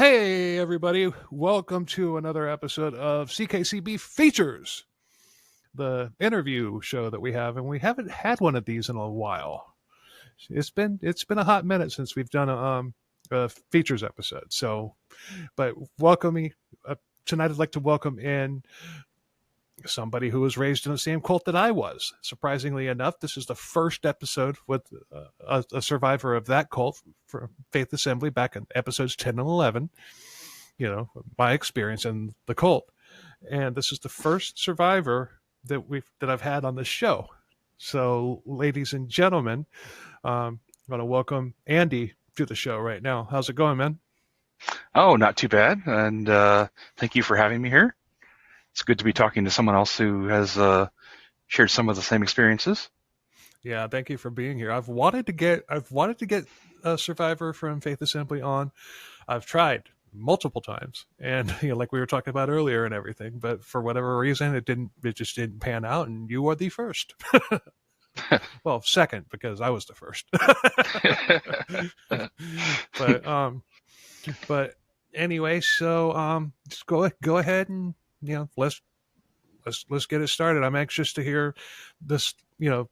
Hey, everybody. Welcome to another episode of CKCB Features, the interview show that we have, and we haven't had one of these in a while. It's been a hot minute since we've done a features episode. So, but welcoming tonight, I'd like to welcome in somebody who was raised in the same cult that I was. Surprisingly enough, this is the first episode with a survivor of that cult from Faith Assembly back in episodes 10 and 11. You know, my experience in the cult. And this is the first survivor that I've had on the show. So, ladies and gentlemen, I'm going to welcome Andy to the show right now. How's it going, man? Oh, not too bad. And thank you for having me here. It's good to be talking to someone else who has shared some of the same experiences. Yeah, thank you for being here. I've wanted to get a survivor from Faith Assembly on. I've tried multiple times, and like we were talking about earlier and everything, but for whatever reason, it just didn't pan out, and you are the first. Well, second, because I was the first. But anyway, so just go ahead and let's get it started. I'm anxious to hear this, the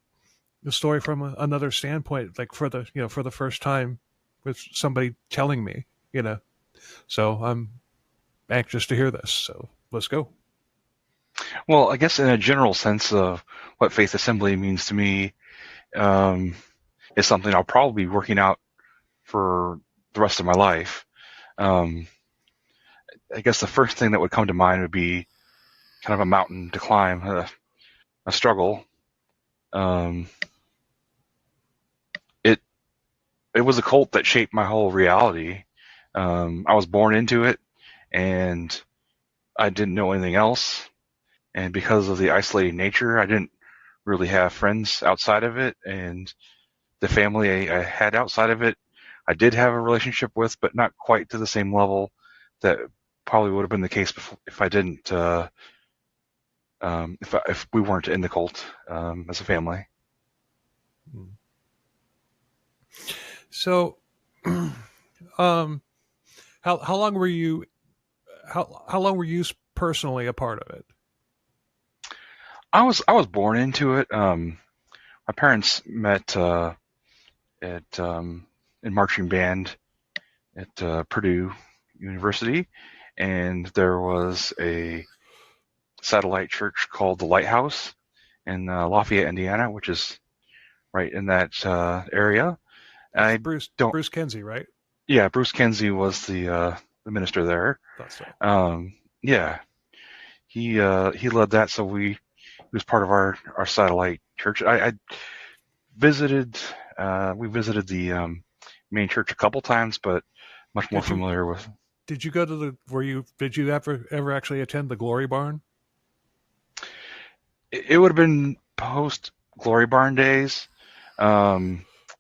story from another standpoint, like for the first time with somebody telling me, So I'm anxious to hear this. So let's go. Well, I guess in a general sense of what Faith Assembly means to me is something I'll probably be working out for the rest of my life. I guess the first thing that would come to mind would be kind of a mountain to climb, a struggle. It was a cult that shaped my whole reality. I was born into it, and I didn't know anything else. And because of the isolating nature, I didn't really have friends outside of it. And the family I had outside of it, I did have a relationship with, but not quite to the same level that probably would have been the case if I didn't, if we weren't in the cult as a family. So, how long were you? How long were you personally a part of it? I was born into it. My parents met in marching band at Purdue University, and there was a satellite church called the Lighthouse in Lafayette, Indiana, which is right in that area. Bruce Kenzie, right? Yeah, Bruce Kenzie was the minister there. Thought so. Yeah, he led that, so he was part of our satellite church. I visited. We visited the main church a couple times, but much more familiar with. Did you go to Did you ever actually attend the Glory Barn? It would have been post Glory Barn days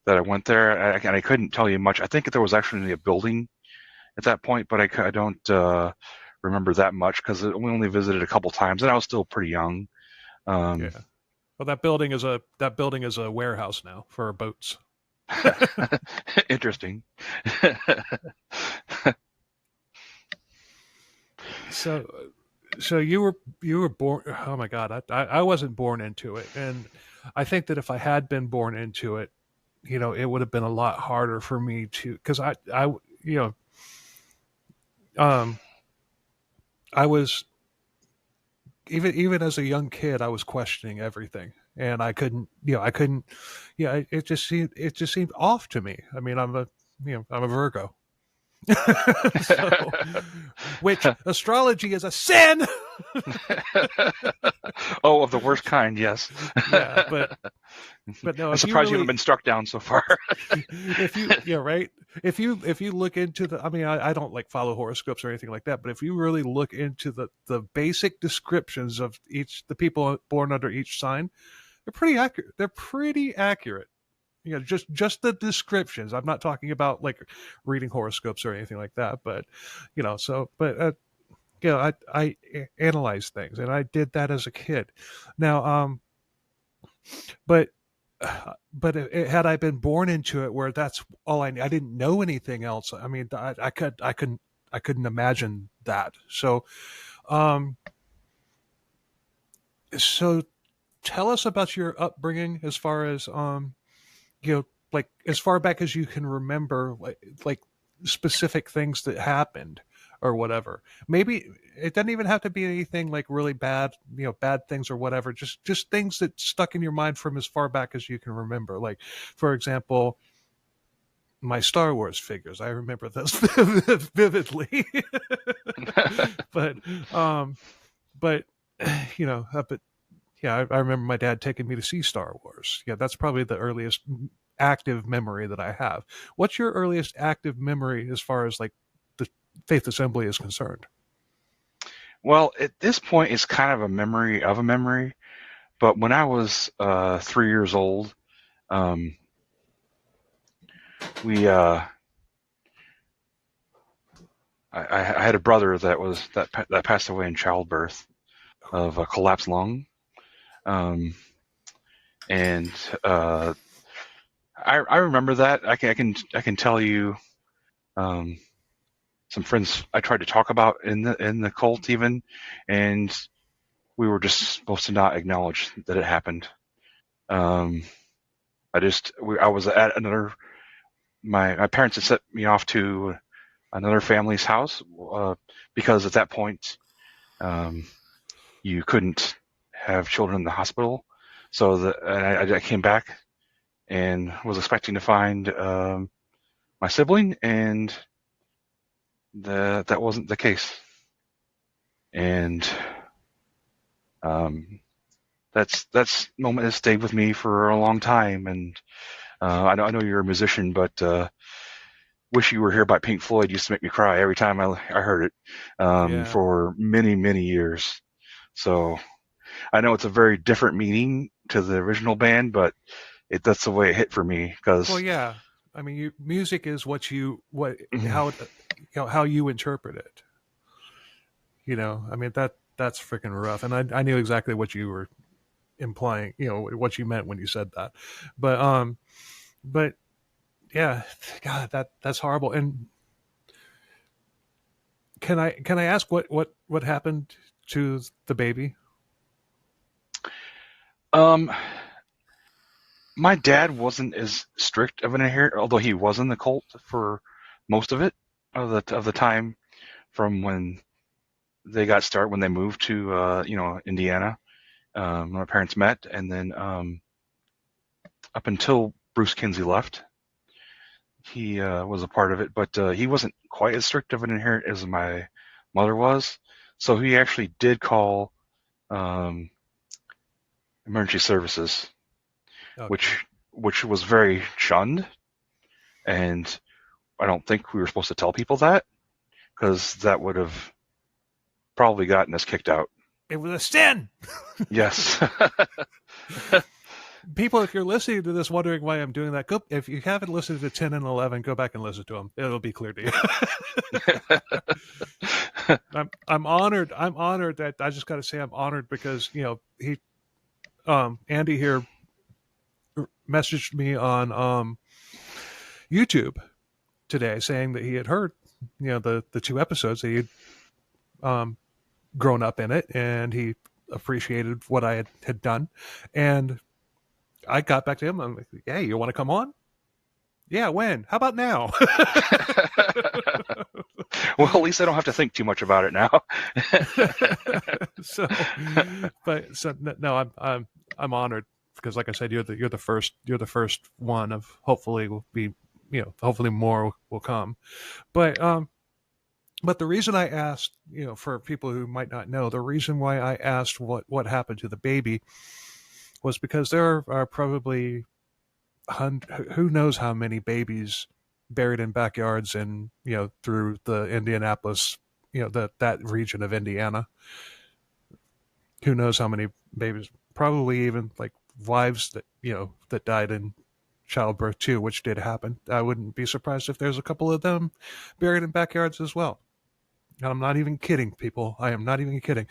that I went there, and I couldn't tell you much. I think there was actually a building at that point, but I don't remember that much because we only visited a couple times, and I was still pretty young. Yeah. Well, that building is a warehouse now for boats. Interesting. So you were born. Oh my God, I wasn't born into it, and I think that if I had been born into it, it would have been a lot harder for me to, because I was even as a young kid, I was questioning everything, and I couldn't. It just seemed off to me. I mean, I'm a Virgo. So, which astrology is a sin. Oh, of the worst kind, yes. Yeah, but no. I'm surprised you haven't been struck down so far. If you look into I don't like follow horoscopes or anything like that, but if you really look into the basic descriptions of the people born under each sign, they're pretty accurate. They're pretty accurate. Just the descriptions. I'm not talking about like reading horoscopes or anything like that, but I analyze things, and I did that as a kid. Now, but had I been born into it, where that's all I didn't know anything else. I mean, I imagine that. So, so tell us about your upbringing as far as, like as far back as you can remember, like specific things that happened or whatever. Maybe it doesn't even have to be anything like really bad, bad things or whatever. Just things that stuck in your mind from as far back as you can remember. Like, for example, my Star Wars figures. I remember those vividly. but, but yeah, I remember my dad taking me to see Star Wars. Yeah, that's probably the earliest active memory that I have. What's your earliest active memory as far as like the Faith Assembly is concerned? Well, at this point, it's kind of a memory of a memory. But when I was 3 years old, we I had a brother that passed away in childbirth of a collapsed lung, and I remember that. I can tell you some friends I tried to talk about in the cult even, and we were just supposed to not acknowledge that it happened. I was at another. My parents had sent me off to another family's house because at that point you couldn't have children in the hospital. So I came back and was expecting to find my sibling, and that wasn't the case. And that's moment that stayed with me for a long time. And I know you're a musician, but "Wish You Were Here" by Pink Floyd used to make me cry every time I heard it for many, many years. So I know it's a very different meaning to the original band, but that's the way it hit for me. Well, yeah. I mean, music is how you interpret it. I mean, that's freaking rough. And I knew exactly what you were implying, what you meant when you said that. But yeah, God, that's horrible. And can I ask what happened to the baby? My dad wasn't as strict of an adherent, although he was in the cult for most of it of the time from when they got started, when they moved to Indiana, when my parents met, and then up until Bruce Kinsey left, he was a part of it, but he wasn't quite as strict of an adherent as my mother was. So he actually did call emergency services, okay, which was very shunned, and I don't think we were supposed to tell people that, because that would have probably gotten us kicked out. It was a sin. Yes. People, if you're listening to this wondering why I'm doing that, if you haven't listened to 10 and 11, go back and listen to them. It'll be clear to you. I'm honored. I'm honored that I just got to say I'm honored because Andy here messaged me on YouTube today saying that he had heard the 2 episodes that he'd grown up in it, and he appreciated what I had done. And I got back to him. I'm like, "Hey, you want to come on?" "Yeah, when? How about now?" Well, at least I don't have to think too much about it now. No, I'm honored because, like I said, you're the first one of hopefully will be, hopefully more will come. But the reason I asked, for people who might not know, the reason why I asked what happened to the baby was because there are probably who knows how many babies buried in backyards and through the Indianapolis, that region of Indiana. Who knows how many babies? Probably even like wives that died in childbirth too, which did happen. I wouldn't be surprised if there's a couple of them buried in backyards as well. And I'm not even kidding, people. I am not even kidding.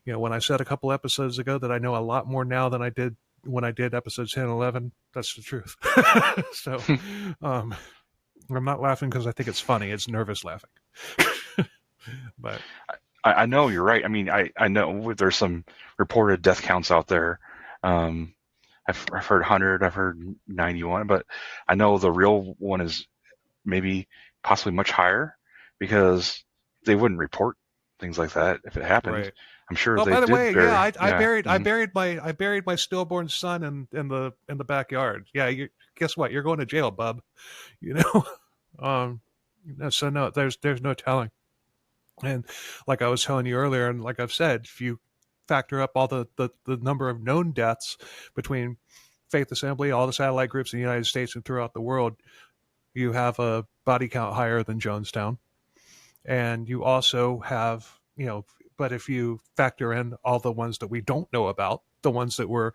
When I said a couple episodes ago that I know a lot more now than I did when I did episodes 10 and 11, that's the truth. So I'm not laughing because I think it's funny. It's nervous laughing. But I know you're right. I mean, I know there's some reported death counts out there. Um, I've heard 100, I've heard 91, but I know the real one is maybe possibly much higher because they wouldn't report things like that if it happened. right. I'm sure Oh, they by the did way, yeah, bury. Yeah. I buried my stillborn son in the backyard. Yeah, guess what? You're going to jail, bub. You know. um, so no, there's no telling. And like I was telling you earlier, and like I've said, if you factor up all the number of known deaths between Faith Assembly, all the satellite groups in the United States and throughout the world, you have a body count higher than Jonestown. And you also have, but if you factor in all the ones that we don't know about, the ones that were,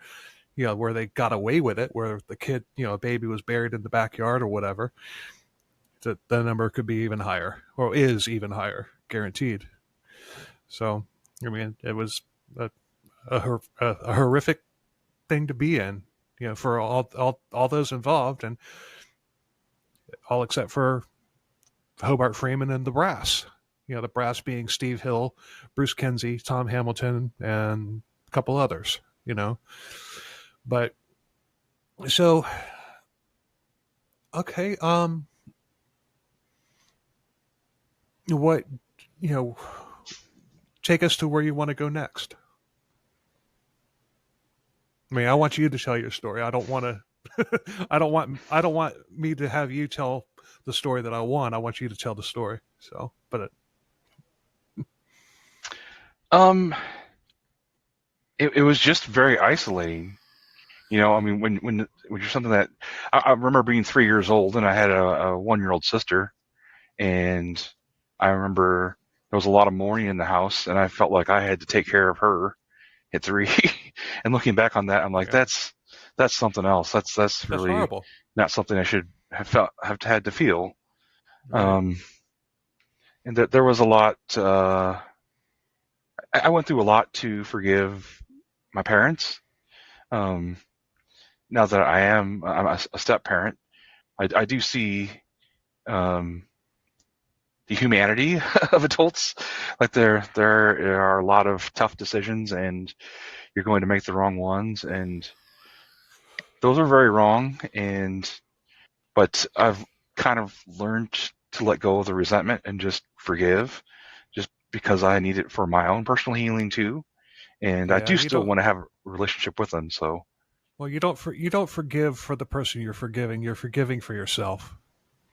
where they got away with it, where the kid, a baby was buried in the backyard or whatever, the number could be even higher, or is even higher, guaranteed. So, I mean, it was a horrific thing to be in, for all those involved, and all except for Hobart Freeman and the brass. The brass being Steve Hill, Bruce Kinsey, Tom Hamilton, and a couple others. But so okay, what take us to where you want to go next. I mean, I want you to tell your story. I don't want to. I don't want me to have you tell the story that I want. I want you to tell the story. So, but It was just very isolating. I mean, when you're something that I remember being 3 years old and I had a 1-year-old sister, and I remember there was a lot of mourning in the house, and I felt like I had to take care of her at 3. And looking back on that, I'm like, yeah, that's something else. That's that's really horrible. not something I should have had to feel. Right. And that there was a lot. I went through a lot to forgive my parents. Um, Now that I'm a step parent, I do see um, the humanity of adults. Like there are a lot of tough decisions, and you're going to make the wrong ones, and those are very wrong. But I've kind of learned to let go of the resentment and just forgive, just because I need it for my own personal healing too. And I Yeah, do you still don't. want to have a relationship with them. So Well, you don't forgive for the person you're forgiving. You're forgiving for yourself,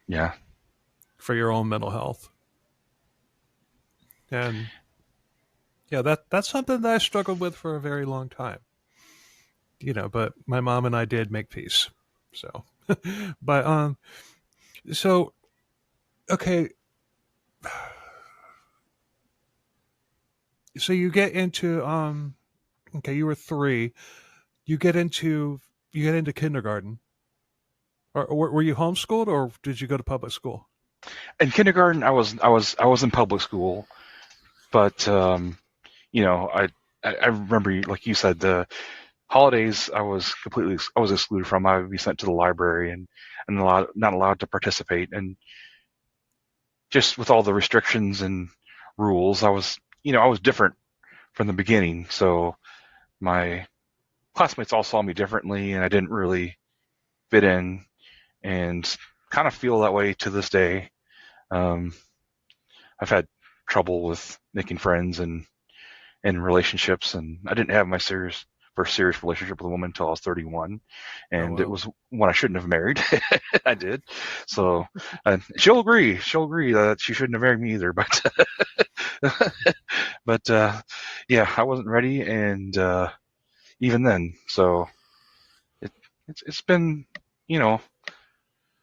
yeah. for your own mental health. And yeah, that's something that I struggled with for a very long time. But my mom and I did make peace. So, but so okay, so you get into okay, you were 3. You get into kindergarten, or were you homeschooled, or did you go to public school? In kindergarten, I was in public school, but I remember, like you said, the holidays I was excluded from. I would be sent to the library and not allowed to participate. And just with all the restrictions and rules, I was different from the beginning. So my classmates all saw me differently, and I didn't really fit in, and kind of feel that way to this day. Um, I've had trouble with making friends and relationships, and I didn't have my first serious relationship with a woman until I was 31, Oh and it well, was one I shouldn't have married. I did. So she'll agree. She'll agree that she shouldn't have married me either. But yeah, I wasn't ready, and even then, so it, it's been you know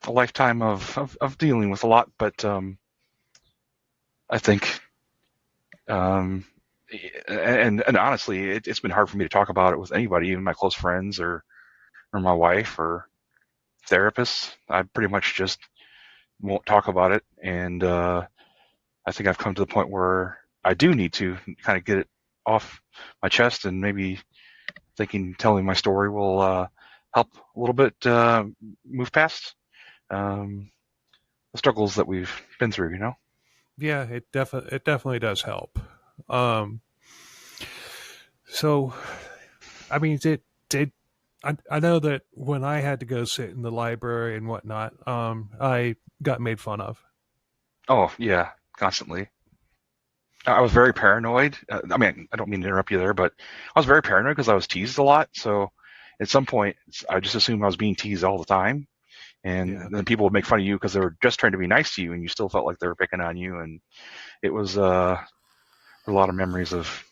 a lifetime of dealing with a lot. But I think um, and honestly, it's been hard for me to talk about it with anybody, even my close friends or my wife or therapists. I pretty much just won't talk about it, and I think I've come to the point where I do need to kind of get it off my chest, and maybe thinking telling my story will help a little bit move past um, the struggles that we've been through. Yeah, it definitely does help. Um, so, I mean, I know that when I had to go sit in the library and whatnot, I got made fun of. Oh yeah, constantly. I was very paranoid. I mean, I don't mean to interrupt you there, but I was very paranoid because I was teased a lot. So at some point, I just assumed I was being teased all the time. And Yeah, then people would make fun of you because they were just trying to be nice to you, and you still felt like they were picking on you. And it was a lot of memories of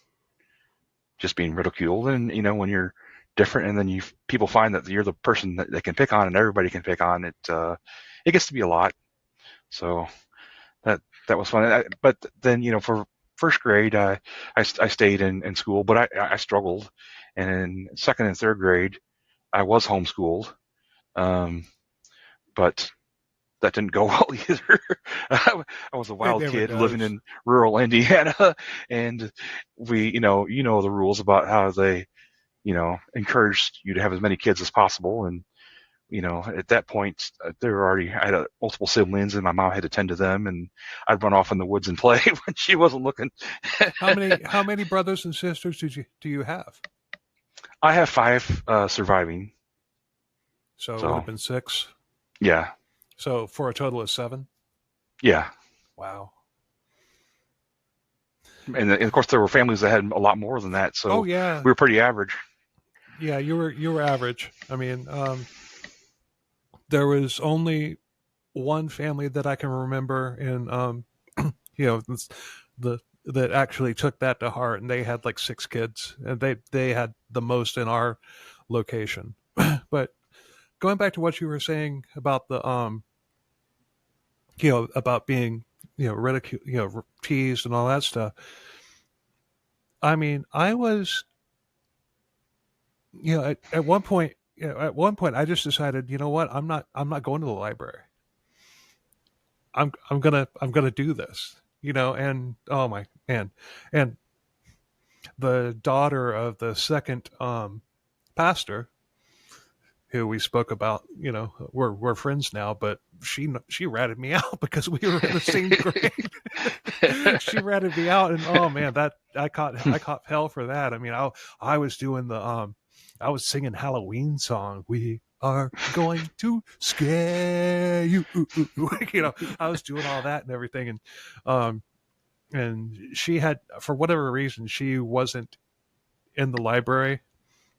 just being ridiculed. And when you're different, and then people find that you're the person that they can pick on, and everybody can pick on it. It gets to be a lot. So that was fun. But then for first grade, I stayed in school, but I struggled. And in second and third grade, I was homeschooled, but that didn't go well either. I was a it wild never kid living does. in rural Indiana, and we, the rules about how they, encouraged you to have as many kids as possible. And at that point, I had multiple siblings, and my mom had to tend to them, and I'd run off in the woods and play when she wasn't looking. How many brothers and sisters do you have? I have five surviving, So it would have so been six. yeah, So for a total of seven. yeah. Wow. And of course, there were families that had a lot more than that, Oh so yeah, we were pretty average. yeah. You were average. I mean, there was only one family that I can remember, and the that actually took that to heart, and they had like six kids, and they had the most in our location. But going back to what you were saying about the about being ridiculed, teased and all that stuff. I mean, I was at one point. At one point, I just decided, you know what, I'm not going to the library. I'm gonna do this, and oh my man, and the daughter of the second pastor who we spoke about, we're friends now, but she ratted me out because we were in the same grade. She ratted me out, and oh man, that I caught hell for that. I mean, I was doing I was singing Halloween song. We are going to scare you. I was doing all that and everything, and she had, for whatever reason, she wasn't in the library,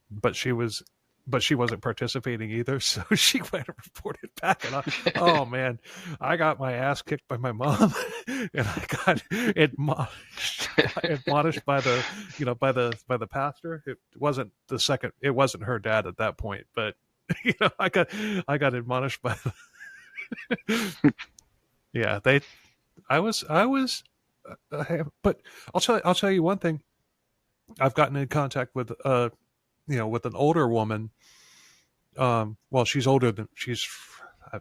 but she wasn't participating either. So she went and reported back, and oh man, I got my ass kicked by my mom, and I got admonished by the by the pastor. It wasn't her dad at that point, but I got admonished by yeah, I was but I'll tell you one thing. I've gotten in contact with with an older woman. Well, she's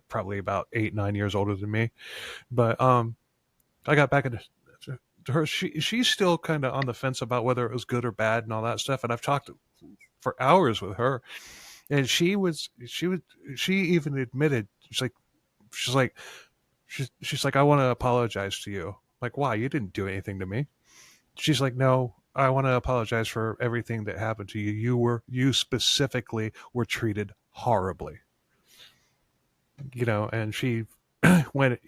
probably about 8-9 years older than me, but I got back into to her. She's still kind of on the fence about whether it was good or bad and all that stuff. And I've talked for hours with her, and she even admitted, she's like, I want to apologize to you. Like, why? You didn't do anything to me. She's like, no, I want to apologize for everything that happened to you. You specifically were treated horribly. And she went,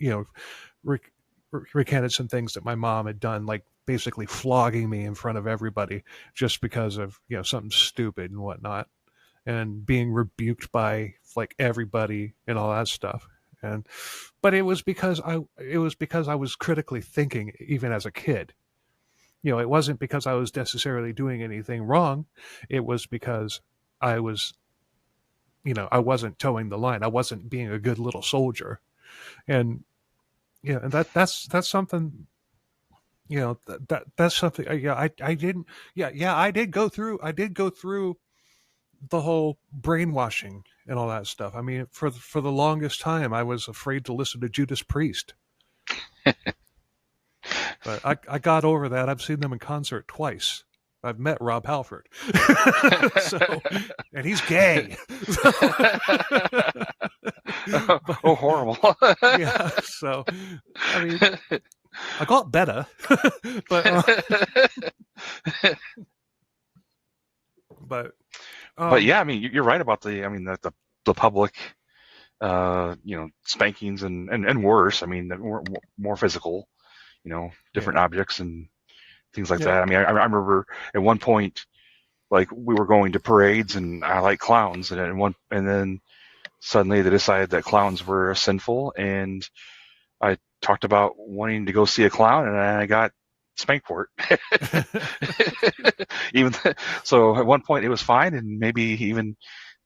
recanted some things that my mom had done, like basically flogging me in front of everybody just because of, something stupid and whatnot, and being rebuked by like everybody and all that stuff. But it was because I was critically thinking even as a kid. It wasn't because I was necessarily doing anything wrong. It was because I was, I wasn't towing the line. I wasn't being a good little soldier. And, and that's something, that's something. I didn't, I did go through the whole brainwashing and all that stuff. I mean, for the longest time, I was afraid to listen to Judas Priest. But I got over that. I've seen them in concert twice. I've met Rob Halford. And he's gay. Oh, horrible. Yeah. So, I mean, I got better, but yeah, I mean, you're right about the public, spankings and worse. I mean, more physical, different objects and things like that. I mean, I remember at one point, like we were going to parades and I like clowns, and then suddenly they decided that clowns were sinful, and I talked about wanting to go see a clown, and I got spanked for it. So at one point it was fine, and maybe even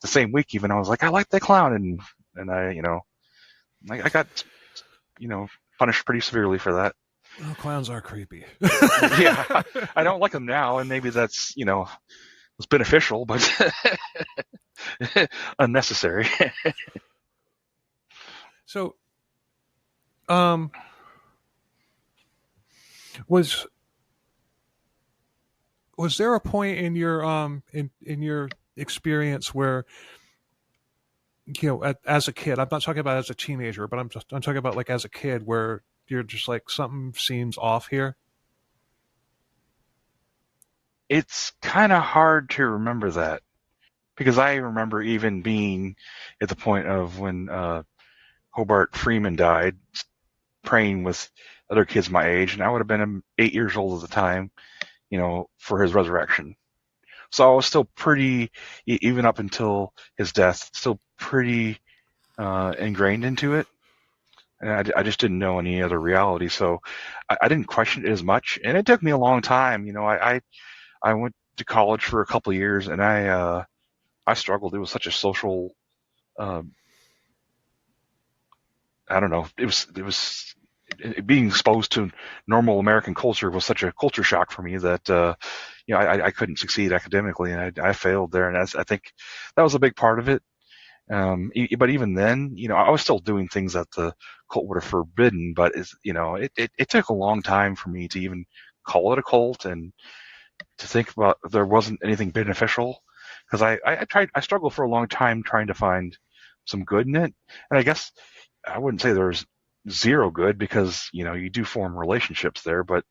the same week, even I was like, I like that clown, and I got punished pretty severely for that. Well, clowns are creepy. Yeah, I don't like them now, and maybe that's was beneficial, but unnecessary. So, was there a point in your in your experience where, as a kid, I'm not talking about as a teenager, but I'm talking about like as a kid, where you're just like, something seems off here? It's kind of hard to remember that, because I remember even being at the point of when Hobart Freeman died, praying with other kids my age, and I would have been 8 years old at the time, for his resurrection. So I was still pretty, even up until his death, still pretty ingrained into it. And I just didn't know any other reality. So I didn't question it as much. And it took me a long time. I went to college for a couple of years, and I struggled. It was such a social, I don't know. It was being exposed to normal American culture was such a culture shock for me that I couldn't succeed academically, and I failed there. And I think that was a big part of it. But even then, I was still doing things that the cult would have forbidden. But it took a long time for me to even call it a cult and to think about there wasn't anything beneficial, because I struggled for a long time trying to find some good in it. And I guess I wouldn't say there's zero good, because you do form relationships there, but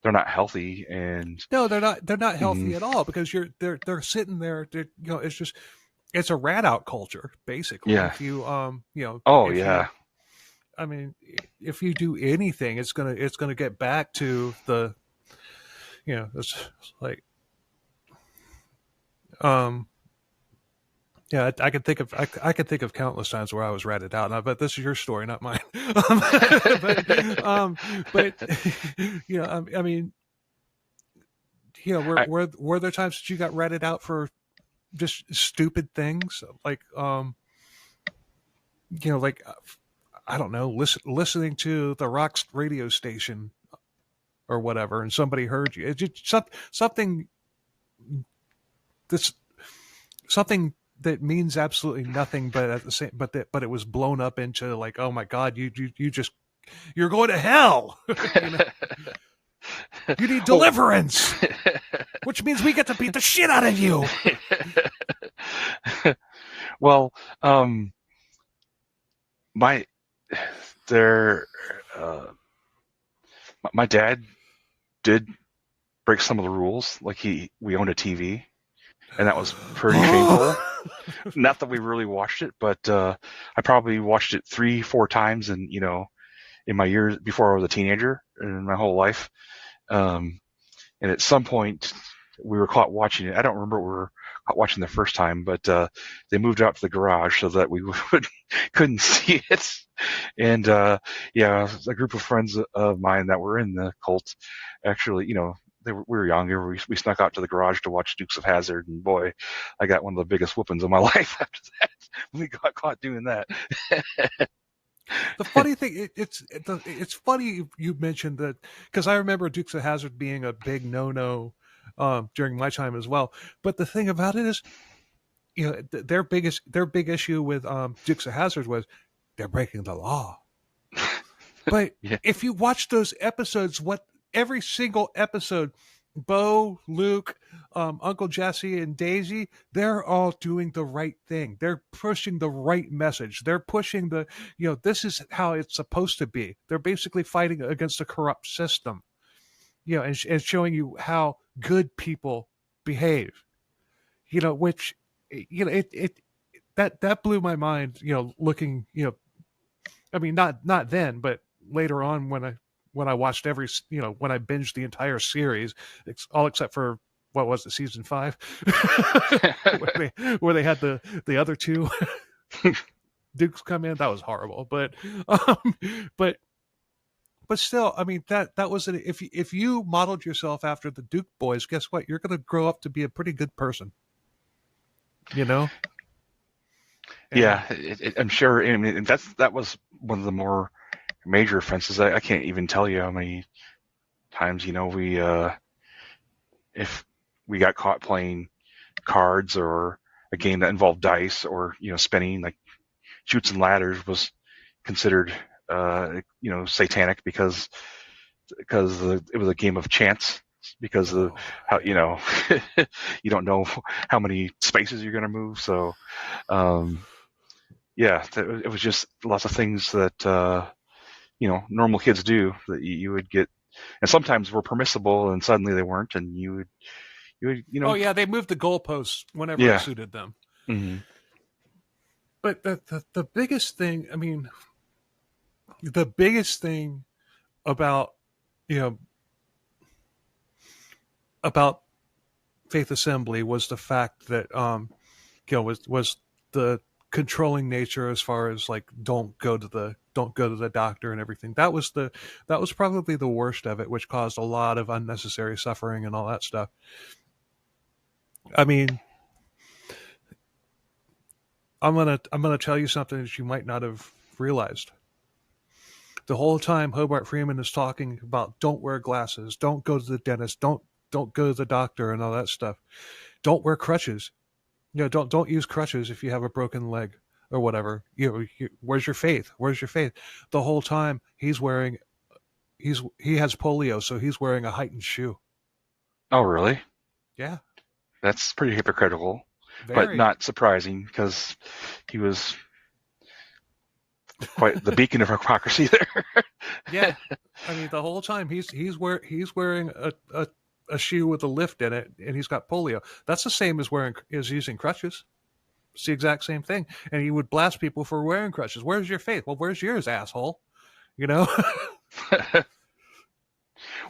they're not healthy. And no, they're not healthy at all, because they're sitting there. It's a rat out culture, basically. Yeah. If you I mean, if you do anything, it's gonna get back to the, it's like, yeah, I can think of countless times where I was ratted out. And but this is your story, not mine. I mean, were there times that you got ratted out for just stupid things, like like, I don't know, listening to the rock radio station or whatever, and somebody heard you? It's just something that means absolutely nothing, but at the same, but it was blown up into like, oh my God, you're going to hell. You need deliverance, which means we get to beat the shit out of you. Well, my dad did break some of the rules. Like we owned a TV, and that was pretty painful. Not that we really watched it, but I probably watched it 3-4 times, and in my years before I was a teenager, in my whole life. And at some point, we were caught watching it. I don't remember what we were caught watching the first time, but they moved out to the garage so that we couldn't see it. And a group of friends of mine that were in the cult, actually, we were younger. We snuck out to the garage to watch Dukes of Hazzard, and boy, I got one of the biggest whoopings of my life after that. We got caught doing that. The funny thing, it's funny you mentioned that, because I remember Dukes of Hazzard being a big no-no during my time as well. But the thing about it is, their big issue with Dukes of Hazzard was they're breaking the law. But if you watch those episodes, every single episode, Bo, Luke, Uncle Jesse, and Daisy, they're all doing the right thing. They're pushing the right message. They're pushing this is how it's supposed to be. They're basically fighting against a corrupt system, and showing you how good people behave, which, that blew my mind, looking, I mean, not then, but later on when I watched when I binged the entire series, all except for what was it, season 5, where they had the other two Dukes come in. That was horrible, but still, I mean, that was if you modeled yourself after the Duke boys, guess what? You're going to grow up to be a pretty good person, And, Yeah, I'm sure. I mean, that was one of the more major offenses. I can't even tell you how many times, we if we got caught playing cards or a game that involved dice or spinning, like Chutes and Ladders was considered satanic because it was a game of chance, because of how you don't know how many spaces you're going to move. So it was just lots of things that normal kids do that you would get, and sometimes were permissible, and suddenly they weren't, and you would Oh yeah, they moved the goalposts whenever it suited them. Mm-hmm. But the biggest thing, I mean, the biggest thing about about Faith Assembly was the fact that was the controlling nature, as far as like don't go to the doctor and everything. That was probably the worst of it, which caused a lot of unnecessary suffering and all that stuff. I mean, I'm gonna tell you something that you might not have realized. The whole time Hobart Freeman is talking about don't wear glasses, don't go to the dentist, don't go to the doctor and all that stuff. Don't wear crutches. Don't use crutches if you have a broken leg or whatever. Where's your faith? Where's your faith? The whole time he has polio, so he's wearing a heightened shoe. Oh, really? Yeah. That's pretty hypocritical, Very. but not surprising, because he was quite the beacon of hypocrisy there. Yeah. I mean, the whole time he's wearing a shoe with a lift in it, and he's got polio. That's the same as using crutches. It's the exact same thing. And he would blast people for wearing crutches. Where's your faith? Well, where's yours, asshole?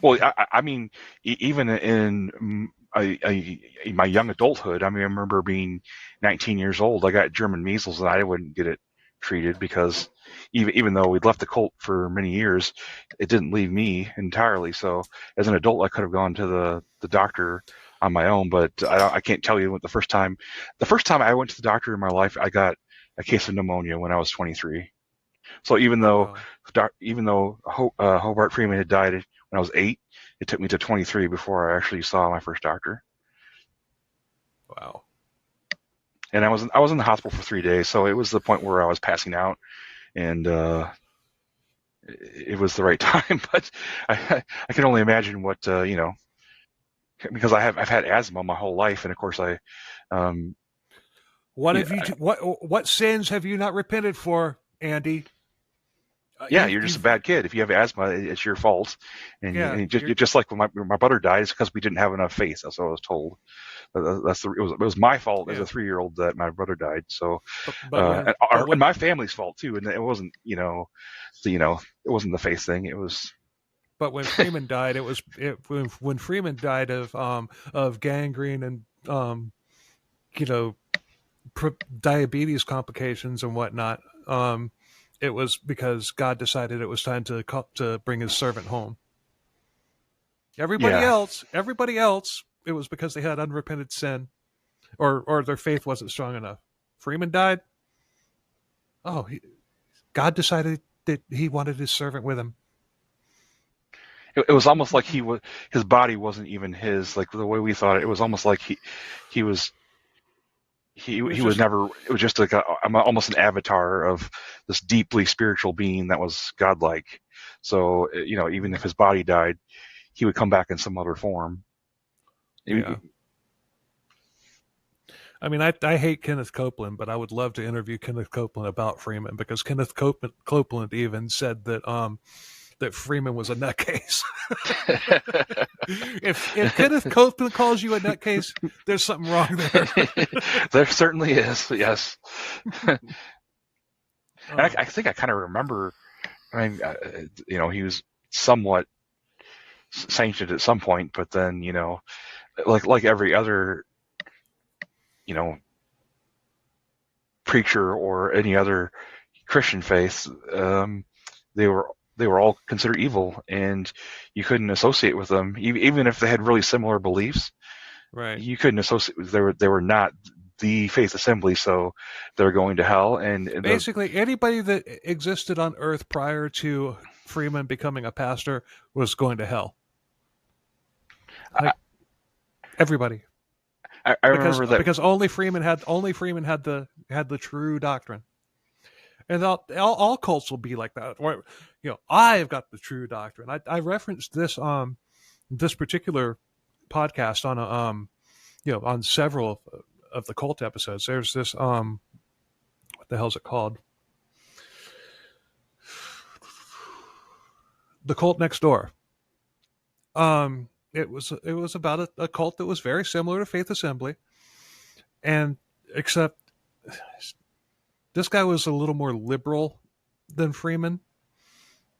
Well, I mean, even in my young adulthood, I mean, I remember being 19 years old. I got German measles, and I wouldn't get it treated because even though we'd left the cult for many years, it didn't leave me entirely. So as an adult, I could have gone to the doctor on my own, but I can't tell you what the first time I went to the doctor in my life, I got a case of pneumonia when I was 23. So even though Hobart Freeman had died when I was 8, it took me to 23 before I actually saw my first doctor. Wow. And I was in the hospital for 3 days, so it was the point where I was passing out, and it was the right time. But I can only imagine what because I've had asthma my whole life, and of course what sins have you not repented for, Andy? You're just a bad kid. If you have asthma, it's your fault. And just like when my brother died, it's because we didn't have enough faith. That's what I was told. It was my fault as a 3-year-old that my brother died. So, and my family's fault too. And it wasn't, it wasn't the faith thing. It was. But when Freeman died, when Freeman died of gangrene and diabetes complications and whatnot. It was because God decided it was time to bring his servant home. Everybody else, it was because they had unrepented sin, or their faith wasn't strong enough. Freeman died. God decided that he wanted his servant with him. It was almost like his body wasn't even his, like the way we thought it. It was almost like he was never. It was just like almost an avatar of this deeply spiritual being that was godlike. So even if his body died, he would come back in some other form. Yeah. I mean, I hate Kenneth Copeland, but I would love to interview Kenneth Copeland about Freeman, because Kenneth Copeland even said that Freeman was a nutcase. If Kenneth Copeland calls you a nutcase, there's something wrong there. There certainly is. Yes. I think I kind of remember. I mean, he was somewhat sanctioned at some point, but then, like every other, preacher or any other Christian faith, they were all considered evil, and you couldn't associate with them, even if they had really similar beliefs. Right. You couldn't associate. They were not the faith assembly, so they're going to hell. And basically, anybody that existed on Earth prior to Freeman becoming a pastor was going to hell. Everybody. I remember that because only Freeman had the true doctrine, and all cults will be like that. I've got the true doctrine. I referenced this this particular podcast on on several of the cult episodes. There's this what the hell is it called? The Cult Next Door. It was about a cult that was very similar to Faith Assembly, and except this guy was a little more liberal than Freeman,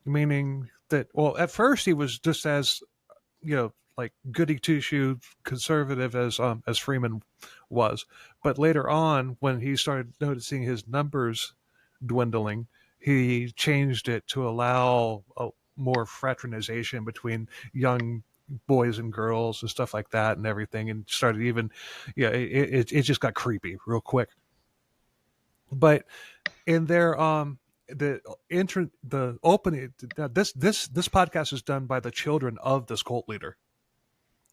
meaning that, well, at first he was just as like goody two shoe conservative as Freeman was, but later on, when he started noticing his numbers dwindling, he changed it to allow more fraternization between young boys and girls and stuff like that and everything, and started even it just got creepy real quick. But in their the opening, this podcast is done by the children of this cult leader.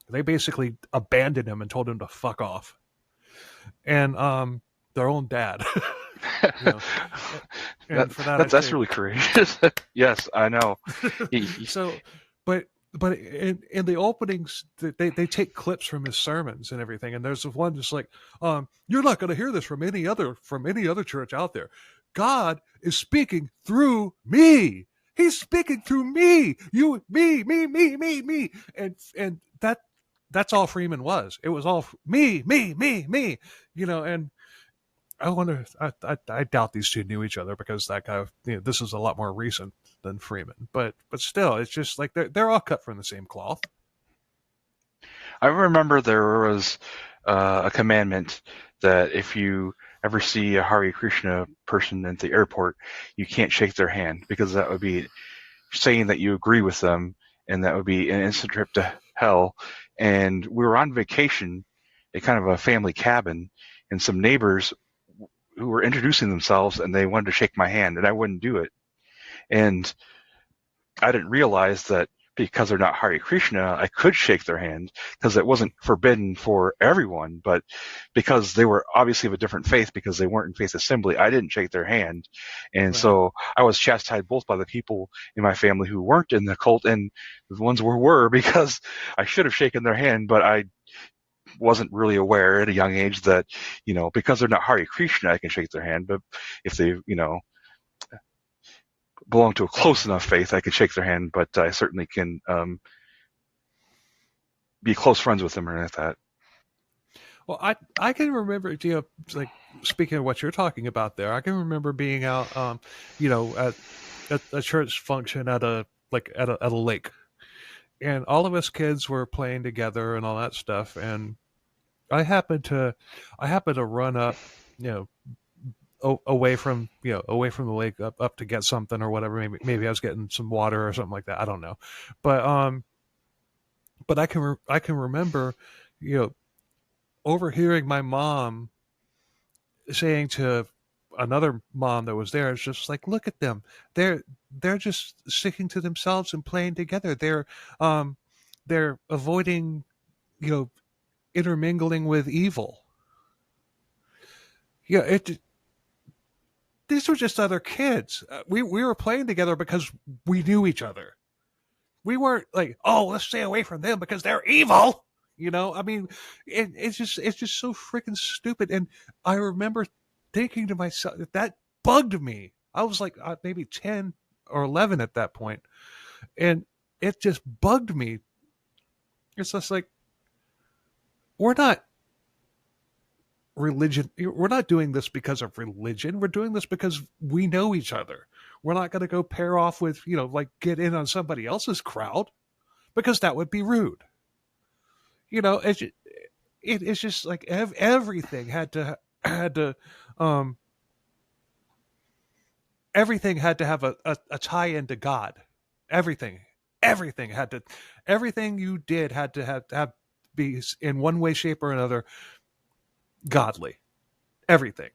They basically abandoned him and told him to fuck off, and their own dad. And for that's really courageous. Yes, I know. So, but in the openings, they take clips from his sermons and everything, and there's one that's like, you're not going to hear this from any other church out there. God is speaking through me. He's speaking through me. Me. And that's all Freeman was. It was all me. And I wonder, I doubt these two knew each other, because that guy, this is a lot more recent than Freeman. But still, it's just like they're all cut from the same cloth. I remember there was a commandment that if you ever see a Hare Krishna person at the airport, you can't shake their hand, because that would be saying that you agree with them, and that would be an instant trip to hell. And we were on vacation at kind of a family cabin, and some neighbors who were introducing themselves, and they wanted to shake my hand, and I wouldn't do it. And I didn't realize that because they're not Hare Krishna, I could shake their hand, because it wasn't forbidden for everyone, but because they were obviously of a different faith, because they weren't in Faith Assembly, I didn't shake their hand. And right. So I was chastised both by the people in my family who weren't in the cult and the ones who were, because I should have shaken their hand, but I wasn't really aware at a young age that, because they're not Hare Krishna, I can shake their hand, but if they, belong to a close enough faith, I can shake their hand, but I certainly can be close friends with them or anything like that. Well, I can remember, like, speaking of what you're talking about there, I can remember being out, at a church function at a lake, and all of us kids were playing together and all that stuff, and I happened to run up, away from the lake up to get something or whatever. Maybe I was getting some water or something like that. I don't know, but I can remember, overhearing my mom saying to another mom that was there, it's just like, look at them. They're just sticking to themselves and playing together. They're avoiding, intermingling with evil. These were just other kids. We were playing together because we knew each other. We weren't like, oh, let's stay away from them because they're evil. You know, I mean, it's just so freaking stupid. And I remember thinking to myself, that bugged me. I was like maybe 10 or 11 at that point, and it just bugged me. It's just like, we're not religion. We're not doing this because of religion. We're doing this because we know each other. We're not going to go pair off with, like get in on somebody else's crowd, because that would be rude. It's just like everything had to everything had to have a tie into God. Everything you did had to have be in one way, shape, or another godly. Everything.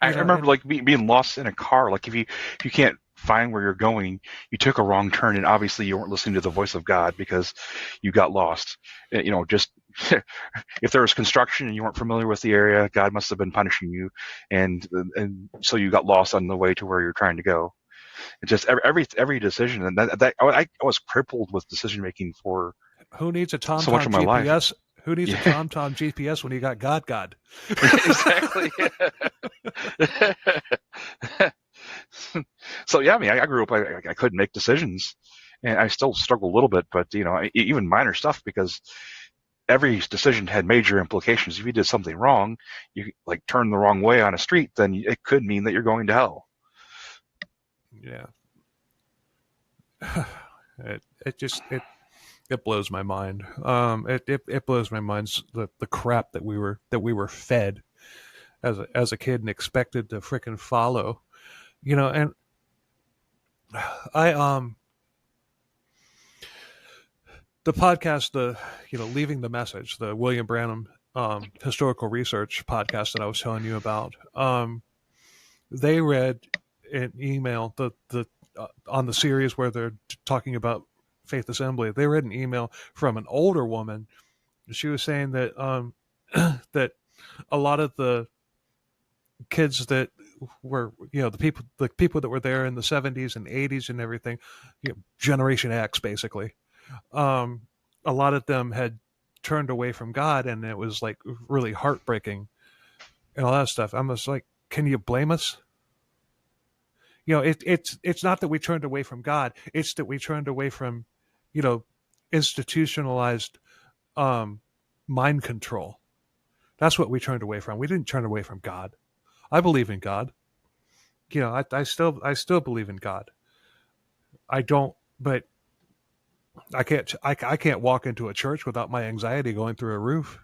I remember like being lost in a car. Like if you can't find where you're going, you took a wrong turn, and obviously you weren't listening to the voice of God because you got lost. Just if there was construction and you weren't familiar with the area, God must have been punishing you, and so you got lost on the way to where you're trying to go. It's just every decision, and that I was crippled with decision making for who needs a so much of my GPS? life. Who needs a TomTom GPS when you got God? Exactly. So yeah, I mean, I grew up. I couldn't make decisions, and I still struggle a little bit. But even minor stuff, because every decision had major implications. If you did something wrong, you like turn the wrong way on a street, then it could mean that you're going to hell. Yeah. It blows my mind. It blows my mind, the crap that we were fed as a kid and expected to frickin' follow. And the podcast, Leaving the Message, the William Branham historical research podcast that I was telling you about, they read an email the on the series where they're talking about Faith Assembly. They read an email from an older woman. She was saying that that a lot of the kids that were, the people that were there in the 70s and 80s and everything, Generation X basically, a lot of them had turned away from God, and it was like really heartbreaking and all that stuff. I'm just like, can you blame us? It's not that we turned away from God. It's that we turned away from, institutionalized mind control. That's what we turned away from. We didn't turn away from God. I believe in God. I still believe in God. I don't, but I can't walk into a church without my anxiety going through a roof.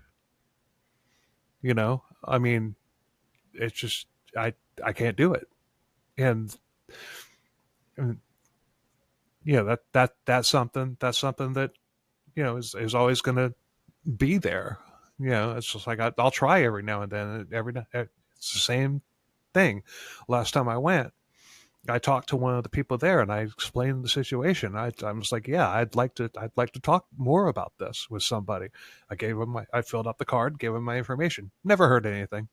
I mean, it's just, I can't do it. And that's something that, is always going to be there. It's just like, I'll try every now and then. It's the same thing. Last time I went, I talked to one of the people there, and I explained the situation. I was like, yeah, I'd like to talk more about this with somebody. I filled out the card, gave him my information. Never heard anything.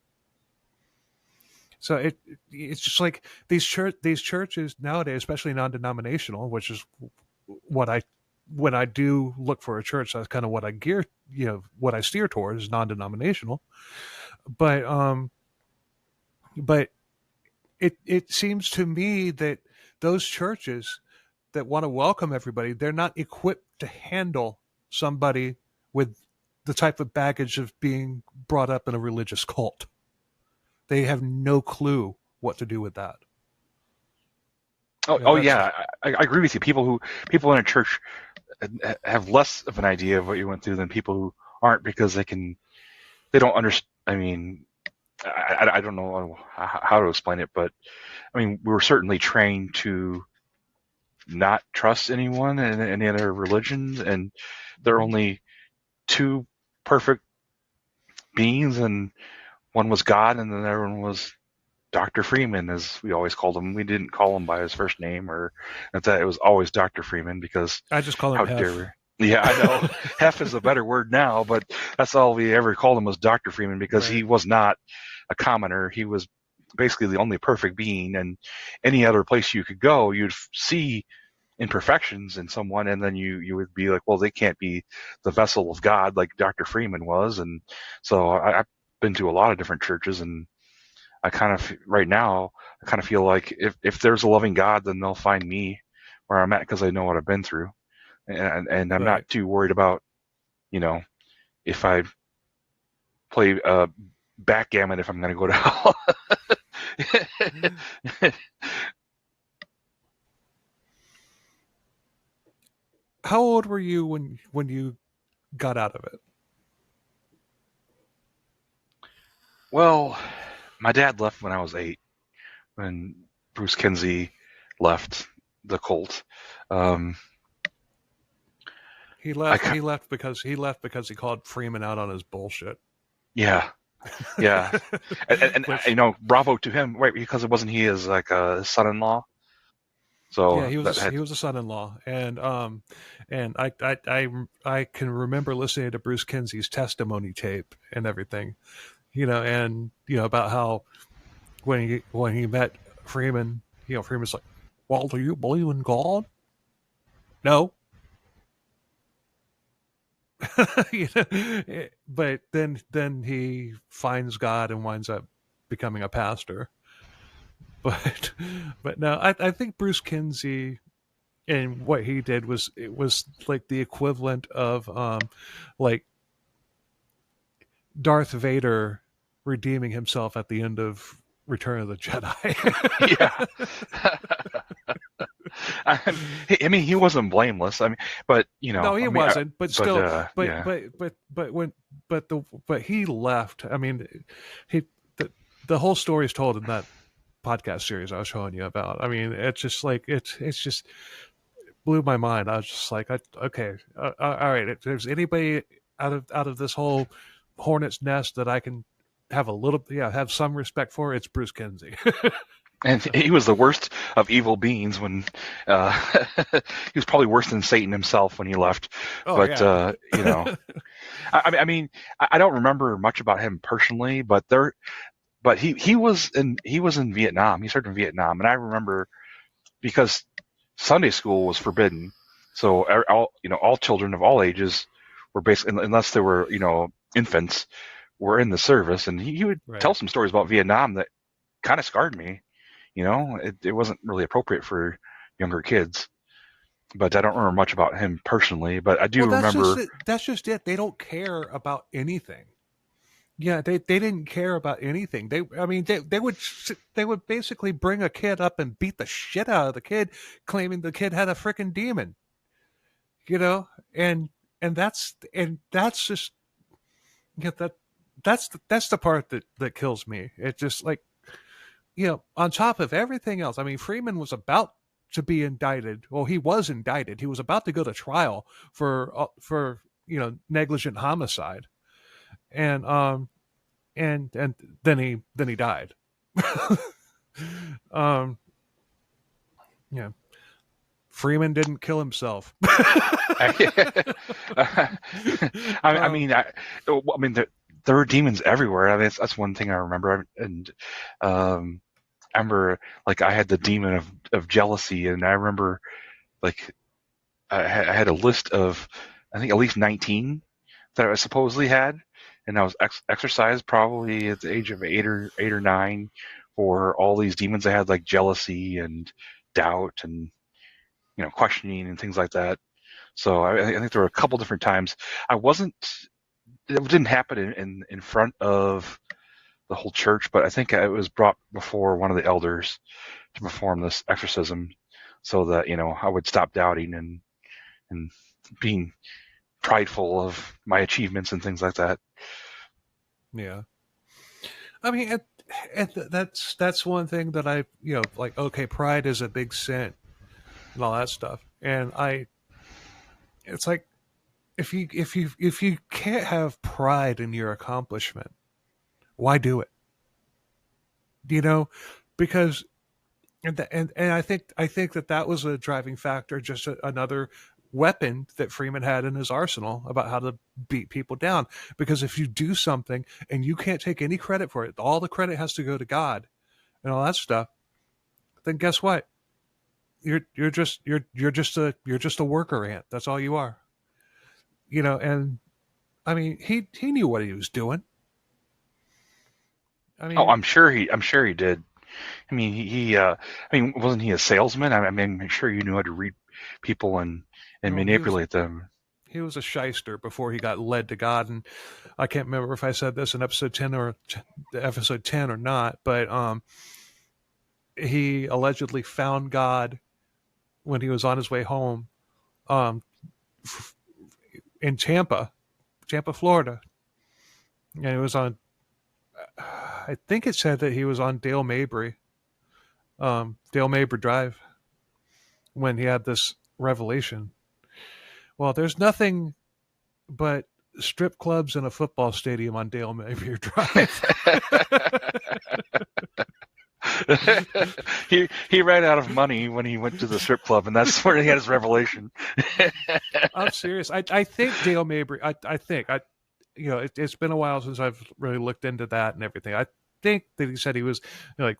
So it's just like these churches nowadays, especially non-denominational, which is what when I do look for a church, that's kind of what I what I steer towards is non-denominational. But it seems to me that those churches that want to welcome everybody, they're not equipped to handle somebody with the type of baggage of being brought up in a religious cult. They have no clue what to do with that. Yeah, I agree with you. People in a church have less of an idea of what you went through than people who aren't, because they don't understand. I mean, I don't know how to explain it, but I mean, we were certainly trained to not trust anyone in any other religions, and there are only two perfect beings, and one was God, and the other one was Dr. Freeman, as we always called him. We didn't call him by his first name, or that. It was always Dr. Freeman, because I just call him Hef. Yeah, I know. Hef is a better word now, but that's all we ever called him, was Dr. Freeman, because He was not a commoner. He was basically the only perfect being, and any other place you could go, you'd see imperfections in someone, and then you would be like, well, they can't be the vessel of God like Dr. Freeman was. And so I've been to a lot of different churches, and I kind of right now I kind of feel like if there's a loving God, then they'll find me where I'm at because I know what I've been through, and I'm Right. not too worried about, you know, if I play backgammon if I'm going to go to hell. How old were you when you got out of it? Well, my dad left when I was 8, when Bruce Kinsey left the cult. Um, He I, left. He left because he called Freeman out on his bullshit. yeah, yeah, and Which, you know, bravo to him, right? Because it wasn't he as like a son-in-law. yeah, So he that was had, a son-in-law, and I can remember listening to Bruce Kinsey's testimony tape and everything, and about how when he met Freeman, Freeman's like, well, do you believe in God? No. But then he finds God and winds up becoming a pastor. But no, I think Bruce Kinsey and what he did was like the equivalent of like Darth Vader redeeming himself at the end of Return of the Jedi. yeah. I mean, he wasn't blameless. I mean, but you know, No, he I mean, wasn't. But still, yeah, but he left. I mean, he the whole story is told in that podcast series I was showing you about. I mean, it's just like it's just blew my mind. I was just like, okay, all right. If there's anybody out of this whole hornet's nest that I can have have some respect for, it's Bruce Kinsey. and he was the worst of evil beings when he was probably worse than Satan himself when he left. Oh But yeah. you know, I mean, I don't remember much about him personally, but he was in Vietnam. He served in Vietnam, and I remember because Sunday school was forbidden, so all children of all ages were basically, unless they were infants, were in the service, and he would Right. tell some stories about Vietnam that kind of scarred me. It wasn't really appropriate for younger kids, but I don't remember much about him personally. But I do Well, that's just remember, it. That's just it. They don't care about anything. Yeah, they didn't care about anything. They would basically bring a kid up and beat the shit out of the kid, claiming the kid had a freaking demon. You know, and that's just that's the part that kills me. It just like on top of everything else. I mean, Freeman was about to be indicted. Well, he was indicted. He was about to go to trial for negligent homicide, and and then he died. um, yeah, Freeman didn't kill himself. I mean, there were demons everywhere. I mean, that's one thing I remember, and I remember like I had the demon of jealousy, and I remember like I had a list of I think at least 19 that I supposedly had, and I was exercised probably at the age of 8 or 9 for all these demons. I had like jealousy and doubt and questioning and things like that. So I think there were a couple different times I wasn't. It didn't happen in front of the whole church, but I think it was brought before one of the elders to perform this exorcism, so that I would stop doubting and being prideful of my achievements and things like that. Yeah, I mean, that's one thing that I like. Okay, pride is a big sin and all that stuff, and it's like if you can't have pride in your accomplishment, why do it? Because and I think that was a driving factor, just another weapon that Freeman had in his arsenal about how to beat people down. Because if you do something and you can't take any credit for it, all the credit has to go to God and all that stuff, then guess what? you're just a worker ant. That's all you are. And I mean, he knew what he was doing. I Oh, mean, I'm sure he did. I mean, wasn't he a salesman? I mean, I'm sure he knew how to read people and well, he was manipulate them. he was a shyster before he got led to God, and I can't remember if I said this in episode 10 or not, but he allegedly found God when he was on his way home, um, in Tampa, Florida, and it was on. I think it said that he was on Dale Mabry Drive when he had this revelation. Well, there's nothing but strip clubs and a football stadium on Dale Mabry Drive. He ran out of money when he went to the strip club, and that's where he had his revelation. I'm serious. I think Dale Mabry. I think it's been a while since I've really looked into that and everything. I think that he said he was coming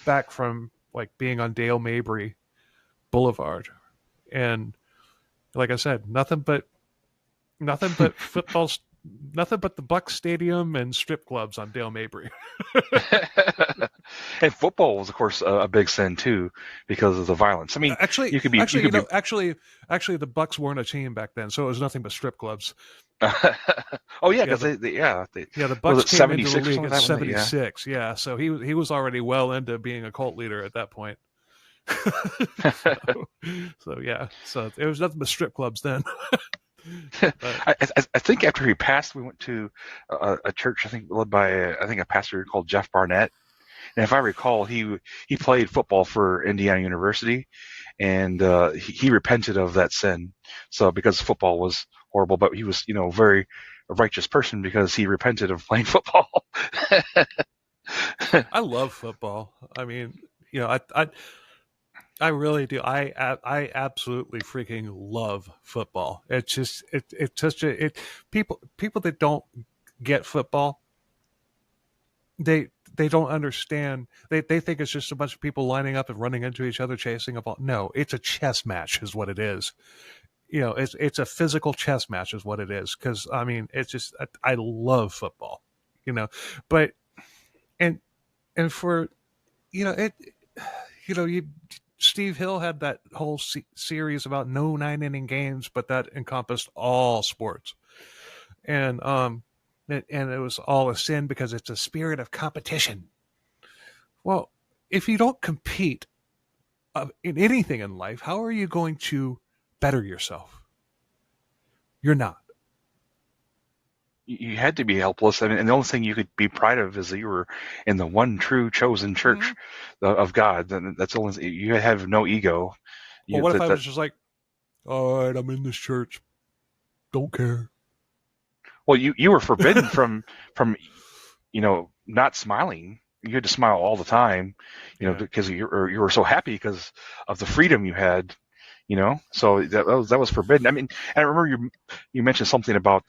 back from like being on Dale Mabry Boulevard, and like I said, nothing but football, nothing but the Buck Stadium and strip clubs on Dale Mabry. And football was, of course, a big sin too because of the violence. I mean, actually, the Bucks weren't a team back then, so it was nothing but strip clubs. Oh yeah, because the Bucks came into the league in '76. Yeah, so he was already well into being a cult leader at that point. so it was nothing but strip clubs then. I think after he passed, we went to a church, I think led by a pastor called Jeff Barnett. And if I recall, he played football for Indiana University, and he repented of that sin. So because football was horrible, but he was very a righteous person because he repented of playing football. I love football. I mean, I really do. I absolutely freaking love football. It's just people that don't get football, they don't understand. They think it's just a bunch of people lining up and running into each other chasing a ball. No, it's a chess match is what it is. It's a physical chess match is what it is. Because I mean, it's just I love football. But and for Steve Hill had that whole series about no 9-inning games, but that encompassed all sports, and it was all a sin because it's a spirit of competition. Well, if you don't compete in anything in life, how are you going to better yourself? You're not. You had to be helpless, and the only thing you could be proud of is that you were in the one true chosen church of God. That's the only thing. You have no ego. Well, what if I was just like, all right, I'm in this church, don't care. Well, you were forbidden from not smiling. You had to smile all the time, because you were so happy because of the freedom you had. So that was forbidden. I mean, I remember you mentioned something about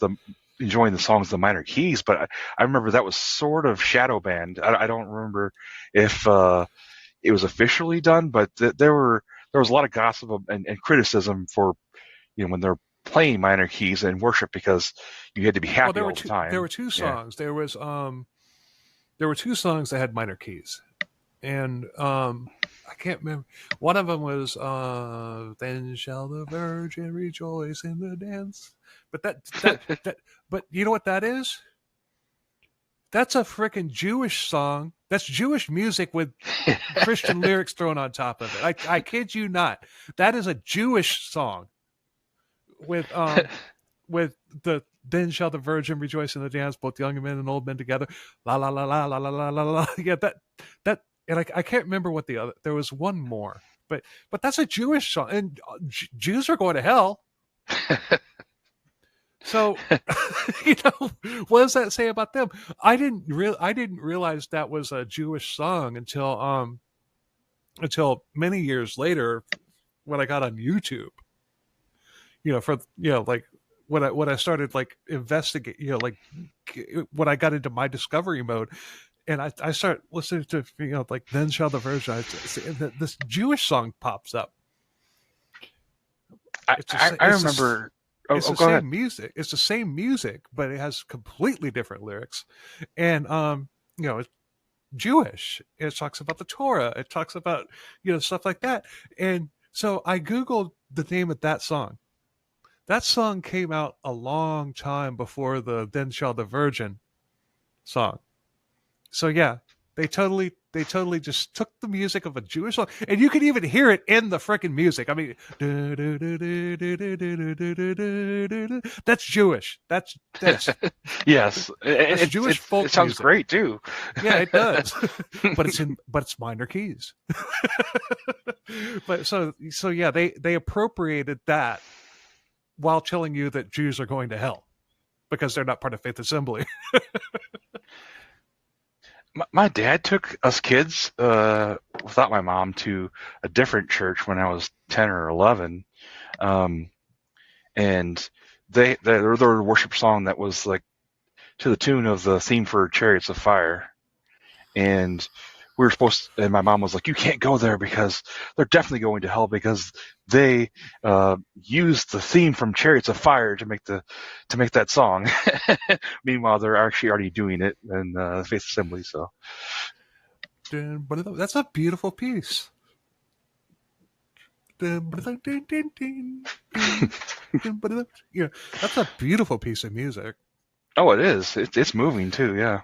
enjoying the songs, the minor keys, but I remember that was sort of shadow banned. I don't remember if it was officially done, but there was a lot of gossip and criticism for when they're playing minor keys in worship because you had to be happy all the time. There were two songs. Yeah. There were two songs that had minor keys, and I can't remember. One of them was "Then shall the Virgin rejoice in the dance." But but you know what that is? That's a frickin' Jewish song. That's Jewish music with Christian lyrics thrown on top of it. I kid you not. That is a Jewish song with the "Then shall the Virgin rejoice in the dance, both young men and old men together." La la la la la la la la la. Yeah, that. And I can't remember what the other. There was one more, but that's a Jewish song, and Jews are going to hell. So, what does that say about them? I didn't realize that was a Jewish song until many years later when I got on YouTube. Like when I started like investigate, like when I got into my discovery mode. and I start listening to, like Then Shall the Virgin. This Jewish song pops up. I remember. It's the go ahead. same music. It's the same music, but it has completely different lyrics, and it's Jewish. It talks about the Torah. It talks about stuff like that. And so I googled the name of that song. That song came out a long time before the Then Shall the Virgin song. So yeah, they totally just took the music of a Jewish song, and you can even hear it in the freaking music. I mean, that's Jewish. That's yes. That's Jewish folk. It sounds music. Great too. Yeah, it does. but it's minor keys. But so yeah, they appropriated that while telling you that Jews are going to hell because they're not part of Faith Assembly. My dad took us kids without my mom to a different church when I was 10 or 11, and their worship song that was like to the tune of the theme for Chariots of Fire, and we were and my mom was like, "You can't go there because they're definitely going to hell because they used the theme from Chariots of Fire to make that song." Meanwhile, they're actually already doing it in Faith Assembly. So that's a beautiful piece. That's a beautiful piece of music. Oh, it is. It's moving too. Yeah.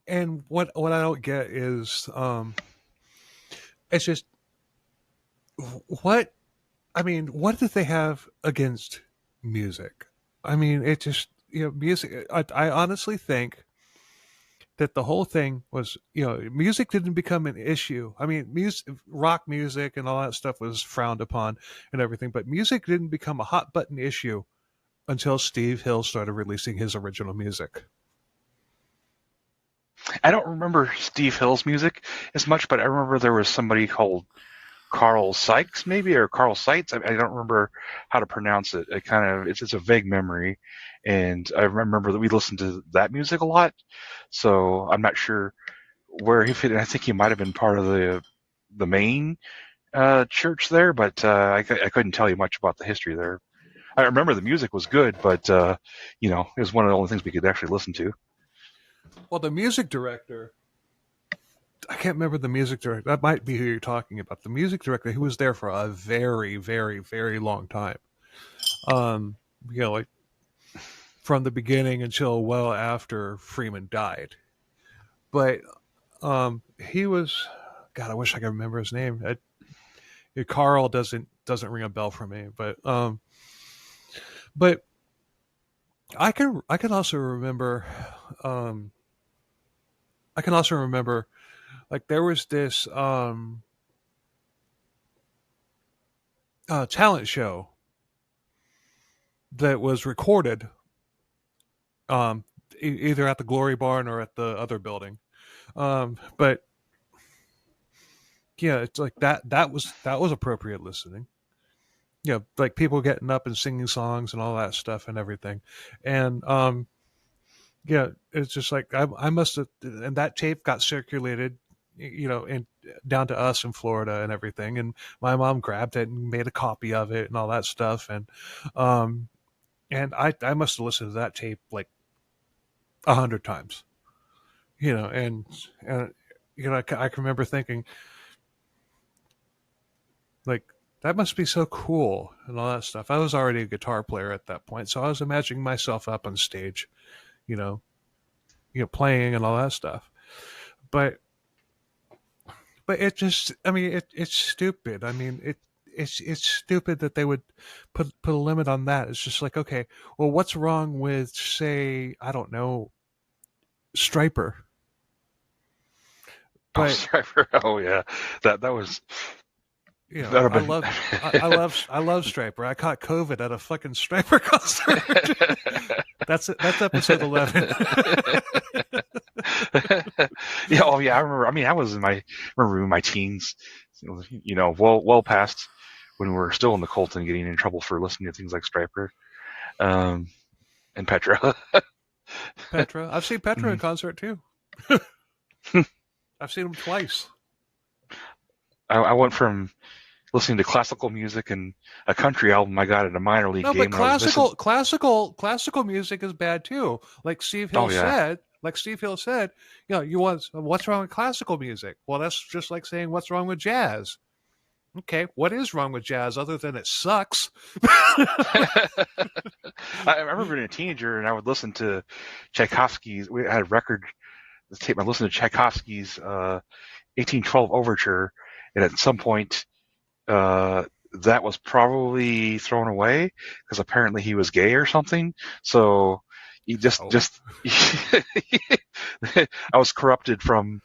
And what I don't get is it's just what did they have against music? I mean, it just music. I honestly think that the whole thing was music didn't become an issue. I mean, rock music and all that stuff was frowned upon and everything, but music didn't become a hot button issue until Steve Hill started releasing his original music. I don't remember Steve Hill's music as much, but I remember there was somebody called Carl Sykes, maybe, or Carl Seitz. I don't remember how to pronounce it. It's a vague memory, and I remember that we listened to that music a lot. So I'm not sure where he fit in. I think he might have been part of the main church there, but I couldn't tell you much about the history there. I remember the music was good, but it was one of the only things we could actually listen to. Well, the music director, I can't remember the music director. That might be who you're talking about. The music director, who was there for a very, very, very long time. Like from the beginning until well after Freeman died. But he was, God, I wish I could remember his name. Carl doesn't ring a bell for me, but I can also remember. I can also remember, like, there was this talent show that was recorded either at the Glory Barn or at the other building. But yeah, it's like that was appropriate listening. Like people getting up and singing songs and all that stuff and everything. And yeah, it's just like I must have, and that tape got circulated, and down to us in Florida and everything. And my mom grabbed it and made a copy of it and all that stuff. And I must have listened to that tape like 100 times, and I can remember thinking, like, that must be so cool and all that stuff. I was already a guitar player at that point, so I was imagining myself up on stage, playing and all that stuff. But it just, I mean, it's stupid. I mean, it's stupid that they would put a limit on that. It's just like, okay, well, what's wrong with, say, I don't know, Striper? But, Striper. Oh yeah, that was. I love Striper. I caught COVID at a fucking Striper concert. That's episode 11. Yeah. Oh yeah. I remember. I mean, I was in my teens. Well past when we were still in the cult and getting in trouble for listening to things like Striper, and Petra. Petra. I've seen Petra in concert too. I've seen him twice. I went from listening to classical music and a country album I got at a minor league No, but game when I was missing. classical music is bad too. Like Steve Hill Oh yeah. said, you want what's wrong with classical music? Well, that's just like saying what's wrong with jazz. Okay, what is wrong with jazz other than it sucks? I remember being a teenager and I would listen to Tchaikovsky's. We had a record tape. I listened to Tchaikovsky's 1812 Overture, and at some point, that was probably thrown away because apparently he was gay or something. So he just I was corrupted from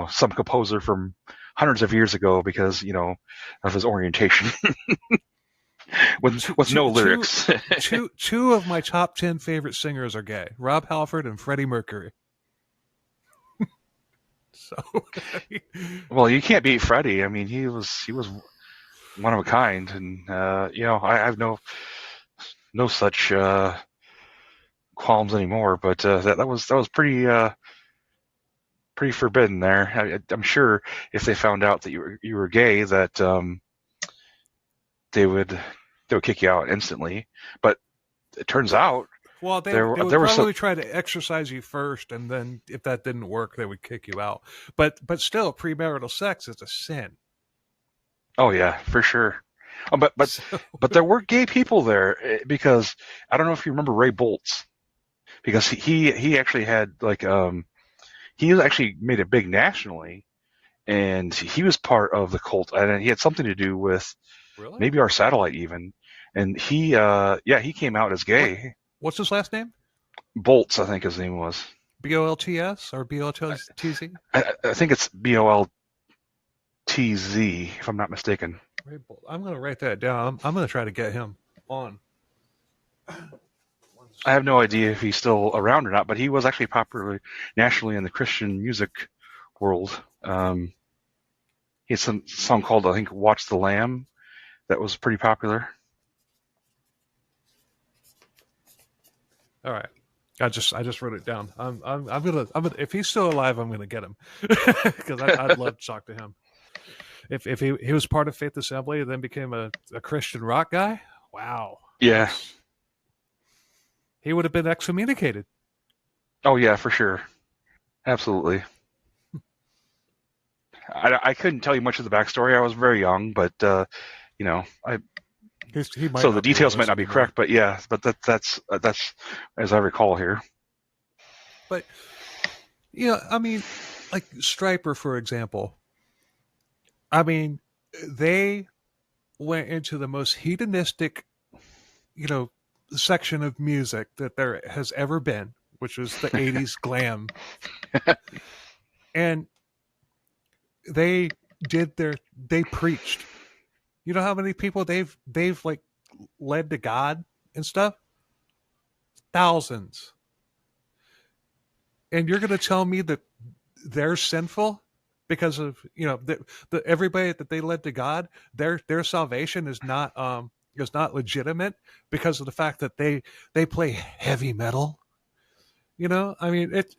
some composer from hundreds of years ago because of his orientation with no lyrics. Two of my top 10 favorite singers are gay: Rob Halford and Freddie Mercury. So, well, you can't beat Freddie. I mean, he was one of a kind, and I have no such qualms anymore. But that was pretty forbidden there. I'm sure if they found out that you were gay, that they would kick you out instantly. But it turns out, well, they would probably try to exercise you first, and then if that didn't work, they would kick you out. But still, premarital sex is a sin. Oh yeah, for sure. But there were gay people there, because I don't know if you remember Ray Boltz, because he actually had he was actually made it big nationally, and he was part of the cult, and he had something to do with maybe our satellite even, and he came out as gay. What's his last name? Boltz, I think his name was. Bolts or Boltz? I think it's Boltz, if I'm not mistaken. I'm going to write that down. I'm going to try to get him on. I have no idea if he's still around or not, but he was actually popular nationally in the Christian music world. He had some song called, I think, "Watch the Lamb," that was pretty popular. All right, I just wrote it down. I'm gonna if he's still alive, I'm gonna get him because I'd love to talk to him. If he was part of Faith Assembly and then became a Christian rock guy, wow. Yeah. He would have been excommunicated. Oh yeah, for sure, absolutely. I couldn't tell you much of the backstory. I was very young, but so the details might not be correct. But yeah, but that's as I recall here. But I mean, like Stryper, for example. I mean, they went into the most hedonistic, section of music that there has ever been, which was the 80s glam. And they preached. You know how many people they've like led to God and stuff? Thousands. And you're going to tell me that they're sinful because of, the everybody that they led to God, their salvation is not legitimate because of the fact that they play heavy metal. I mean, it's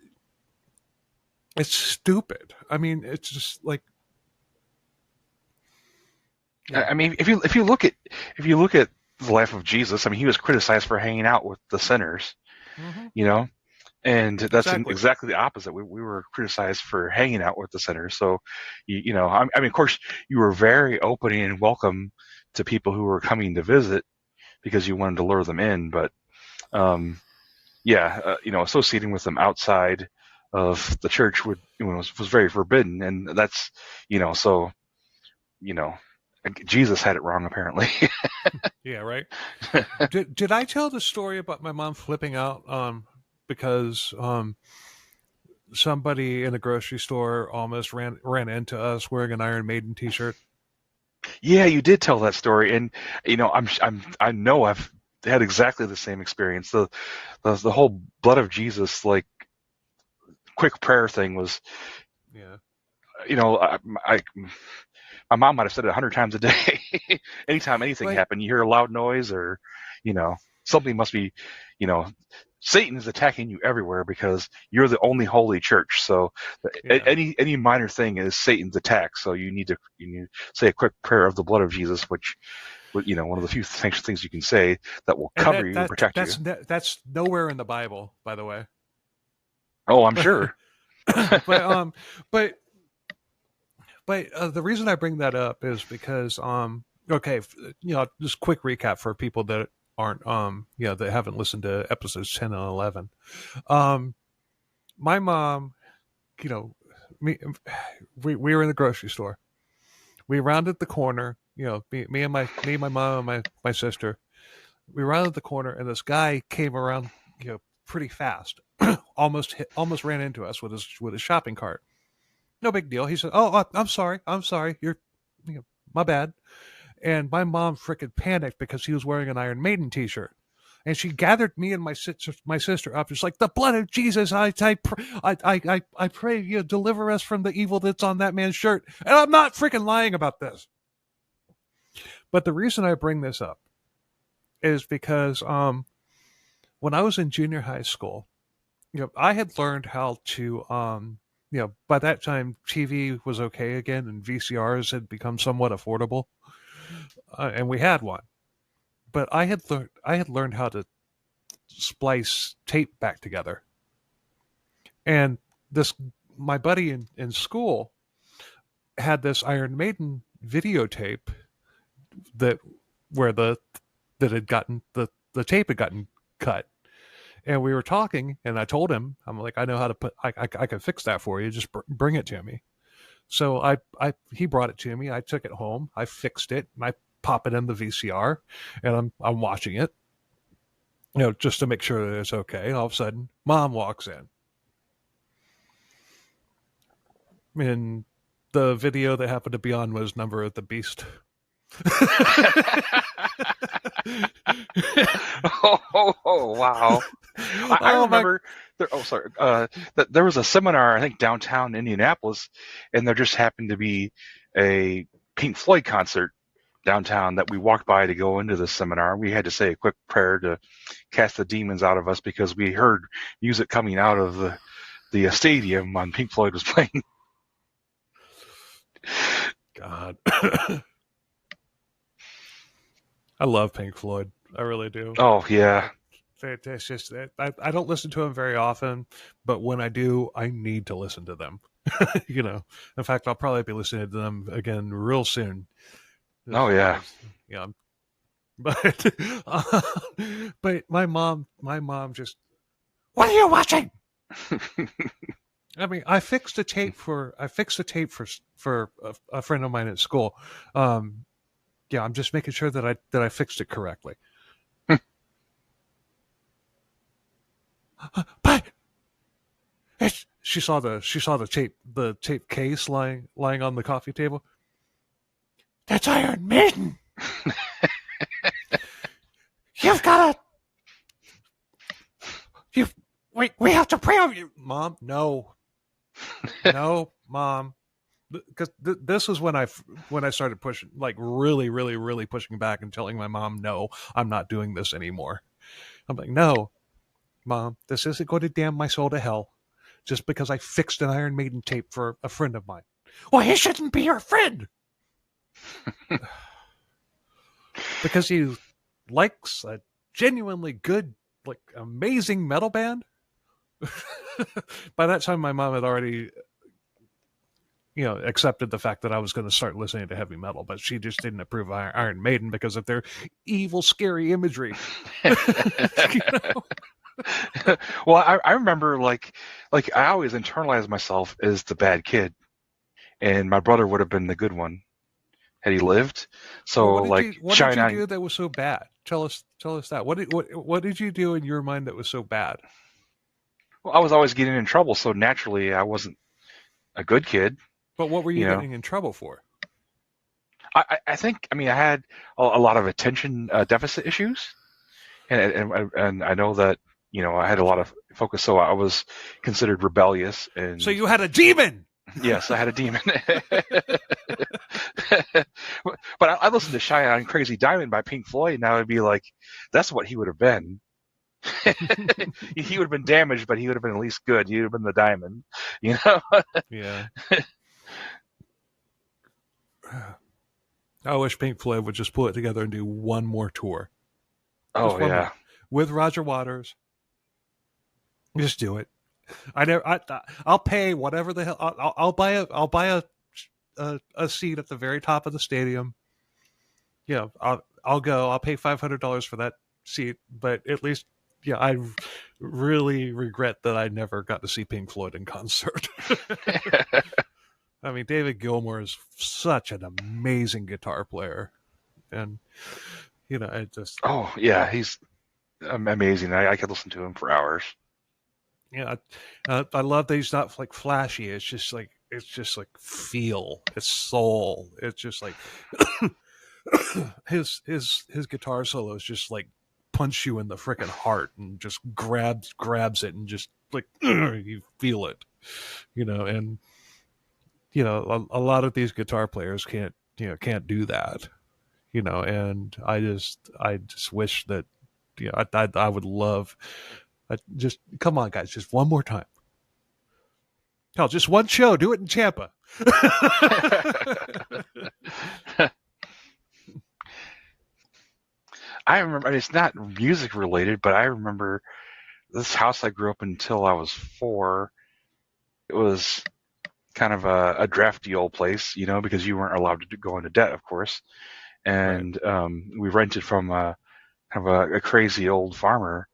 stupid. I mean, it's just like, yeah. I mean, if you look at the life of Jesus, I mean, he was criticized for hanging out with the sinners, and that's exactly the opposite. We were criticized for hanging out with the sinners. So, I mean, of course, you were very open and welcome to people who were coming to visit because you wanted to lure them in. But, associating with them outside of the church was very forbidden, and that's Jesus had it wrong apparently. Yeah, right. Did I tell the story about my mom flipping out because somebody in a grocery store almost ran into us wearing an Iron Maiden t-shirt? Yeah, you did tell that story, and I know I've had exactly the same experience. The whole blood of Jesus, like, quick prayer thing was, yeah. My mom might have said it 100 times a day. Anytime anything happened, you hear a loud noise or, something must be, Satan is attacking you everywhere because you're the only holy church. So any minor thing is Satan's attack. So you need to say a quick prayer of the blood of Jesus, which, one of the few things you can say that will cover you and protect you. That's nowhere in the Bible, by the way. Oh, I'm sure. but the reason I bring that up is because just quick recap for people that aren't that haven't listened to episodes 10 and 11. My mom, we were in the grocery store. We rounded the corner, me and my mom and my sister. We rounded the corner and this guy came around, pretty fast. almost ran into us with his shopping cart. No big deal. He said, "Oh, I'm sorry. You're my bad." And my mom freaking panicked because he was wearing an Iron Maiden t-shirt. And she gathered me and my sister up. She's like, "The blood of Jesus, I pray you deliver us from the evil that's on that man's shirt." And I'm not freaking lying about this. But the reason I bring this up is because when I was in junior high school, I had learned how to by that time TV was okay again and VCRs had become somewhat affordable. And we had one, but I had learned how to splice tape back together. And my buddy in school had this Iron Maiden videotape the tape had gotten cut. And we were talking, and I told him, I'm like, I know how to I can fix that for you. Just bring it to me. So he brought it to me. I took it home. I fixed it, and I pop it in the VCR, and I'm watching it, just to make sure that it's okay. And all of a sudden, Mom walks in, and the video that happened to be on was Number of the Beast. Wow! I remember. That there was a seminar, I think, downtown Indianapolis, and there just happened to be a Pink Floyd concert downtown that we walked by to go into the seminar. We had to say a quick prayer to cast the demons out of us because we heard music coming out of the stadium when Pink Floyd was playing. God. I love Pink Floyd. I really do. Oh, yeah. It's just, I don't listen to them very often, but when I do, I need to listen to them. In fact, I'll probably be listening to them again real soon. Oh, yeah. Yeah. But my mom just, "What are you watching?" I mean, I fixed a tape for a friend of mine at school. I'm just making sure that I fixed it correctly. But she saw the tape case lying on the coffee table. "That's Iron Maiden. You've got to. We have to pray over you, Mom." No, Mom. Because this is when I started pushing, like really, really, really pushing back and telling my mom, "No, I'm not doing this anymore." I'm like, "No, Mom, this isn't going to damn my soul to hell just because I fixed an Iron Maiden tape for a friend of mine." "Well, he shouldn't be your friend." Because he likes a genuinely good, like amazing metal band. By that time, my mom had already, accepted the fact that I was going to start listening to heavy metal, but she just didn't approve of Iron Maiden because of their evil, scary imagery. Well, I remember like I always internalized myself as the bad kid, and my brother would have been the good one had he lived. So what did you do that was so bad? Tell us that. What did you do in your mind that was so bad? Well, I was always getting in trouble, so naturally I wasn't a good kid. But what were you getting in trouble for? I think I had a lot of attention deficit issues, and I know that I had a lot of focus, so I was considered rebellious. And so you had a demon. Yes, I had a demon. But I listened to "Shine On Crazy Diamond" by Pink Floyd, and I would be like, that's what he would have been. He would have been damaged, but he would have been at least good. He would have been the diamond, you know. Yeah. I wish Pink Floyd would just pull it together and do one more tour. Oh yeah, more. With Roger Waters. Just do it. I'll pay whatever the hell. I'll buy a seat at the very top of the stadium. Yeah, I'll go. I'll pay $500 for that seat. But at least, yeah, I really regret that I never got to see Pink Floyd in concert. I mean, David Gilmour is such an amazing guitar player, and it just. Oh yeah, he's amazing. I could listen to him for hours. Yeah, I love that he's not like flashy. It's just like feel. It's soul. It's just like his guitar solos just like punch you in the freaking heart and just grabs it and just like you feel it, and a lot of these guitar players can't do that, and I just wish that I would love. Just come on, guys, just one more time. Hell, just one show. Do it in Tampa. I remember, and it's not music related, but I remember this house I grew up in until I was 4. It was kind of a drafty old place, because you weren't allowed to go into debt, of course. And right. We rented from kind of a crazy old farmer.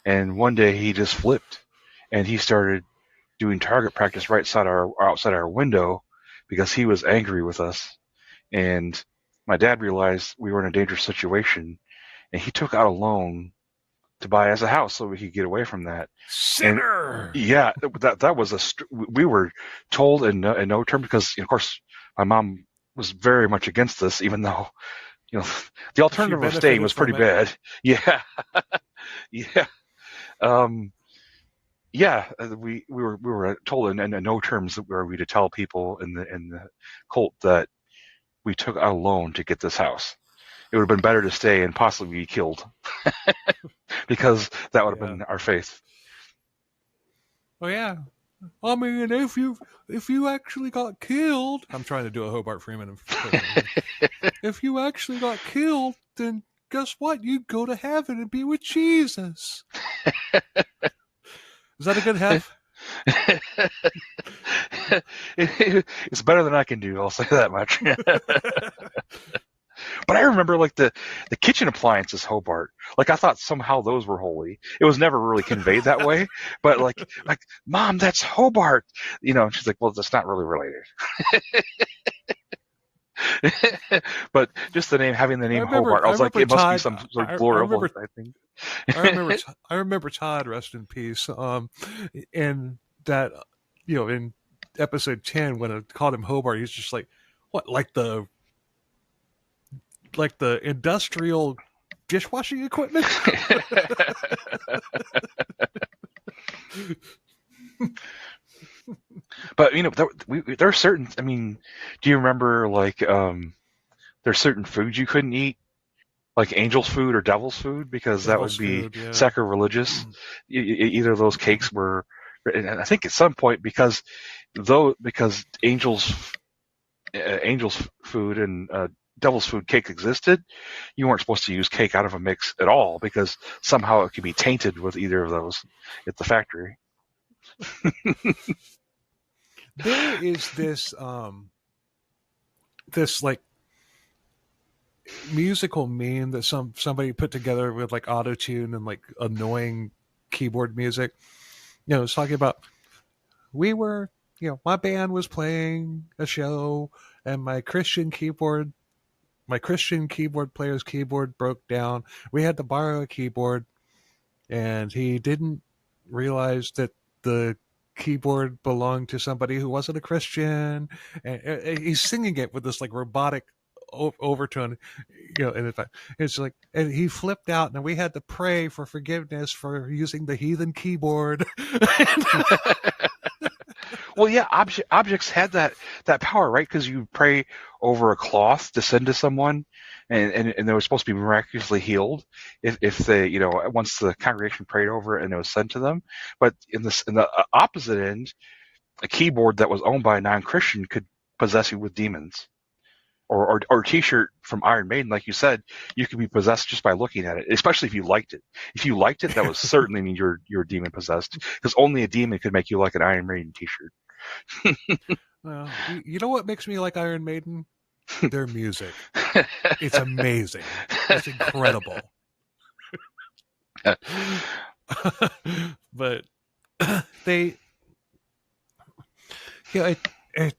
And one day he just flipped, and he started doing target practice right outside our window because he was angry with us. And my dad realized we were in a dangerous situation, and he took out a loan to buy us a house so we could get away from that. Sinner. And, yeah, that was we were told in no terms because, of course, my mom was very much against this, even though, the alternative of staying was pretty bad. Yeah, yeah. We were told in no terms that were we to tell people in the cult that we took out a loan to get this house. It would have been better to stay and possibly be killed because that would have been our faith. Oh yeah, I mean, if you actually got killed, I'm trying to do a Hobart Freeman. If you actually got killed, then guess what? You'd go to heaven and be with Jesus. Is that a good half? It's better than I can do. I'll say that much. But I remember like the kitchen appliances Hobart. Like I thought somehow those were holy. It was never really conveyed that way. But like Mom, that's Hobart. And she's like, well, that's not really related. But just having the name Hobart, I was like, it must be some sort of glorious thing. I remember Todd, rest in peace. And that, in episode 10, when I called him Hobart, he's just like, what, like the industrial dishwashing equipment? But there are certain. I mean, do you remember there's certain foods you couldn't eat, like angel's food or devil's food, because that would be sacrilegious. Either of those cakes were, and I think at some point because angel's food and devil's food cake existed, you weren't supposed to use cake out of a mix at all because somehow it could be tainted with either of those at the factory. There is this like musical meme that somebody put together with like auto-tune and like annoying keyboard music. It's talking about my band was playing a show and my Christian keyboard player's keyboard broke down. We had to borrow a keyboard, and he didn't realize that the keyboard belonged to somebody who wasn't a Christian. And he's singing it with this like robotic overtone, and in fact, it's like, and he flipped out, and we had to pray for forgiveness for using the heathen keyboard. Well, yeah, objects had that power, right? Because you pray over a cloth to send to someone, and they were supposed to be miraculously healed if they, once the congregation prayed over it and it was sent to them. But in the opposite end, a keyboard that was owned by a non-Christian could possess you with demons. Or a T-shirt from Iron Maiden, like you said, you could be possessed just by looking at it. Especially if you liked it. If you liked it, that would certainly mean you're demon possessed, because only a demon could make you like an Iron Maiden T-shirt. Well, you know what makes me like Iron Maiden? Their music. It's amazing. It's incredible. But they, it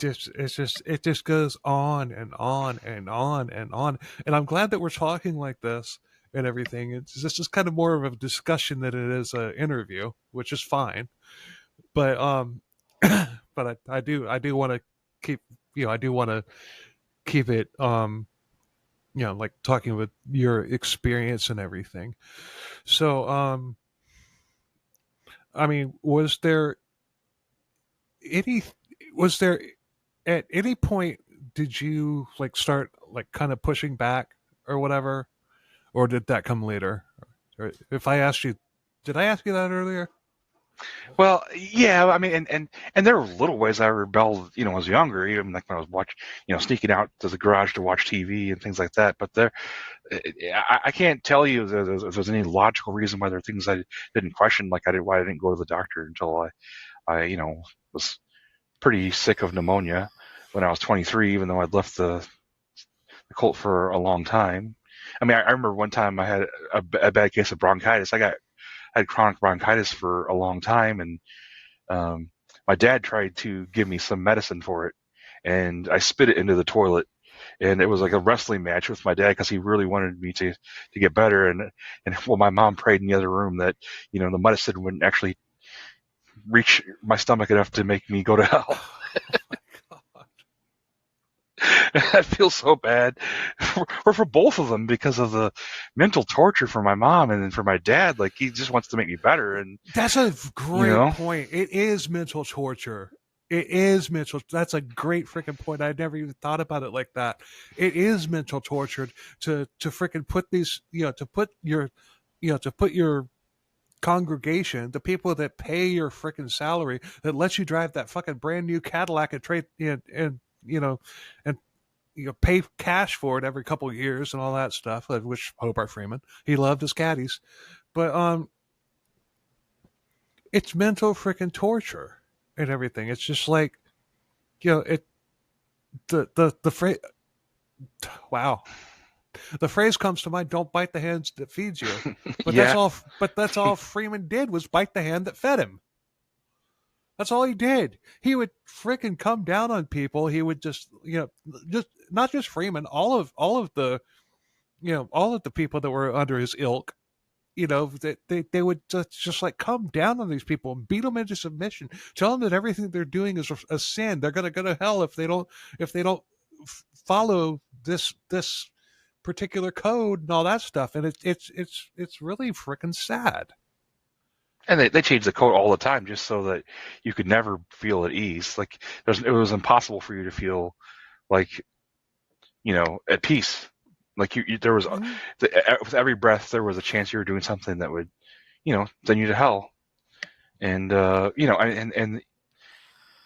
just goes on and on and on and on. And I'm glad that we're talking like this and everything. It's just kind of more of a discussion than it is an interview, which is fine. But but I do want to keep it like talking with your experience and everything. So I mean, was there at any point did you like start like kind of pushing back or whatever, or did that come later? Or if I asked you, did I ask you that earlier? Well, yeah, I mean, and there were little ways I rebelled, when I was younger, even like when I was sneaking out to the garage to watch TV and things like that. But I can't tell you if there's any logical reason why there are things I didn't question, like why I didn't go to the doctor until I was pretty sick of pneumonia when I was 23, even though I'd left the cult for a long time. I mean, I remember one time I had a bad case of bronchitis. I had chronic bronchitis for a long time, and my dad tried to give me some medicine for it, and I spit it into the toilet, and it was like a wrestling match with my dad because he really wanted me to get better, and well, my mom prayed in the other room that the medicine wouldn't actually reach my stomach enough to make me go to hell. I feel so bad for both of them because of the mental torture for my mom and then for my dad. Like, he just wants to make me better. And that's a great point. It is mental torture. It is mental. That's a great freaking point. I never even thought about it like that. It is mental torture to freaking put these, to put your congregation, the people that pay your freaking salary, that lets you drive that fucking brand new Cadillac and trade and pay cash for it every couple of years and all that stuff, which Hobart Freeman, he loved his caddies. But it's mental freaking torture and everything. It's just like, the phrase, wow. The phrase comes to mind, don't bite the hand that feeds you. But yeah. that's all Freeman did was bite the hand that fed him. That's all he did. He would freaking come down on people. He would just not just Freeman, all of the people that were under his ilk, they would just like come down on these people and beat them into submission, tell them that everything they're doing is a sin. They're going to go to hell if they don't follow this particular code and all that stuff. And it's really freaking sad. And they change the code all the time just so that you could never feel at ease. Like, it was impossible for you to feel like, at peace. Like there was, with every breath, there was a chance you were doing something that would, send you to hell. And, and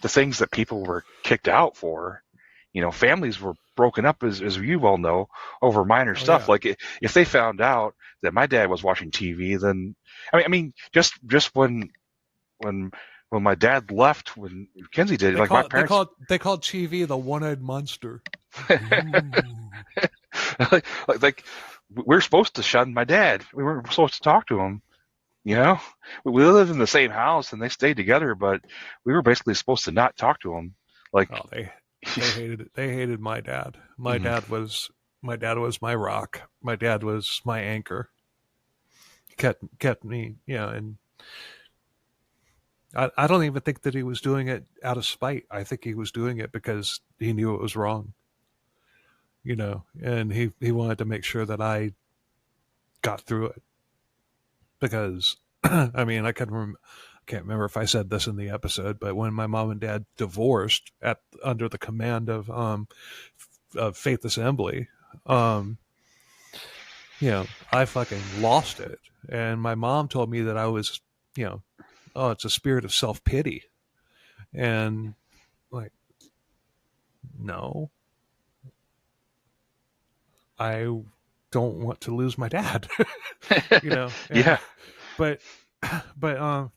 the things that people were kicked out for, families were broken up, as you well know, over minor stuff. Yeah. Like, if they found out that my dad was watching TV, then I mean, just when my dad left, when Kenzie did, my parents they called TV the one-eyed monster. like we're supposed to shun my dad. We weren't supposed to talk to him. We lived in the same house and they stayed together, but we were basically supposed to not talk to him. Like, they hated it. They hated my dad. My dad was my rock. My dad was my anchor. Kept me, and I don't even think that he was doing it out of spite. I think he was doing it because he knew it was wrong. And he wanted to make sure that I got through it. Because I mean, I can can't remember if I said this in the episode, but when my mom and dad divorced under the command of Faith Assembly, I fucking lost it. And my mom told me that I was, it's a spirit of self-pity. And like, no, I don't want to lose my dad, Yeah. But my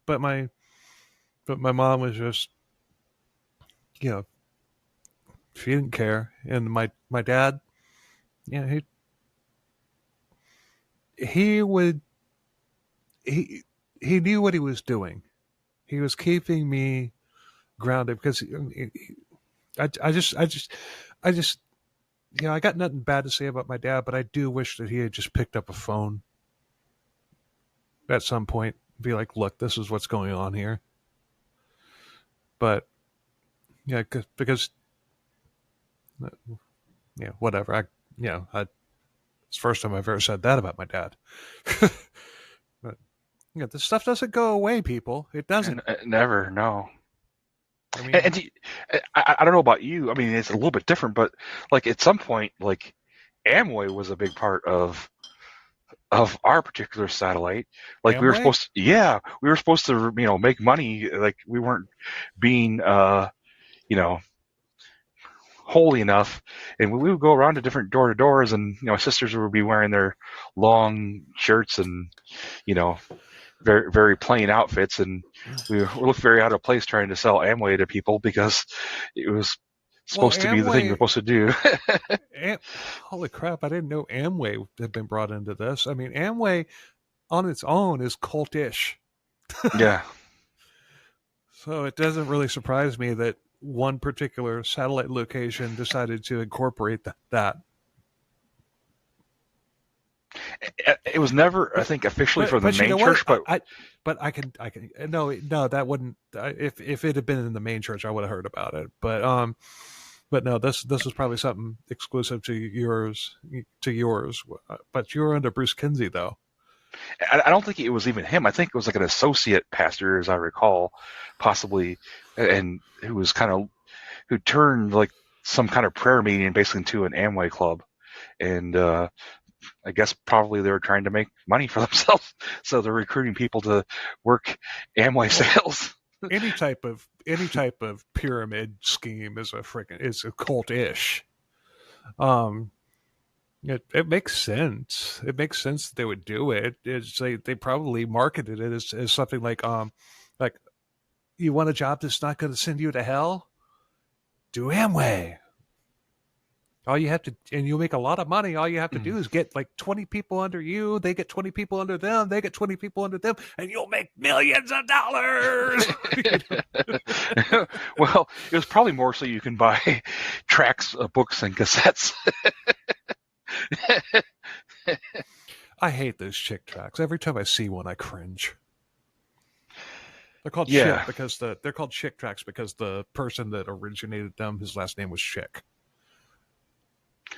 mom was just, she didn't care. And my dad, he knew what he was doing. He was keeping me grounded because I got nothing bad to say about my dad, but I do wish that he had just picked up a phone at some point, be like, look, this is what's going on here. But because whatever. It's the first time I've ever said that about my dad. But this stuff doesn't go away, people. It doesn't. Never, no. I mean, I don't know about you. I mean, it's a little bit different, but like at some point, like Amway was a big part of our particular satellite. Like Amway? we were supposed to, make money. Like we weren't being, holy enough. And we would go around to different door to doors, and my sisters would be wearing their long shirts and, very, very plain outfits, and we looked very out of place trying to sell Amway to people because it was supposed to be the thing you're supposed to do. Holy crap, I didn't know Amway had been brought into this. I mean, Amway on its own is cultish. Yeah. So it doesn't really surprise me that one particular satellite location decided to incorporate that. It was never, I think, officially for the main church, but I can no, that wouldn't. If it had been in the main church, I would have heard about it. But no, this was probably something exclusive to yours. But you're under Bruce Kinsey, though. I don't think it was even him. I think it was like an associate pastor, as I recall, possibly, and who turned like some kind of prayer meeting basically into an Amway club, and I guess probably they were trying to make money for themselves, so they're recruiting people to work Amway sales. Any type of pyramid scheme is a cult-ish. It makes sense. It makes sense that they would do it. They probably marketed it as something like you want a job that's not going to send you to hell? Do Amway. All you have to, and you'll make a lot of money. All you have to do is get like 20 people under you. They get 20 people under them. They get 20 people under them, and you'll make millions of dollars. Well, it was probably more so you can buy tracks, books, and cassettes. I hate those chick tracks. Every time I see one, I cringe. They're called chick because they're called chick tracks because the person that originated them, his last name was Chick.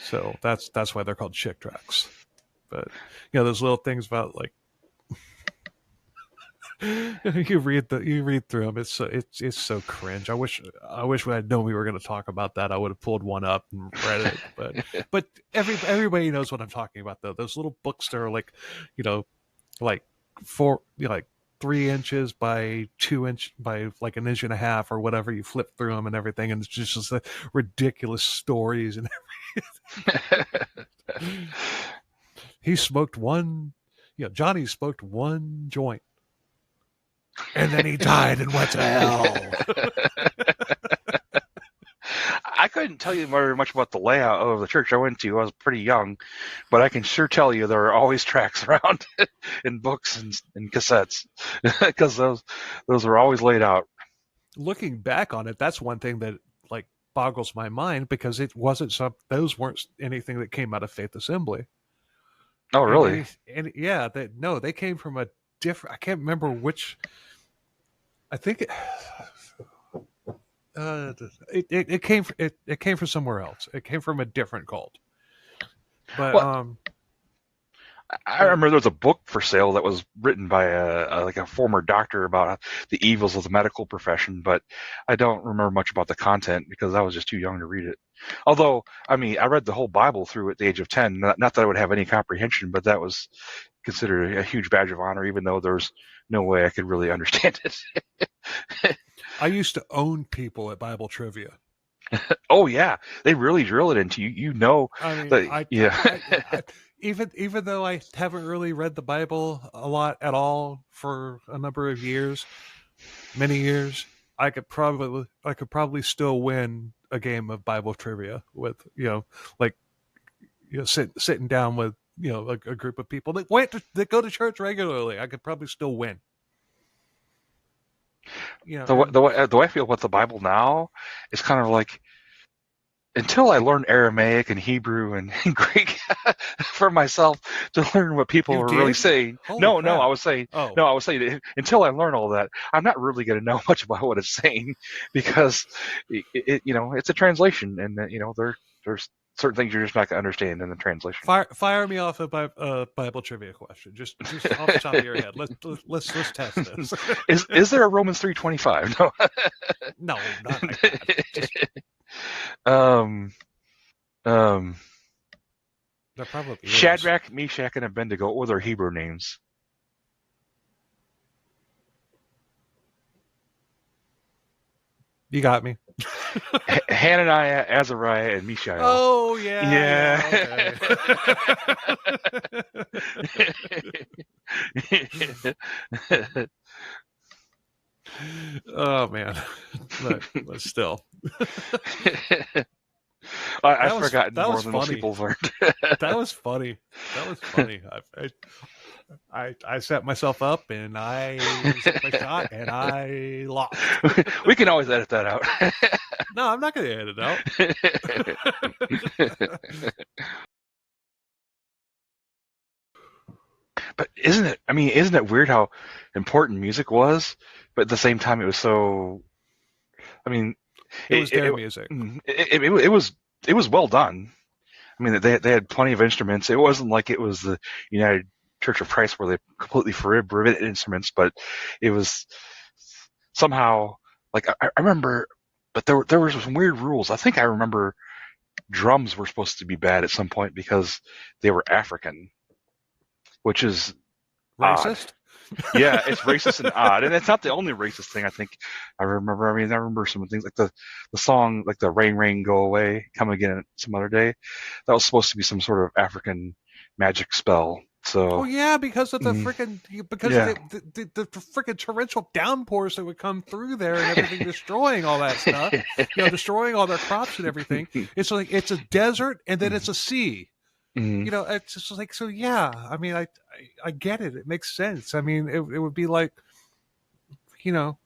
So that's why they're called chick tracks. But those little things about like you read through them. It's so cringe. I wish when I'd known we were going to talk about that, I would have pulled one up and read it. But everybody knows what I'm talking about though. Those little books that are like, like 3 inches by 2 inch by like an inch and a half or whatever. You flip through them and everything, and it's just the ridiculous stories and everything. He smoked one. Johnny smoked one joint. And then he died and went to hell. I couldn't tell you very much about the layout of the church I went to. I was pretty young, but I can sure tell you there are always tracks around and books and cassettes because those are always laid out. Looking back on it, that's one thing that like boggles my mind because it wasn't those weren't anything that came out of Faith Assembly. Oh, really? They came from a different. I can't remember which. I think it came from somewhere else. It came from a different cult. But I remember there was a book for sale that was written by like a former doctor about the evils of the medical profession, but I don't remember much about the content because I was just too young to read it. Although, I mean, I read the whole Bible through at the age of 10. Not that I would have any comprehension, but that was considered a huge badge of honor, even though there's no way I could really understand it. I used to own people at Bible trivia. Oh yeah, they really drill it into you. You know, I mean, that, yeah. even though I haven't really read the Bible a lot at all for a number of years, many years, I could probably still win a game of Bible trivia with sitting down with a group of people that go to church regularly. I could probably still win. The way I feel about the Bible now is kind of like, until I learned Aramaic and Hebrew and Greek for myself to learn what people were really saying. No, I was saying until I learn all that, I'm not really going to know much about what it's saying, because it's a translation, and there's certain things you're just not going to understand in the translation. Fire me off a Bible trivia question, just off the top of your head. Let's test this. Is there a Romans 3:25? No, no, not like that. There probably is. Shadrach, Meshach, and Abednego, or their Hebrew names. You got me. Hananiah, Azariah, and Mishael. Oh yeah. Okay. Oh man, but still. I've forgotten more than most people have learned. That was funny. I set myself up and I set my shot and I lost. We can always edit that out. No, I'm not going to edit it out. But isn't it weird how important music was, but at the same time it was so, I mean, it was their music. It was well done. I mean, they had plenty of instruments. It wasn't like it was the United Church of Christ where they completely forbid instruments, but it was somehow like I remember. But there were some weird rules. I think I remember drums were supposed to be bad at some point because they were African, which is racist. Odd. Yeah, it's racist and odd, and it's not the only racist thing I think I remember. I remember some things like the song, like the "Rain, Rain, Go Away, Come Again Some Other Day." That was supposed to be some sort of African magic spell. So, yeah, because of the freaking the freaking torrential downpours that would come through there and everything, destroying all that stuff. Destroying all their crops and everything. It's like it's a desert and then it's a sea. Mm-hmm. It's just like, so yeah, I mean, I get it. It makes sense. I mean, it would be like, it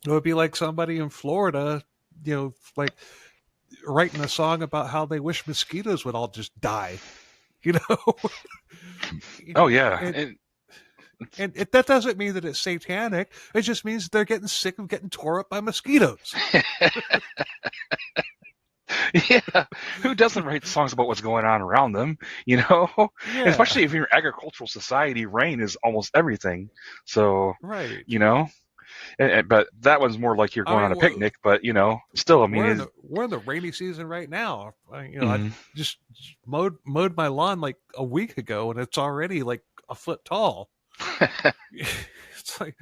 would be like somebody in Florida, like writing a song about how they wish mosquitoes would all just die, Oh yeah. And that doesn't mean that it's satanic. It just means they're getting sick of getting tore up by mosquitoes. Yeah, who doesn't write songs about what's going on around them? Yeah. Especially if you're an agricultural society, rain is almost everything. So, right. But that one's more like you're going on a picnic. But still, I mean, we're in the rainy season right now. I just mowed my lawn like a week ago, and it's already like a foot tall. It's like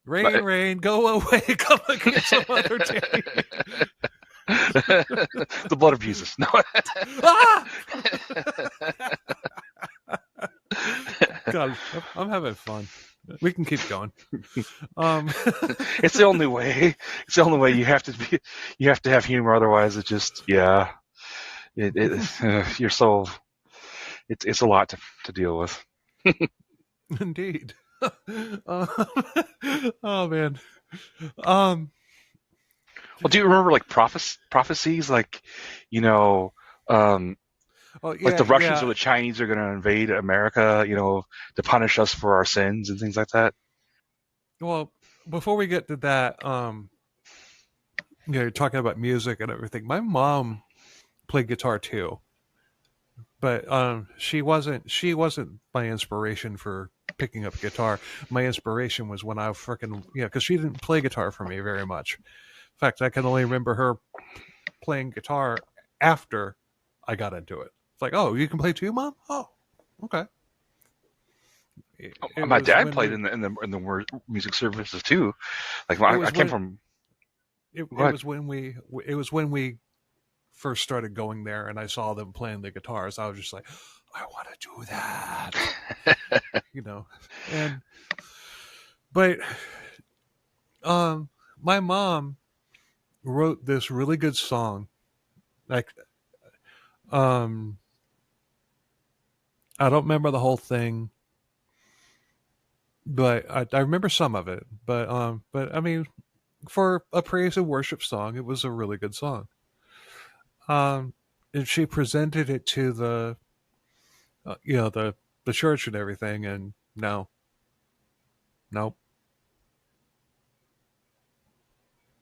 rain, go away, come again some other day. The blood of Jesus. No. God, I'm having fun. We can keep going. It's the only way. It's the only way. You have to have humor. Otherwise, it just you're so. It's a lot to deal with. Indeed. Oh man. Well, do you remember like prophecies, like like the Russians or the Chinese are going to invade America, to punish us for our sins and things like that? Well, before we get to that, you're talking about music and everything. My mom played guitar too, But she wasn't my inspiration for picking up guitar. My inspiration was when I freaking because she didn't play guitar for me very much. In fact, I can only remember her playing guitar after I got into it. It's like, oh, you can play too, Mom? Oh, okay. My dad played in the music services too. Like I came from. It was when we first started going there, and I saw them playing the guitars. I was just like, I want to do that, But my mom wrote this really good song. Like, I don't remember the whole thing, but I remember some of it. But I mean, for a praise and worship song, it was a really good song. And she presented it to the church and everything, and nope.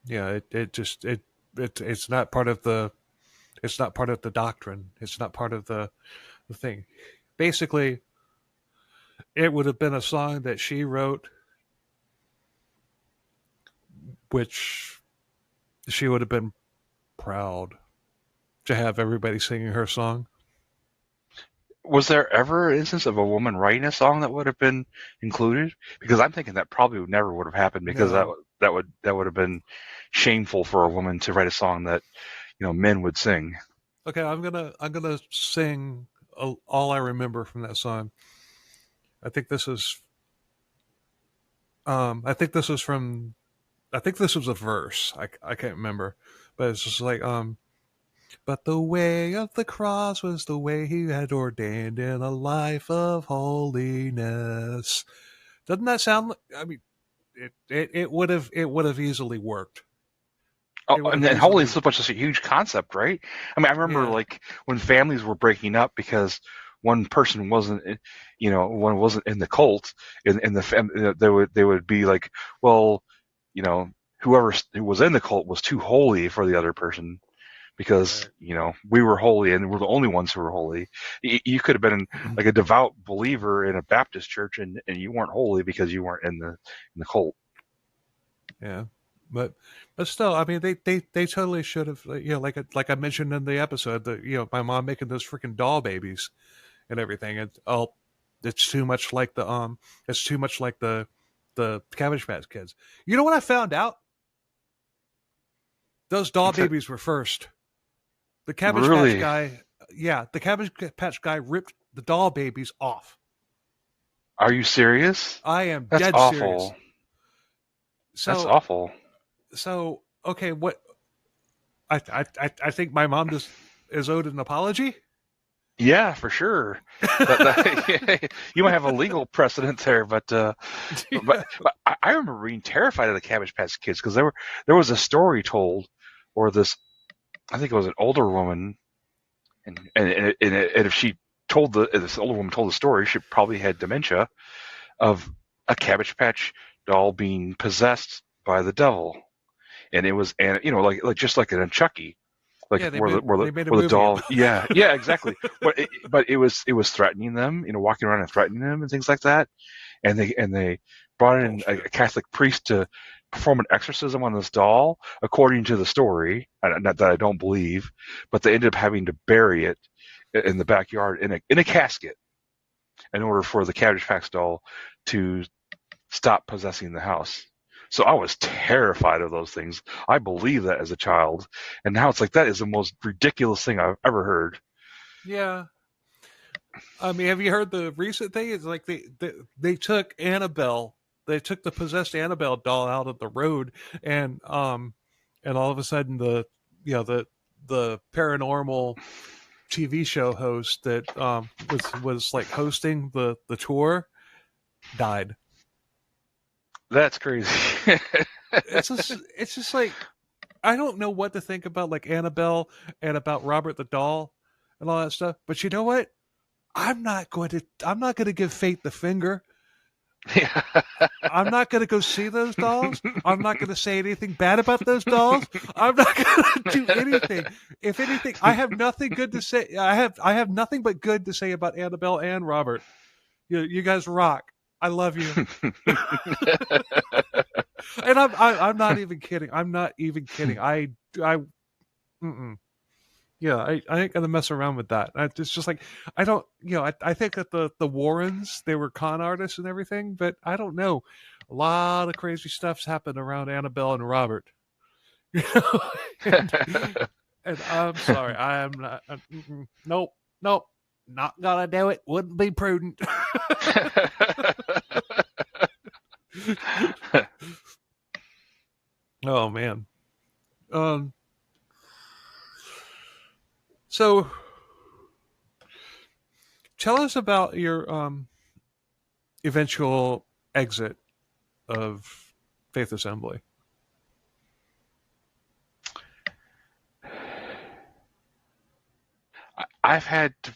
Yeah, it's not part of the doctrine. It's not part of the thing. Basically, it would have been a song that she wrote, which she would have been proud to have everybody singing her song. Was there ever an instance of a woman writing a song that would have been included? Because I'm thinking that probably never would have happened, because that would have been shameful for a woman to write a song that men would sing. Okay, I'm gonna sing all I remember from that song. I think this is from. I think this was a verse. I can't remember, but it's just like But the way of the cross was the way he had ordained in a life of holiness. Doesn't that sound like, I mean, it would have easily worked. Oh, and then holy is such a huge concept, right? I mean, I remember like when families were breaking up because one person wasn't in the cult, in the family, they would be like, well, whoever was in the cult was too holy for the other person, because we were holy and we're the only ones who were holy. You could have been like a devout believer in a Baptist church, and you weren't holy because you weren't in the cult. Yeah, but still, I mean, they totally should have, like I mentioned in the episode, that my mom making those freaking doll babies and everything. It's too much like the Cabbage Patch Kids. You know what I found out? Those doll babies were first. The Cabbage Patch guy, the Cabbage Patch guy ripped the doll babies off. Are you serious? I am That's dead awful. serious. That's awful. So, okay, what? I think my mom just is owed an apology. Yeah, for sure. You might have a legal precedent there, but I remember being terrified of the Cabbage Patch Kids, because there was a story told, or this, I think it was an older woman, and if this older woman told the story, she probably had dementia, of a Cabbage Patch doll being possessed by the devil, and it was, like just like in a Chucky. Like where the doll, yeah, exactly. But it was threatening them, walking around and threatening them and things like that. And they brought in a Catholic priest to perform an exorcism on this doll, according to the story. Not that I don't believe, but they ended up having to bury it in the backyard in a casket, in order for the Cabbage Patch doll to stop possessing the house. So I was terrified of those things. I believed that as a child. And now it's like, that is the most ridiculous thing I've ever heard. Yeah. I mean, have you heard the recent thing? It's like they took Annabelle. They took the possessed Annabelle doll out of the road, and all of a sudden the paranormal TV show host that was like hosting the tour died. That's crazy. It's just like, I don't know what to think about like Annabelle and about Robert the doll and all that stuff. But you know what? I'm not going to give fate the finger. Yeah. I'm not going to go see those dolls. I'm not going to say anything bad about those dolls. I'm not going to do anything. If anything, I have nothing good to say. I have nothing but good to say about Annabelle and Robert. You guys rock. I love you. And I'm not even kidding. I'm not even kidding. Mm-mm. Yeah, I ain't gonna mess around with that. It's just like I don't, I think that the Warrens, they were con artists and everything, but I don't know. A lot of crazy stuff's happened around Annabelle and Robert. And I'm sorry, I am not. Nope, not gonna do it. Wouldn't be prudent. Oh man. So tell us about your eventual exit of Faith Assembly. I've had to,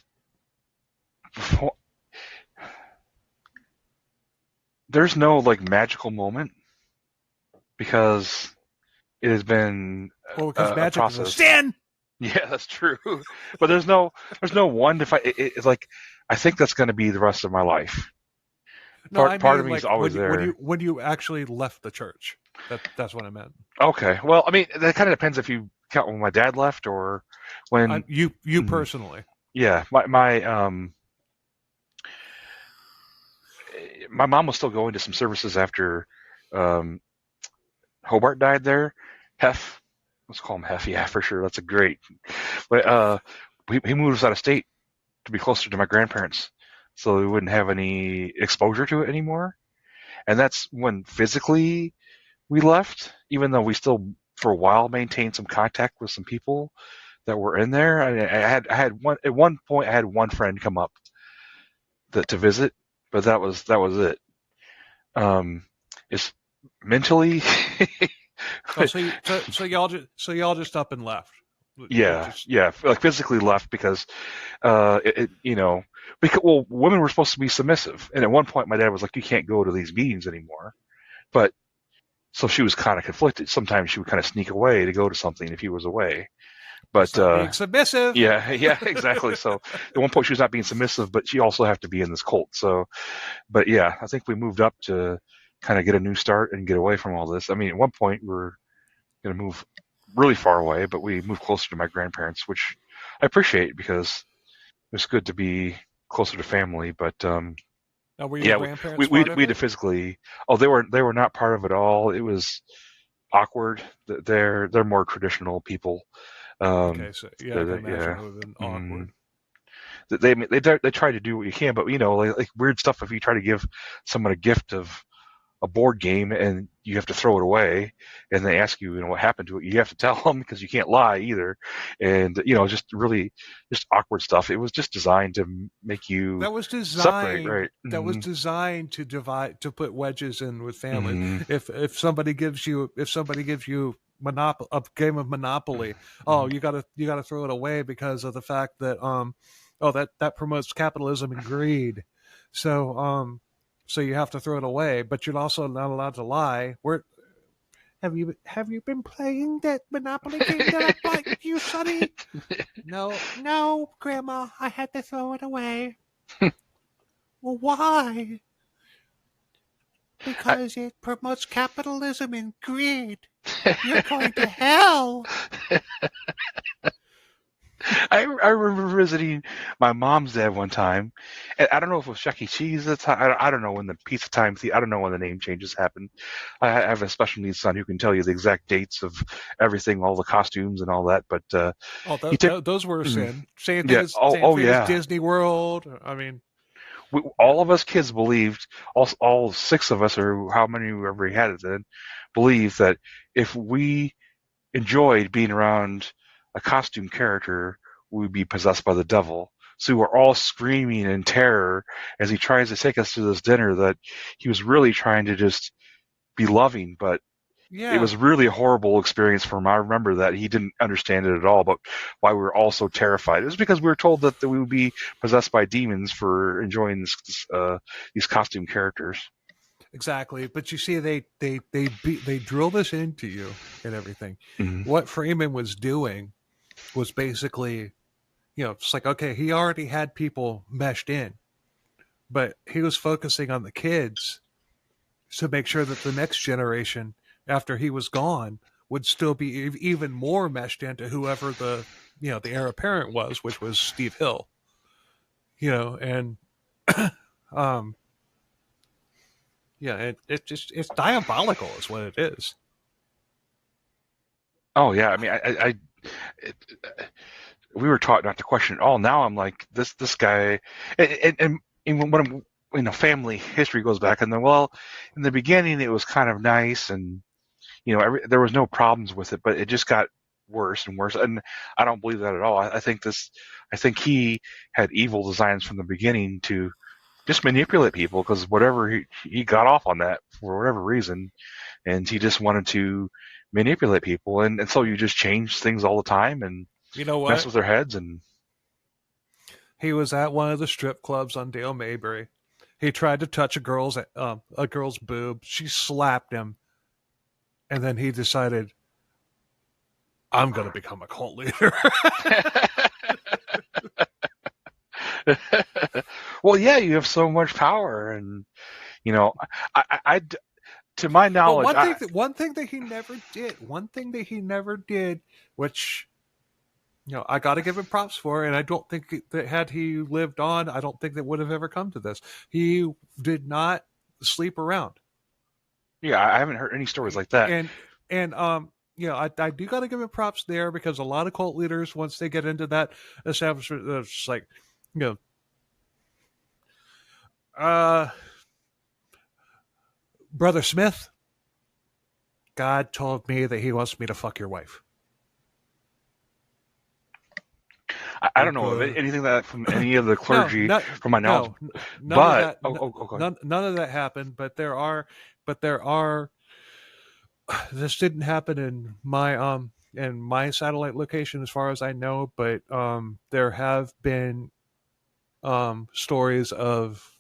there's no like magical moment because it has been Because a magic is a process. sin. Yeah, that's true. But there's no one to fight. It's like I think that's going to be the rest of my life. No, Part of me is always there. When you actually left the church. That's what I meant. Okay. Well, I mean, that kind of depends if you count when my dad left or when you personally. Yeah, my mom was still going to some services after Hobart died there. Hef, let's call him Hef. Yeah, for sure. That's a great. But he moved us out of state to be closer to my grandparents, so we wouldn't have any exposure to it anymore. And that's when physically we left, even though we still for a while maintained some contact with some people that were in there. I had one at one point. I had one friend come up to visit, but that was it. It's mentally. So y'all just up and left. Yeah, like physically left because, women were supposed to be submissive, and at one point my dad was like, "You can't go to these meetings anymore," but so she was kind of conflicted. Sometimes she would kind of sneak away to go to something if he was away. But being submissive. Yeah, exactly. So at one point she was not being submissive, but she also had to be in this cult. So, but yeah, I think we moved up to kind of get a new start and get away from all this. I mean, at one point we were going to move really far away, but we moved closer to my grandparents, which I appreciate because it's good to be closer to family. But now, were your grandparents we had to physically. Oh, they were not part of it all. It was awkward. They're more traditional people. Okay, so yeah, I can imagine it would have been awkward. They try to do what you can, but like weird stuff. If you try to give someone a gift of a board game and you have to throw it away, and they ask you, what happened to it, you have to tell them because you can't lie either. And just awkward stuff. It was just designed to make you separate, right? That was designed to divide, to put wedges in with families. If somebody gives you a game of Monopoly, you gotta throw it away because of the fact that that promotes capitalism and greed. So you have to throw it away, but you're also not allowed to lie. Have you been playing that Monopoly game that I bought you, Sonny? No, Grandma, I had to throw it away. Well, why? Because it promotes capitalism and greed. You're going to hell. I remember visiting my mom's dad one time, and I don't know if it was Chuck E. Cheese at the time. I don't know when the Pizza Time. I don't know when the name changes happened. I have a special needs son who can tell you the exact dates of everything, all the costumes and all that. But those were a sin. Same thing as Disney World. I mean, all of us kids believed, all 6 of us, or how many ever he had it then, believed that if we enjoyed being around a costume character, we would be possessed by the devil. So we're all screaming in terror as he tries to take us to this dinner that he was really trying to just be loving, but it was really a horrible experience for him. I remember that he didn't understand it at all, but why we were all so terrified. It was because we were told that we would be possessed by demons for enjoying these costume characters. Exactly. But you see, they drill this into you and everything. Mm-hmm. What Freeman was doing was basically, it's like, okay, he already had people meshed in, but he was focusing on the kids to make sure that the next generation, after he was gone, would still be even more meshed into whoever the heir apparent was, which was Steve Hill. And um, yeah, it's diabolical, is what it is. Oh yeah, I mean, it, we were taught not to question at all. Now I'm like, this guy, and when I'm, family history goes back, and then, well, in the beginning it was kind of nice, and there was no problems with it, but it just got worse and worse, and I don't believe that at all. I think he had evil designs from the beginning to just manipulate people, because whatever he got off on that for whatever reason, and he just wanted to manipulate people, and so you just change things all the time and You know mess what? with their heads. And He was at one of the strip clubs on Dale Maybury. He tried to touch a girl's boob. She slapped him, and then he decided, I'm going to become a cult leader. well, yeah, you have so much power, and I to my knowledge, one thing that he never did, which I got to give him props for, and I don't think that had he lived on, I don't think that would have ever come to this. He did not sleep around. Yeah, I haven't heard any stories like that. And I do got to give him props there, because a lot of cult leaders, once they get into that establishment, it's just like, Brother Smith, God told me that he wants me to fuck your wife. I don't know of anything that from any of the clergy, from my knowledge. None of that happened. But there are. This didn't happen in my satellite location, as far as I know. But there have been stories of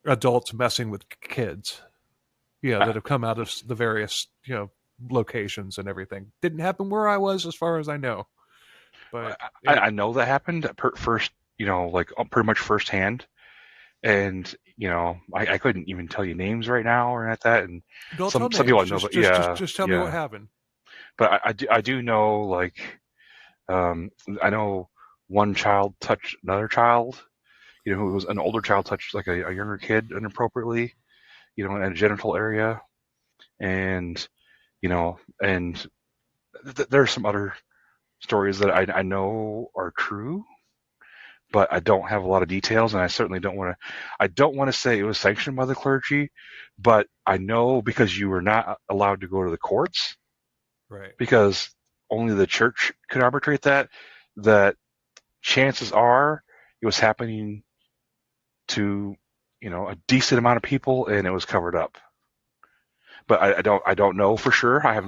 adults messing with kids. Yeah, that have come out of the various locations and everything. Didn't happen where I was, as far as I know. But I know that happened first, like pretty much firsthand. And I couldn't even tell you names right now or at that. And some people I know, but just tell me what happened. But I do know, like, I know one child touched another child, who was an older child touched like a younger kid inappropriately, in a genital area, and and there's some other stories that I know are true, but I don't have a lot of details, and I certainly don't want to. I don't want to say it was sanctioned by the clergy, but I know, because you were not allowed to go to the courts, right? Because only the church could arbitrate that. That chances are it was happening to a decent amount of people, and it was covered up. But I don't know for sure. I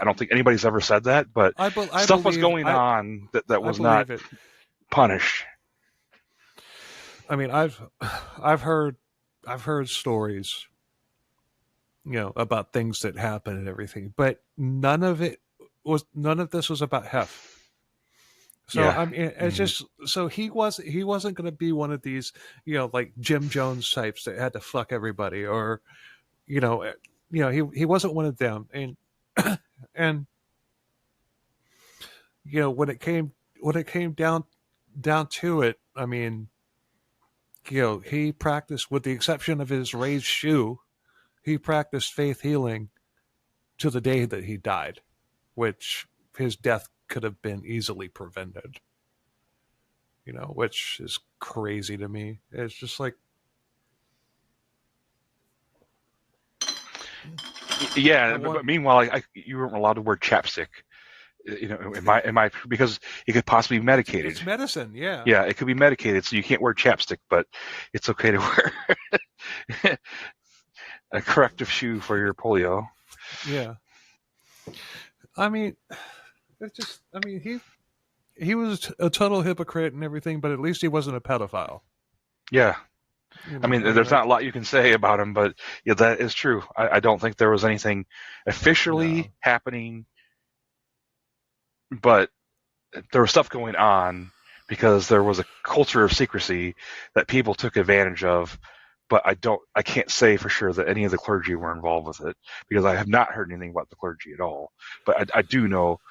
don't think anybody's ever said that. But stuff was going on that was not punished. I mean, I've heard stories, about things that happen and everything, but none of this was about Hef. So yeah. I mean, it's just, so he wasn't going to be one of these, like Jim Jones types that had to fuck everybody, or he wasn't one of them. And and when it came down to it, I mean, he practiced, with the exception of his raised shoe, he practiced faith healing to the day that he died, which his death could have been easily prevented, which is crazy to me. It's just like, yeah, but meanwhile, you weren't allowed to wear chapstick. Because it could possibly be medicated. It's medicine, yeah. Yeah, it could be medicated, so you can't wear chapstick, but it's okay to wear a corrective shoe for your polio. Yeah. I mean, he was a total hypocrite and everything, but at least he wasn't a pedophile. Yeah. I mean, there's not a lot you can say about him, but yeah, that is true. I don't think there was anything officially happening, but there was stuff going on because there was a culture of secrecy that people took advantage of. But I can't say for sure that any of the clergy were involved with it because I have not heard anything about the clergy at all. But I do know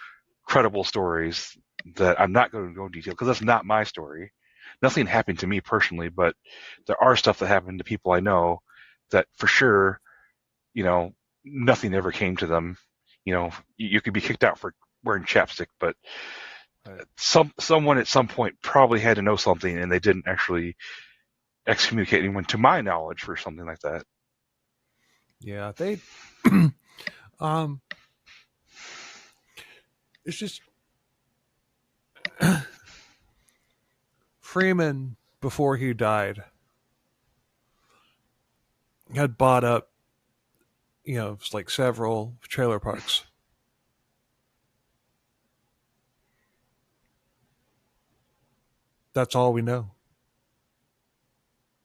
credible stories that I'm not going to go into detail because that's not my story. Nothing happened to me personally, but there are stuff that happened to people I know that for sure, nothing ever came to them. You could be kicked out for wearing chapstick, but someone at some point probably had to know something and they didn't actually excommunicate anyone to my knowledge for something like that. Yeah, they it's just Freeman, before he died, had bought up like several trailer parks. That's all we know.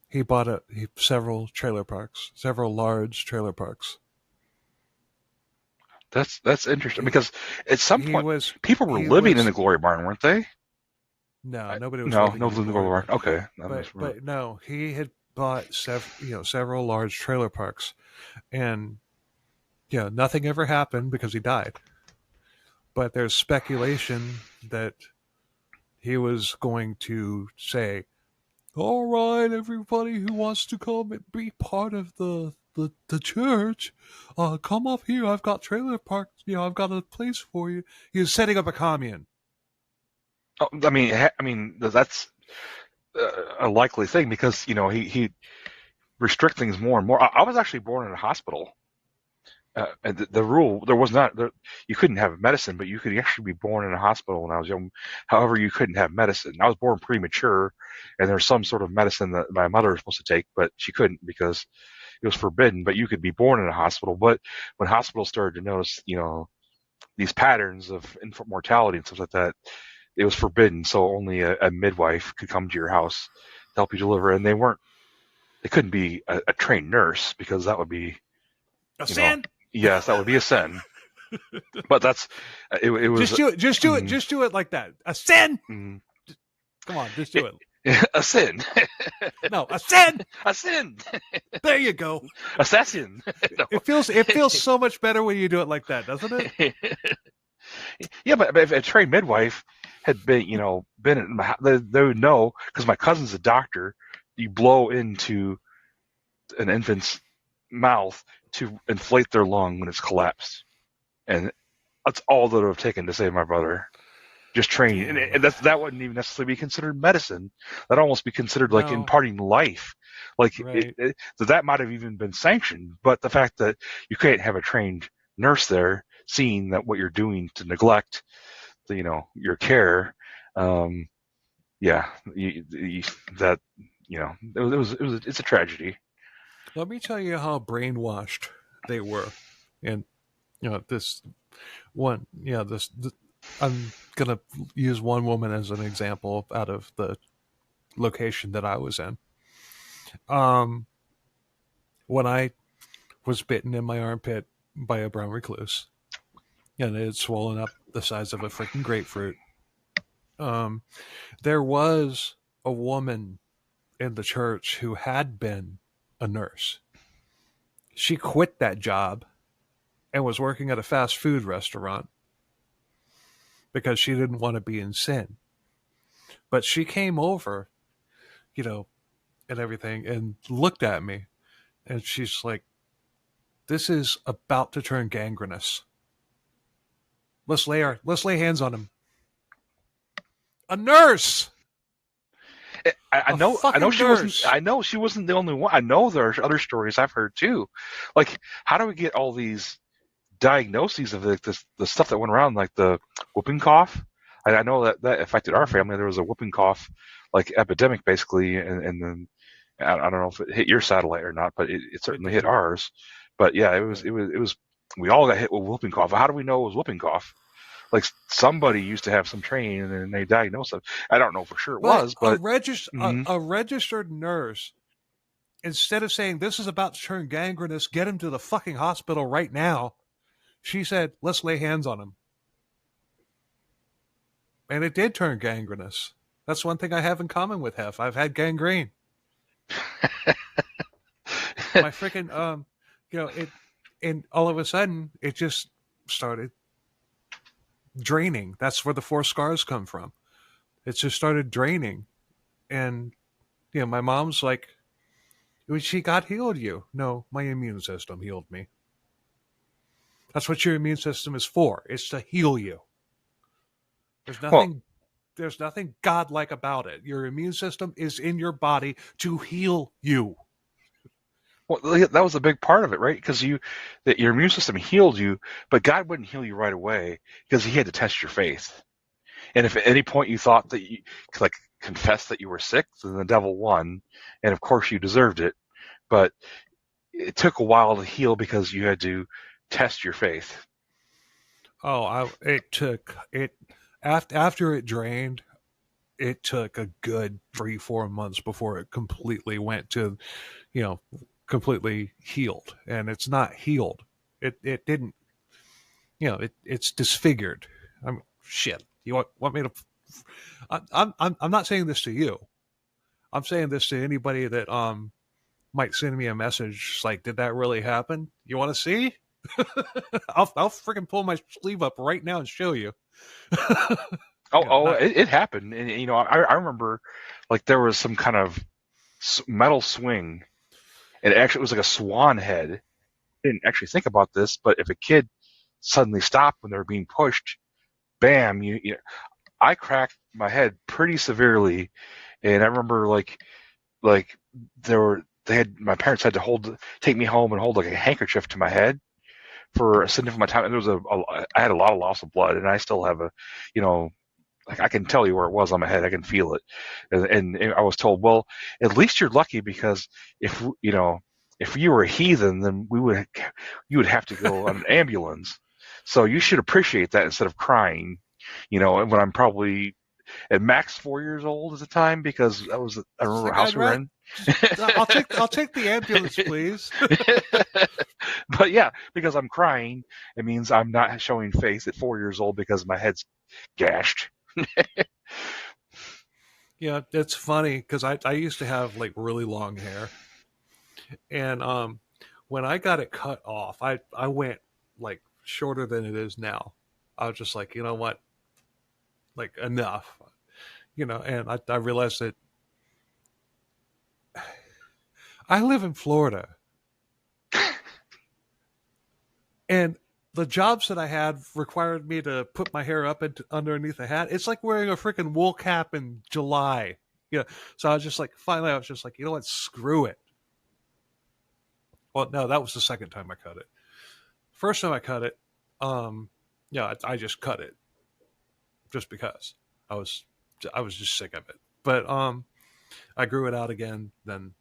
He bought several trailer parks, several large trailer parks. That's interesting because at some point people were living in the Glory Barn, weren't they? No, nobody was living in the Glory Barn. Okay, but no, he had bought several large trailer parks, and nothing ever happened because he died. But there's speculation that he was going to say, "All right, everybody who wants to come and be part of the church, come up here. I've got trailer parks. I've got a place for you." He was setting up a commune. Oh, I mean that's a likely thing because he restrict things more and more. I was actually born in a hospital. And the rule there was not you couldn't have medicine, but you could actually be born in a hospital when I was young. However, you couldn't have medicine. I was born premature, and there's some sort of medicine that my mother was supposed to take, but she couldn't because it was forbidden. But you could be born in a hospital. But when hospitals started to notice, these patterns of infant mortality and stuff like that, it was forbidden. So only a midwife could come to your house to help you deliver, and they couldn't be a trained nurse because that would be a sin. Yes, that would be a sin. But that's it was just do it like that. A sin. Come on, just do it. A sin. No, a sin. A sin. There you go. Assassin. No. It feels so much better when you do it like that, doesn't it? Yeah, but if a trained midwife had been in my house, they would know because my cousin's a doctor. You blow into an infant's mouth to inflate their lung when it's collapsed, and that's all that it would have taken to save my brother. Just training, and that wouldn't even necessarily be considered medicine. That'd almost be considered like imparting life. Like right. That might have even been sanctioned, but the fact that you can't have a trained nurse there, seeing that what you're doing to neglect, your care, it's a tragedy. Let me tell you how brainwashed they were. And, this one, I'm going to use one woman as an example out of the location that I was in. When I was bitten in my armpit by a brown recluse, and it had swollen up the size of a freaking grapefruit, there was a woman in the church who had been a nurse. She quit that job and was working at a fast food restaurant because she didn't want to be in sin. But she came over, and everything, and looked at me, and she's like, "This is about to turn gangrenous. Let's lay hands on him." A nurse. I know she wasn't the only one. I know there are other stories I've heard too. Like, how do we get all these diagnoses of the stuff that went around, like the whooping cough? I know that affected our family. There was a whooping cough, like epidemic, basically, and then I don't know if it hit your satellite or not, but it certainly hit ours. But yeah, it was. We all got hit with whooping cough. How do we know it was whooping cough? Like somebody used to have some training and then they diagnosed it. I don't know for sure it was, but a registered nurse instead of saying, this is about to turn gangrenous, get him to the fucking hospital right now, she said, let's lay hands on him. And it did turn gangrenous. That's one thing I have in common with Hef. I've had gangrene. My freaking, and all of a sudden, it just started draining. That's where the 4 scars come from. It just started draining. And, my mom's like, she God healed you. No, my immune system healed me. That's what your immune system is for. It's to heal you. There's nothing godlike about it. Your immune system is in your body to heal you. Well, that was a big part of it, right? Because your immune system healed you, but God wouldn't heal you right away because He had to test your faith. And if at any point you thought that you confessed that you were sick, then the devil won, and of course you deserved it. But it took a while to heal because you had to test your faith. It took it after it drained. It took a good 3-4 months before it completely went to, completely healed. And it's not healed. It didn't, it's disfigured. Shit. You want me to? I'm not saying this to you. I'm saying this to anybody that might send me a message like, "Did that really happen? You want to see?" I'll freaking pull my sleeve up right now and show you. It happened, and I remember like there was some kind of metal swing, and actually it was like a swan head. I didn't actually think about this, but if a kid suddenly stopped when they were being pushed, bam! I cracked my head pretty severely, and I remember like my parents had to take me home and hold like a handkerchief to my head for a significant time. And I had a lot of loss of blood, and I still have I can tell you where it was on my head. I can feel it, and I was told, well, at least you're lucky because if you were a heathen, then you would have to go on an ambulance. So you should appreciate that instead of crying. When I'm probably at max 4 years old at the time, because I remember what house we were in. I'll take the ambulance, please. But yeah, because I'm crying, it means I'm not showing faith at 4 years old because my head's gashed. Yeah, it's funny because I used to have like really long hair, and when I got it cut off, I went like shorter than it is now. I was just like, you know what, like enough, and I realized that I live in Florida, and the jobs that I had required me to put my hair up underneath a hat. It's like wearing a freaking wool cap in July. So I was just like, finally, I was just like, you know what? Screw it. Well, no, that was the second time I cut it. First time I cut it, I just cut it just because I was just sick of it. But I grew it out again. Then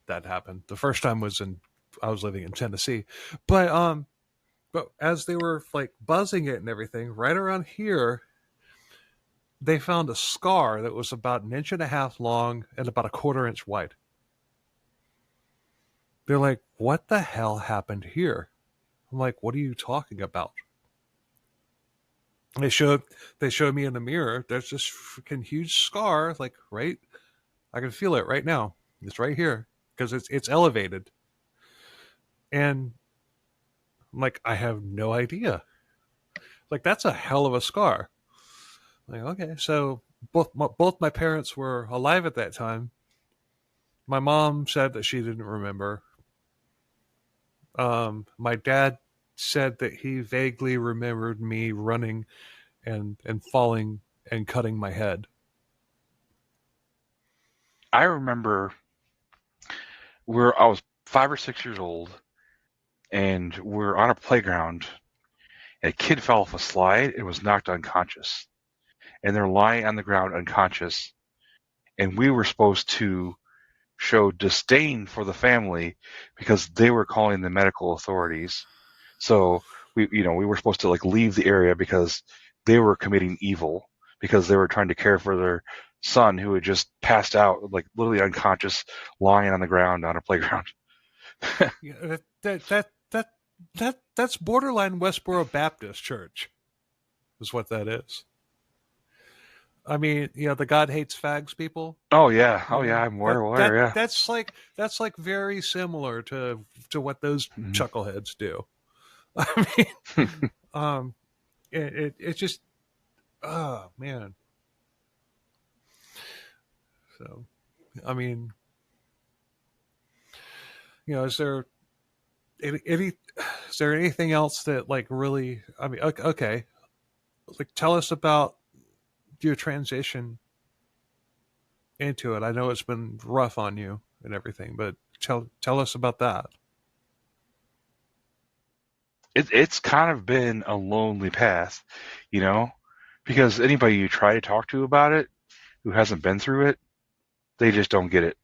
that happened. The first time I was living in Tennessee, but as they were like buzzing it and everything, right around here, they found a scar that was about 1.5 inches long and about 1/4 inch wide. They're like, what the hell happened here? I'm like, what are you talking about? And they showed me in the mirror. There's this freaking huge scar, like right. I can feel it right now. It's right here because it's elevated. And I'm like, I have no idea. Like, that's a hell of a scar. I'm like, okay, so both my parents were alive at that time. My mom said that she didn't remember. My dad said that he vaguely remembered me running and falling and cutting my head. I remember I was 5 or 6 years old, and we're on a playground, and a kid fell off a slide and was knocked unconscious. And they're lying on the ground unconscious, and we were supposed to show disdain for the family because they were calling the medical authorities. So we were supposed to like leave the area because they were committing evil, because they were trying to care for son who had just passed out, like literally unconscious, lying on the ground on a playground. Yeah, that's borderline Westboro Baptist Church, is what that is. I mean, the God hates fags people. Oh yeah, I'm aware. Yeah. That's like very similar to what those Mm-hmm. chuckleheads do. I mean, it just, oh man. So, I mean, is there is there anything else that like really? I mean, okay, like tell us about your transition into it. I know it's been rough on you and everything, but tell us about that. It's kind of been a lonely path, because anybody you try to talk to about it who hasn't been through it, they just don't get it.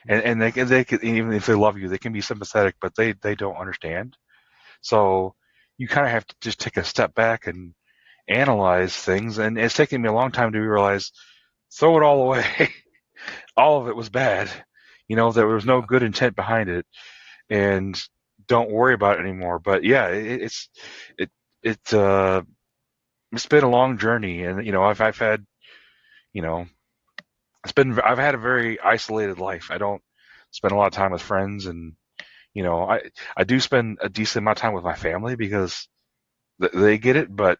And they can, even if they love you, they can be sympathetic, but they don't understand. So you kind of have to just take a step back and analyze things. And it's taken me a long time to realize, throw it all away. All of it was bad. There was no good intent behind it, and don't worry about it anymore. But yeah, it's been a long journey, and I've had, I've had a very isolated life. I don't spend a lot of time with friends, and I do spend a decent amount of time with my family because they get it. But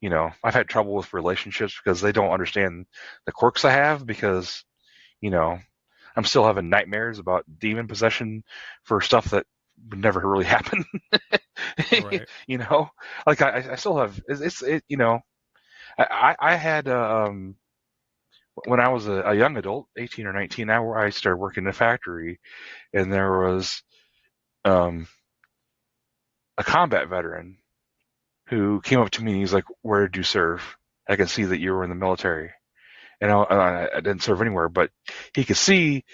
I've had trouble with relationships because they don't understand the quirks I have, because I'm still having nightmares about demon possession for stuff that would never really happen. Right. Like I still have, I had, when I was a young adult, 18 or 19, I started working in a factory, and there was a combat veteran who came up to me and he's like, "Where did you serve? I can see that you were in the military." And I didn't serve anywhere, but he could see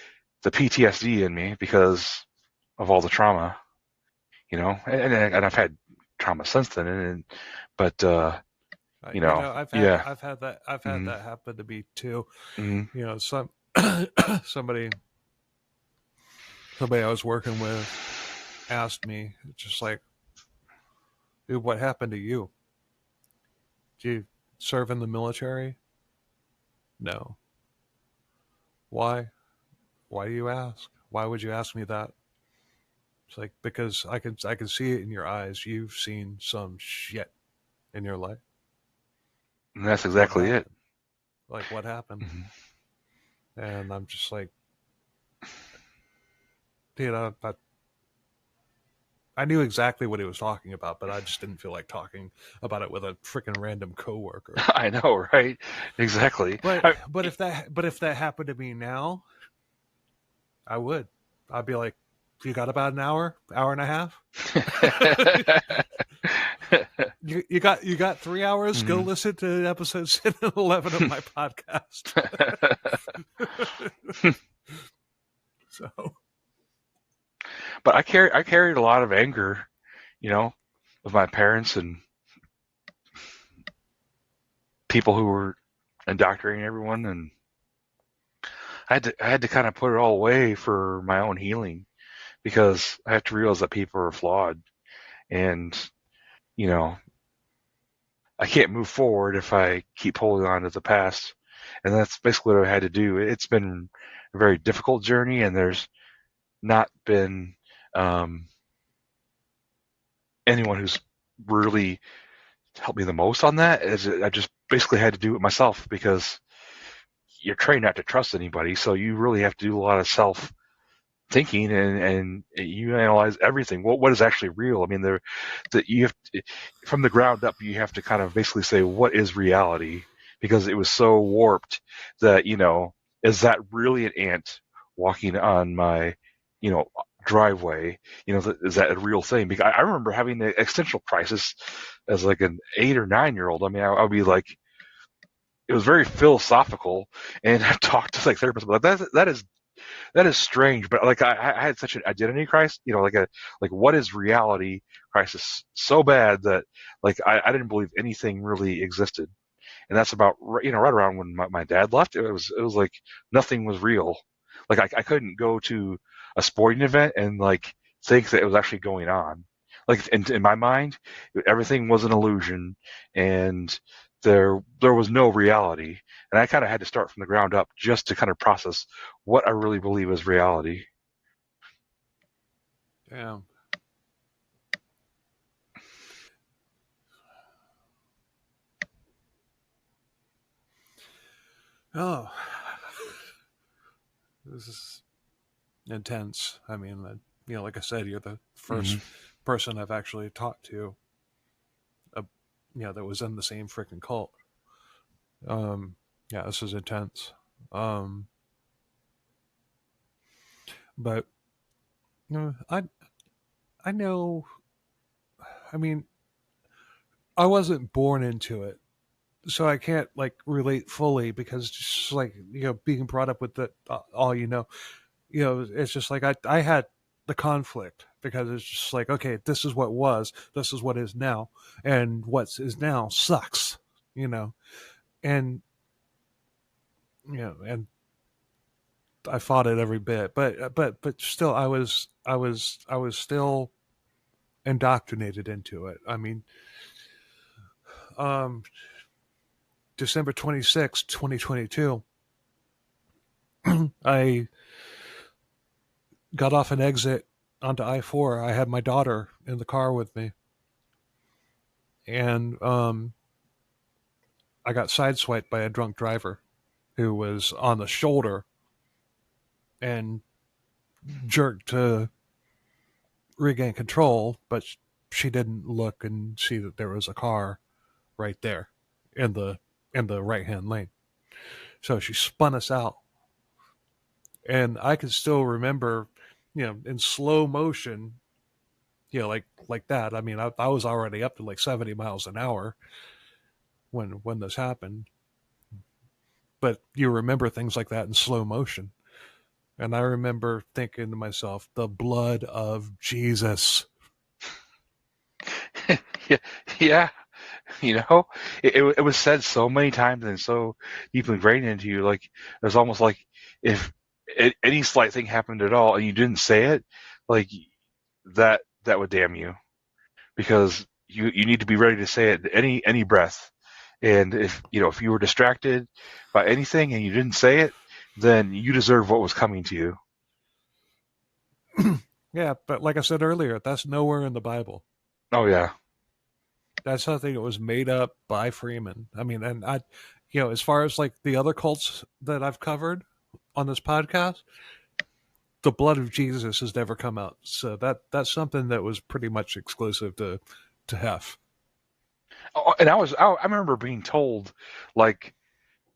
the PTSD in me because of all the trauma, and I've had trauma since then, but I've had yeah. I've had that happen to me too. Mm-hmm. Somebody I was working with asked me, just like, "Dude, what happened to you? Did you serve in the military?" "No." "Why? Why do you ask? Why would you ask me that?" It's like, because I can see it in your eyes. You've seen some shit in your life. And that's exactly it. Like, what happened? Mm-hmm. And I'm just like, but I knew exactly what he was talking about, but I just didn't feel like talking about it with a freaking random coworker. I know, right? Exactly. But if that happened to me now, I would. I'd be like, "You got about an hour and a half? you got 3 hours? Mm-hmm. Go listen to episodes 10 and 11 of my podcast." So, but I carried a lot of anger, with my parents and people who were indoctrinating everyone, and I had to kind of put it all away for my own healing, because I have to realize that people are flawed, and I can't move forward if I keep holding on to the past, and that's basically what I had to do. It's been a very difficult journey, and there's not been anyone who's really helped me the most on that. I just basically had to do it myself, because you're trained not to trust anybody, so you really have to do a lot of self thinking, and you analyze everything. What is actually real? I mean, you have to, from the ground up, you have to kind of basically say, what is reality? Because it was so warped that, is that really an ant walking on my, driveway? Is that a real thing? Because I remember having an existential crisis as like an 8 or 9-year-old. I mean, I would be like, it was very philosophical, and I've talked to like therapists about that is strange. But like I had such an identity crisis, like what is reality crisis so bad that like I didn't believe anything really existed. and that's about right around when my dad left. It was like nothing was real. Like I couldn't go to a sporting event and like think that it was actually going on. Like in my mind, everything was an illusion, and there was no reality. And I kind of had to start from the ground up just to kind of process what I really believe is reality. Yeah. Oh, this is intense. I mean, like I said, you're the first person I've actually talked to, that was in the same freaking cult. Yeah, this is intense. But I know. I mean, I wasn't born into it, so I can't like relate fully because just like being brought up with the all it's just like I had the conflict because it's just like, okay, this is what was, this is what is now, and what is now sucks, and and I fought it every bit, but still I was still indoctrinated into it. I mean, December 26th, 2022, I got off an exit onto I-4. I had my daughter in the car with me, and I got sideswiped by a drunk driver who was on the shoulder and jerked to regain control, but she didn't look and see that there was a car right there in the right hand lane. So she spun us out, and I can still remember, in slow motion, like that. I mean, I was already up to like 70 miles an hour when this happened, but you remember things like that in slow motion. And I remember thinking to myself, the blood of Jesus. Yeah, it was said so many times and so deeply ingrained into you. Like it was almost like if any slight thing happened at all and you didn't say it, like that would damn you, because you need to be ready to say it any breath. And if you were distracted by anything and you didn't say it, then you deserve what was coming to you. Yeah, but like I said earlier, that's nowhere in the Bible. Oh yeah. That's something that was made up by Freeman. I mean, and as far as like the other cults that I've covered on this podcast, the blood of Jesus has never come out. So that's something that was pretty much exclusive to Hef. Oh, and I remember being told, like,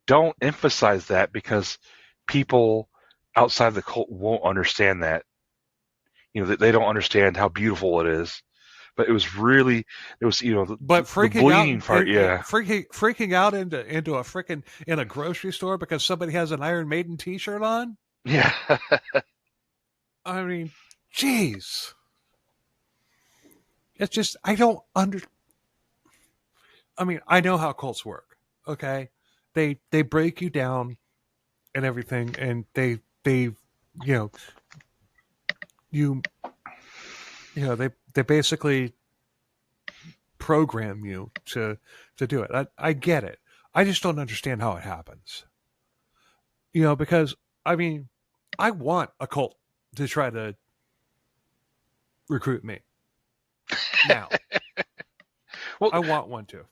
don't emphasize that because people outside the cult won't understand that. They don't understand how beautiful it is. But it was but freaking the bleeding out, part, yeah. freaking out into a freaking in a grocery store because somebody has an Iron Maiden T-shirt on. Yeah. I mean, jeez. It's just I don't under. I mean, I know how cults work. Okay, they break you down and everything, and they they basically program you to do it. I get it. I just don't understand how it happens. Because I mean, I want a cult to try to recruit me now. Well, I want one to.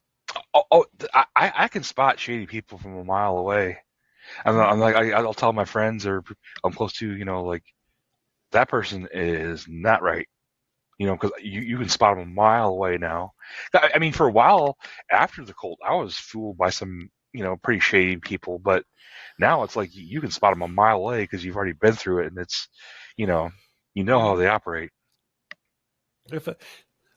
I can spot shady people from a mile away. I'm like I'll tell my friends or I'm close to, like that person is not right. Because you can spot them a mile away now. I mean, for a while after the cult, I was fooled by some, pretty shady people. But now it's like you can spot them a mile away because you've already been through it, and it's, how they operate.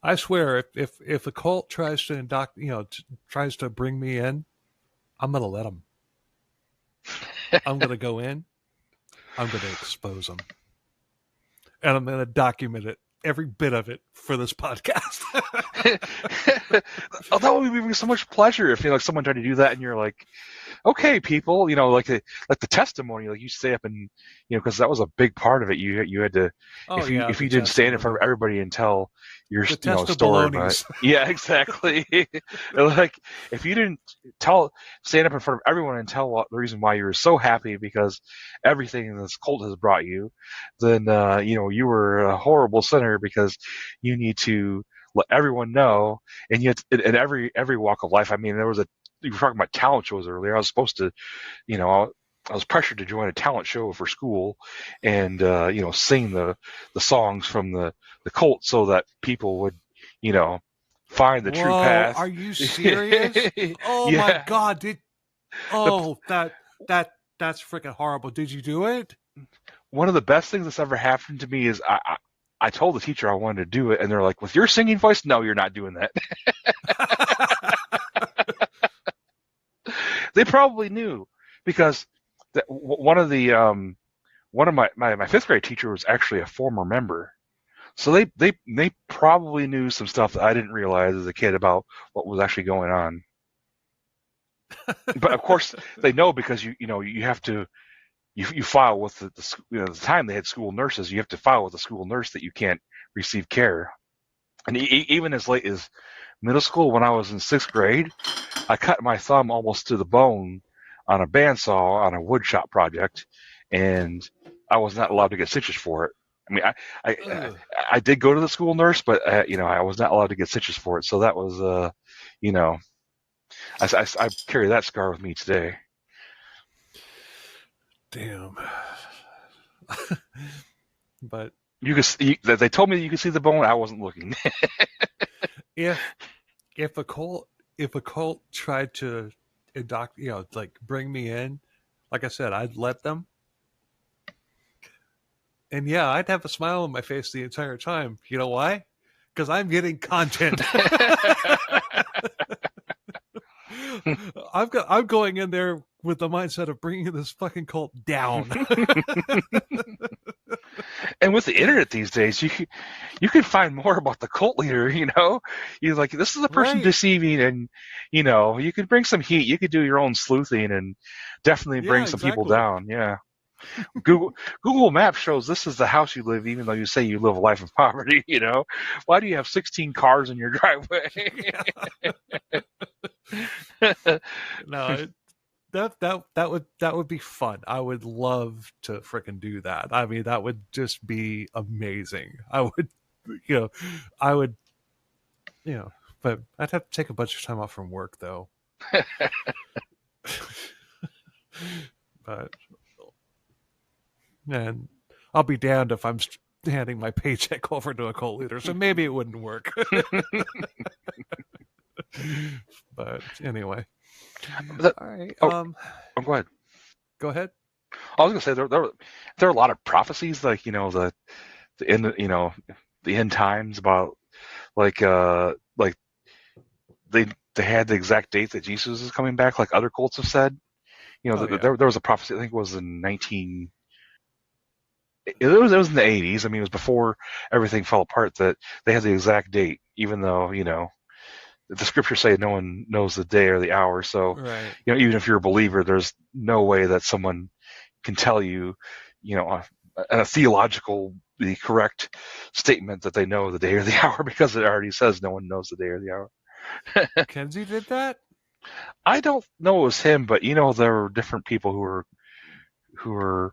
I swear, if a cult tries to tries to bring me in, I'm gonna let them. I'm gonna go in. I'm gonna expose them, and I'm gonna document it every bit of it for this podcast. Oh, that would be so much pleasure if someone tried to do that, and you're like, okay, people, like the testimony, like you stay up and because that was a big part of it. You had to if you didn't stand in front of everybody and tell your story, but yeah, exactly. Like if you didn't stand up in front of everyone and tell the reason why you were so happy because everything this cult has brought you, then you were a horrible sinner because you need to let everyone know, and yet in every walk of life. I mean, you were talking about talent shows earlier. I was supposed to, I was pressured to join a talent show for school and, sing the songs from the cult so that people would, find the true path. Are you serious? Oh yeah. My God. That's freaking horrible. Did you do it? One of the best things that's ever happened to me is I told the teacher I wanted to do it, and they're like, with your singing voice, no, you're not doing that. They probably knew because one of my fifth grade teacher was actually a former member, so they probably knew some stuff that I didn't realize as a kid about what was actually going on. But of course they know because you have to you file with the time they had school nurses. You have to file with the school nurse that you can't receive care, and even as late as middle school, when I was in sixth grade, I cut my thumb almost to the bone on a bandsaw on a woodshop project, and I was not allowed to get stitches for it. I mean, I did go to the school nurse, but I was not allowed to get stitches for it. So that was, I carry that scar with me today. Damn. But you could. They told me that you could see the bone. I wasn't looking. If a cult tried to bring me in, like I said, I'd let them. And yeah, I'd have a smile on my face the entire time. You know why? Because I'm getting content. I'm going in there with the mindset of bringing this fucking cult down. And with the internet these days, you can find more about the cult leader. You're like, this is a person deceiving, and you could bring some heat. You could do your own sleuthing and definitely bring some people down. Yeah. Google Maps shows this is the house you live, even though you say you live a life of poverty. Why do you have 16 cars in your driveway? No, that would be fun. I would love to frickin' do that. I mean, that would just be amazing. But I'd have to take a bunch of time off from work though. But and I'll be damned if I'm handing my paycheck over to a cult leader, so maybe it wouldn't work. But anyway. All right. Go ahead. Go ahead. I was gonna say there are a lot of prophecies, like the end, the end times about like they had the exact date that Jesus is coming back, like other cults have said. There was a prophecy, I think it was in it was in the 80s. I mean, it was before everything fell apart that they had the exact date, even though the scriptures say no one knows the day or the hour. So, right. Even if you're a believer, there's no way that someone can tell you, a theologically correct statement that they know the day or the hour, because it already says no one knows the day or the hour. Kenzie did that? I don't know it was him, but there were different people who were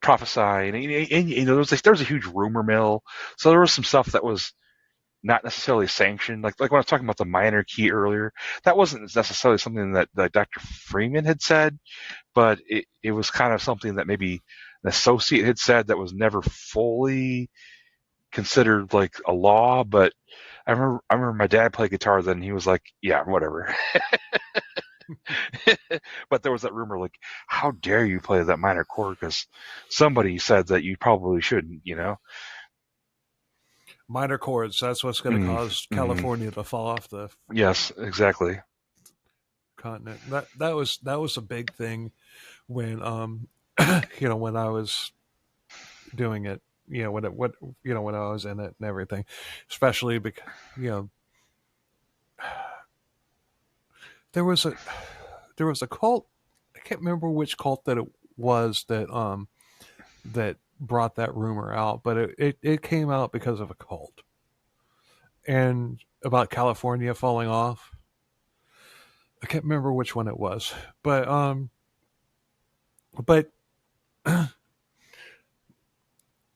prophesying, and there was a huge rumor mill. So there was some stuff that was not necessarily sanctioned. Like when I was talking about the minor key earlier, that wasn't necessarily something that Dr. Freeman had said, but it was kind of something that maybe an associate had said that was never fully considered like a law. But I remember my dad played guitar then, and he was like, yeah, whatever. But there was that rumor, like, how dare you play that minor chord, because somebody said that you probably shouldn't, Minor chords, that's what's going to cause California to fall off the yes, exactly continent. That was a big thing when when I was doing it. when I was in it and everything, especially because you know there was a cult. I can't remember which cult that it was that brought that rumor out, but it came out because of a cult and about California falling off. I can't remember which one it was, but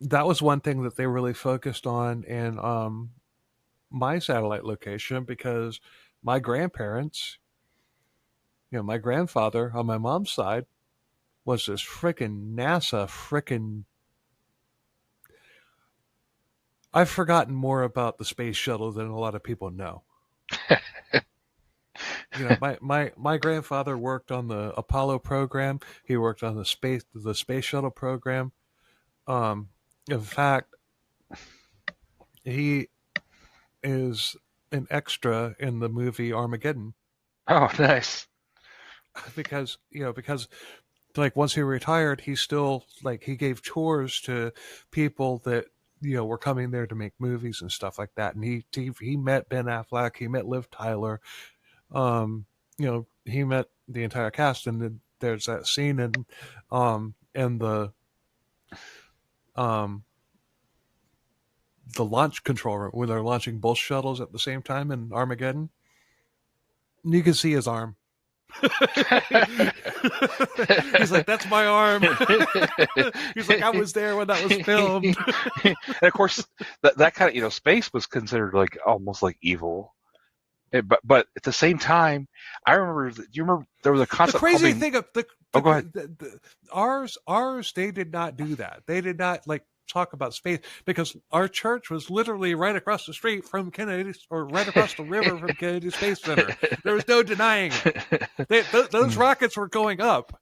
that was one thing that they really focused on in my satellite location because my grandparents, my grandfather on my mom's side was this frickin' NASA frickin'. I've forgotten more about the space shuttle than a lot of people know. My grandfather worked on the Apollo program. He worked on the space shuttle program. In fact, he is an extra in the movie Armageddon. Oh, nice. Because like once he retired, he still he gave tours to people that were coming there to make movies and stuff like that. And he met Ben Affleck, he met Liv Tyler, he met the entire cast. And then there's that scene in the launch control room where they're launching both shuttles at the same time in Armageddon. And you can see his arm. He's like, that's my arm. He's like, I was there when that was filmed. And of course, that kind of space was considered like almost like evil. But at the same time, I remember. Do you remember there was a concept? The crazy thing of go ahead. Ours, they did not do that. They did not talk about space because our church was literally right across the street from Kennedy, or right across the river from Kennedy Space Center. There was no denying it. Those rockets were going up,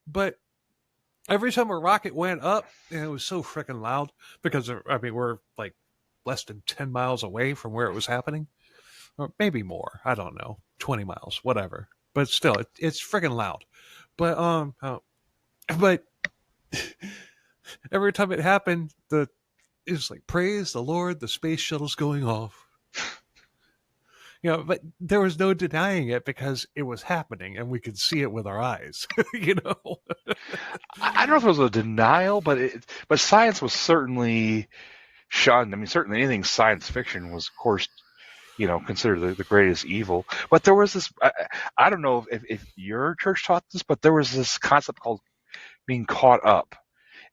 but every time a rocket went up, and it was so freaking loud because we're like less than 10 miles away from where it was happening, or maybe more. I don't know, 20 miles, whatever. But still, it's freaking loud. But every time it happened, it's like, praise the Lord, the space shuttle's going off. But there was no denying it because it was happening and we could see it with our eyes. I don't know if it was a denial, but science was certainly shunned. I mean, certainly anything science fiction was, of course, considered the greatest evil. But there was this, I don't know if your church taught this, but there was this concept called being caught up.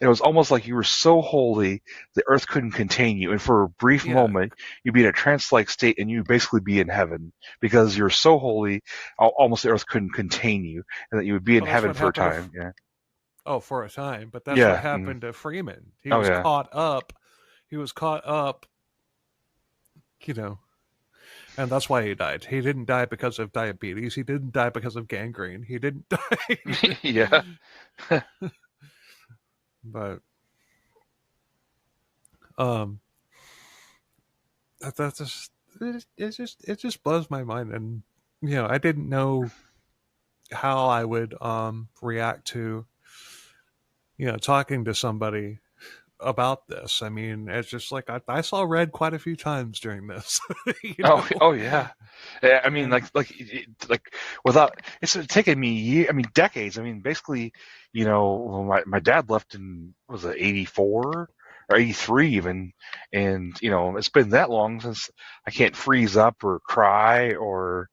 And it was almost like you were so holy, the earth couldn't contain you. And for a brief moment, you'd be in a trance-like state and you'd basically be in heaven because you're so holy, almost the earth couldn't contain you, and that you would be in heaven for a time. For a time. But that's what happened to Freeman. He was caught up. He was caught up, and that's why he died. He didn't die because of diabetes. He didn't die because of gangrene. He didn't die. Yeah. But it just blows my mind. And I didn't know how I would react to talking to somebody about this. I mean, it's just like I saw red quite a few times during this. Oh yeah. I mean, like without, it's taken me decades. I mean, basically, my dad left in, was it 84 or 83 even, and it's been that long since I can't freeze up or cry or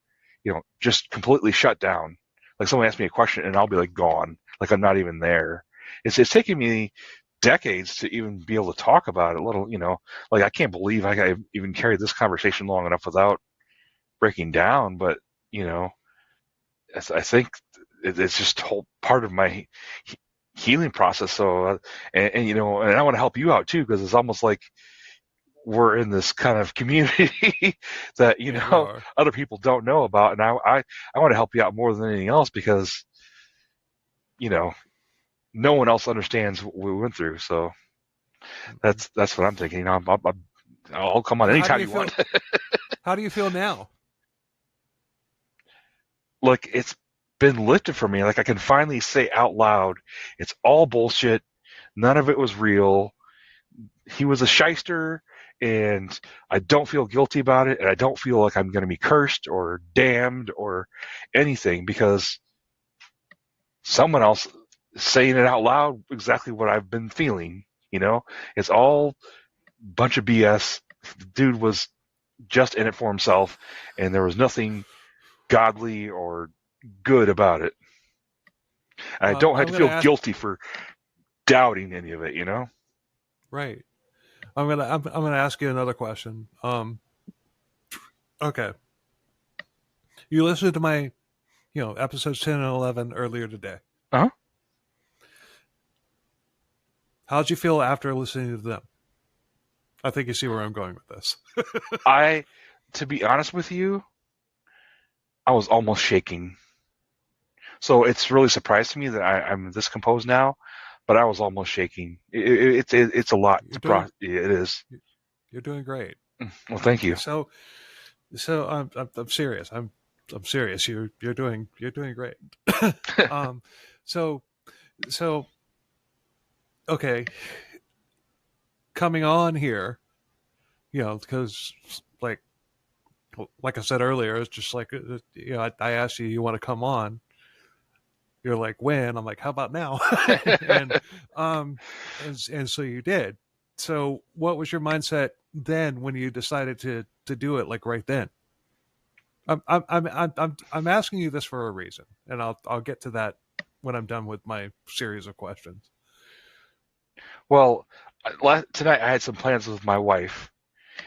just completely shut down. Like someone asks me a question and I'll be like gone, like I'm not even there. It's taken me decades to even be able to talk about it. Like I can't believe I even carried this conversation long enough without breaking down. But I think it's just a whole part of my healing process. So and I want to help you out too, because it's almost like we're in this kind of community that other people don't know about, and I want to help you out more than anything else because no one else understands what we went through. So that's what I'm thinking. I'll come on anytime you want. How do you feel now? Like it's been lifted from me. Like I can finally say out loud, it's all bullshit. None of it was real. He was a shyster, and I don't feel guilty about it, and I don't feel like I'm going to be cursed or damned or anything because someone else is saying it out loud exactly what I've been feeling. It's all a bunch of BS. The dude was just in it for himself, and there was nothing godly or good about it. And I don't have to feel guilty for doubting any of it. Right. I'm gonna ask you another question. Okay. You listened to my, episodes 10 and 11 earlier today. Uh-huh. How'd you feel after listening to them? I think you see where I'm going with this. To be honest with you, I was almost shaking. So it's really surprised me that I'm this composed now, but I was almost shaking. It's a lot. It is. You're doing great. Well, thank you. So I'm serious. I'm serious. You're doing great. So okay. Coming on here, because like I said earlier, it's just like, I asked you want to come on. You're like, when? I'm like, how about now? and so you did. So what was your mindset then when you decided to do it, like right then? I'm asking you this for a reason, and I'll get to that when I'm done with my series of questions. Well, tonight I had some plans with my wife,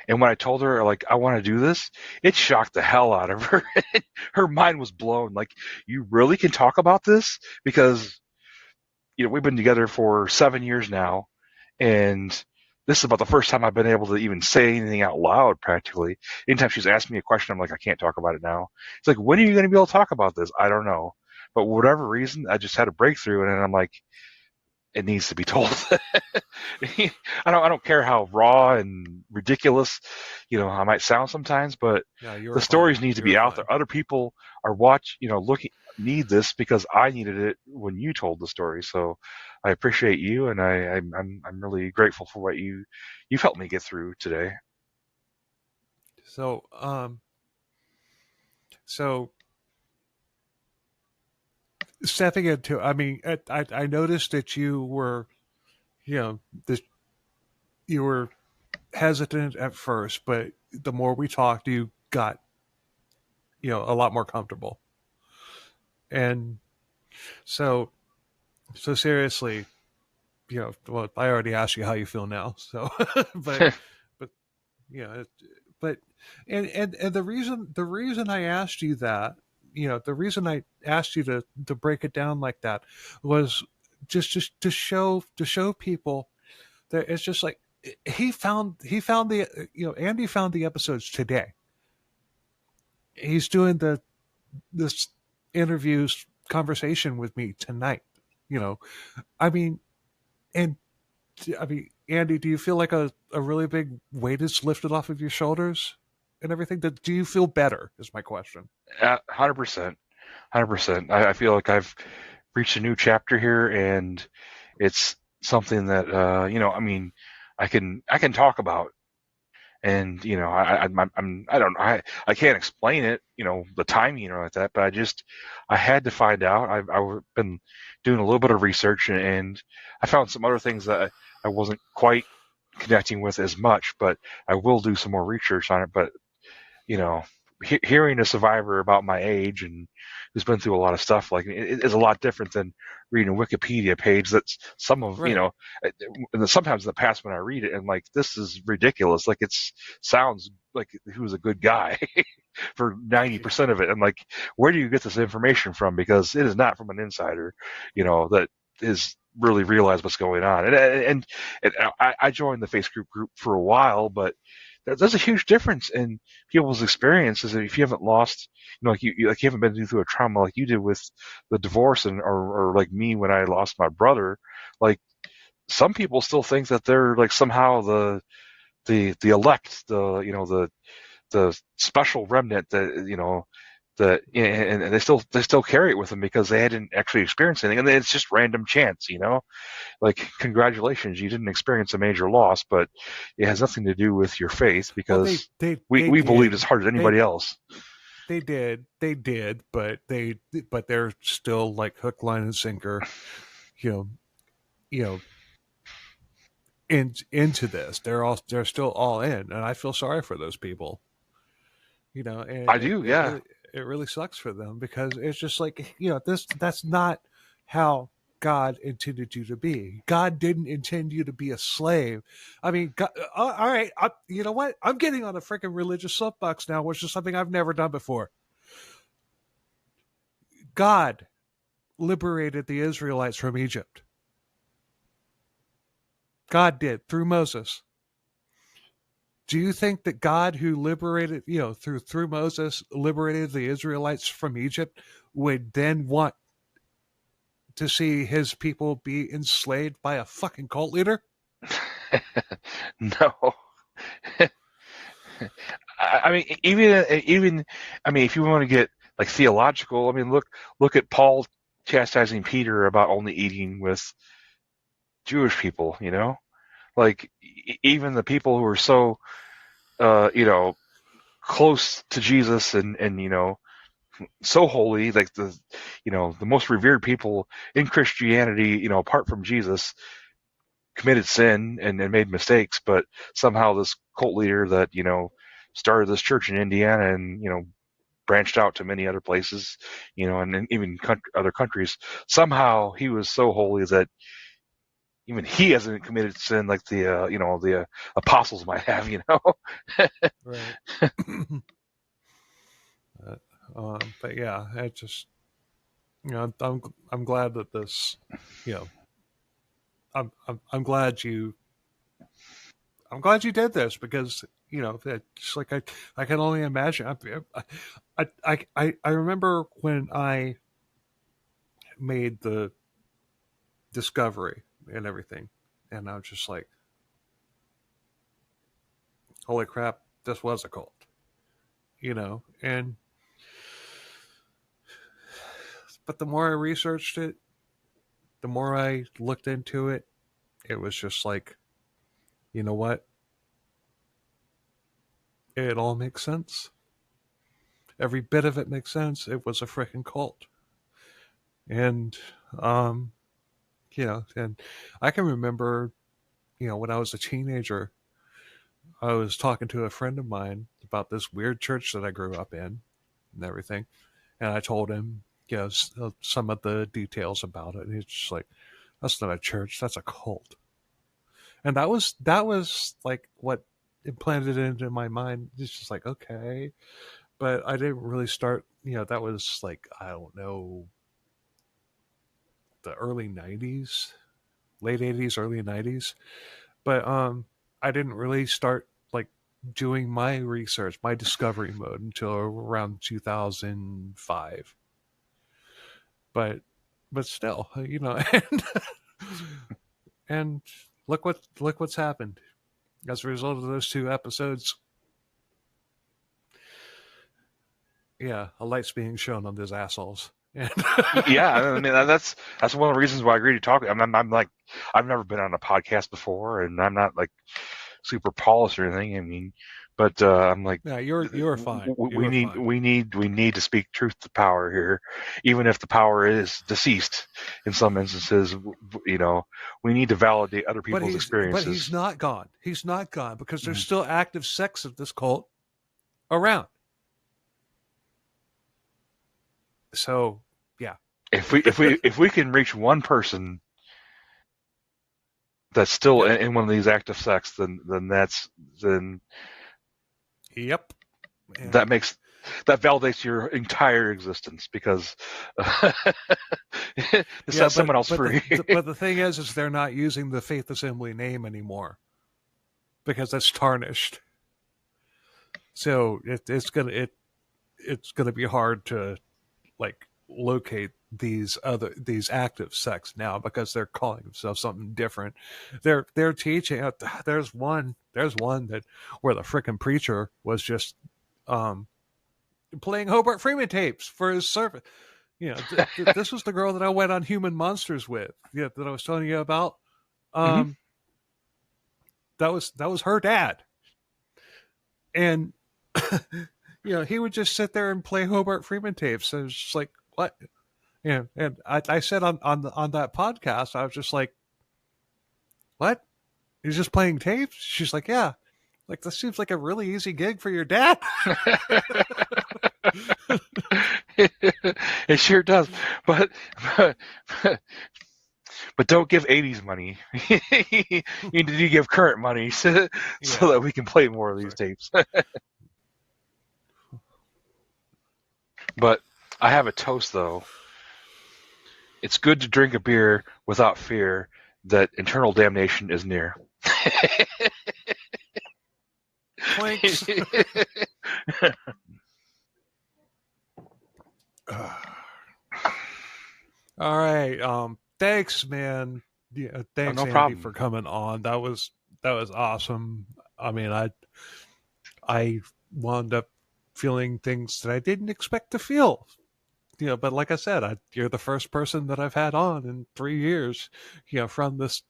and when I told her, like, I want to do this, it shocked the hell out of her. Her mind was blown. Like, you really can talk about this? Because, we've been together for 7 years now, and this is about the first time I've been able to even say anything out loud, practically. Anytime she's asked me a question, I'm like, I can't talk about it now. It's like, when are you going to be able to talk about this? I don't know. But for whatever reason, I just had a breakthrough, and I'm like, it needs to be told. I don't care how raw and ridiculous, I might sound sometimes, but the stories need to be out there. Other people are need this because I needed it when you told the story. So I appreciate you, and I'm really grateful for what you've helped me get through today. So stepping into, I noticed that you were, you were hesitant at first, but the more we talked, you got, a lot more comfortable. And so seriously, well, I already asked you how you feel now. So, but the reason I asked you that, the reason I asked you to break it down like that was just to show people that it's just like Andy found the episodes today. He's doing this interviews conversation with me tonight. Andy, do you feel like a really big weight is lifted off of your shoulders and everything? Do you feel better is my question. 100%. I feel like I've reached a new chapter here, and it's something that, I can talk about. And, I don't know, I can't explain it, the timing or like that, but I had to find out. I've been doing a little bit of research, and I found some other things that I wasn't quite connecting with as much, but I will do some more research on it. But, hearing a survivor about my age and who's been through a lot of stuff, like, it is a lot different than reading a Wikipedia page that's right. And sometimes in the past when I read it, and like, this is ridiculous. Like, sounds like he was a good guy for 90% of it. And like, where do you get this information from? Because it is not from an insider, that is really realized what's going on. And I joined the Facebook group for a while, but there's a huge difference in people's experiences. If you haven't lost, you haven't been through a trauma like you did with the divorce, or like me when I lost my brother. Like, some people still think that they're like somehow the elect, the special remnant that that, and they still carry it with them because they hadn't actually experienced anything, and it's just random chance, like, congratulations, you didn't experience a major loss, but it has nothing to do with your faith, Well, because they we believed did. as hard as anybody else. They did, but they're still like hook, line, and sinker, you know, into this. They're still all in, and I feel sorry for those people. And I do, yeah. it really sucks for them, because it's just like, that's not how God intended you to be. God didn't intend you to be a slave. I mean, God, all right, you know what? I'm getting on a freaking religious soapbox now, which is something I've never done before. God liberated the Israelites from Egypt. God did, through Moses. Do you think that God, who liberated, through Moses, liberated the Israelites from Egypt, would then want to see his people be enslaved by a fucking cult leader? No. I mean, even I mean, if you want to get like theological, I mean, look at Paul chastising Peter about only eating with Jewish people. Like, even the people who are so close to Jesus, and so holy, like the most revered people in Christianity, apart from Jesus, committed sin and made mistakes, but somehow this cult leader that started this church in Indiana, and branched out to many other places, and even other countries, somehow he was so holy that even he hasn't committed sin like the apostles might have. Right. But yeah, it just, I'm glad that this, I'm glad you did this, because it's like I can only imagine. I remember when I made the discovery and everything, and I was just like, holy crap, this was a cult, and but the more I researched it, the more I looked into it, it was just like, you know what? It all makes sense. Every bit of it makes sense. It was a freaking cult. And, and I can remember, when I was a teenager, I was talking to a friend of mine about this weird church that I grew up in and everything. And I told him, some of the details about it. And he's just like, that's not a church, that's a cult. And that was like what implanted into my mind. It's just like, okay. But I didn't really start, that was like, I don't know, the early 90s, late 80s, early 90s. But I didn't really start like doing my research, my discovery mode, until around 2005. But still, and look what's happened as a result of those two episodes. Yeah, a light's being shown on those assholes. Yeah, I mean, that's one of the reasons why I agreed to talk. I'm like, I've never been on a podcast before, and I'm not like super polished or anything. I mean, but I'm like, yeah, you're fine. We need to speak truth to power here, even if the power is deceased in some instances. We need to validate other people's experiences. But he's not gone. He's not gone, because there's still active sects of this cult around. So yeah, if we can reach one person that's still in one of these active sects, then yep, that validates your entire existence, because it sets someone else free. But the thing is they're not using the Faith Assembly name anymore, because that's tarnished. So it's gonna be hard to like locate these active sects now, because they're calling themselves something different. They're teaching. There's one that where the frickin' preacher was just playing Hobart Freeman tapes for his service. This was the girl that I went on Human Monsters with. Yeah, that I was telling you about. That was her dad, and he would just sit there and play Hobart Freeman tapes. And it was just like, what? And I said on that podcast, I was just like, what? He's just playing tapes? She's like, yeah. Like, this seems like a really easy gig for your dad. It sure does. But don't give 80s money. You need to give current money so that we can play more of these tapes. But I have a toast, though. It's good to drink a beer without fear that eternal damnation is near. Clinks. All right. Thanks, man. Yeah, thanks, no Andy, problem. for coming on. That was awesome. I mean, I wound up feeling things that I didn't expect to feel. But like I said, you're the first person that I've had on in 3 years, from this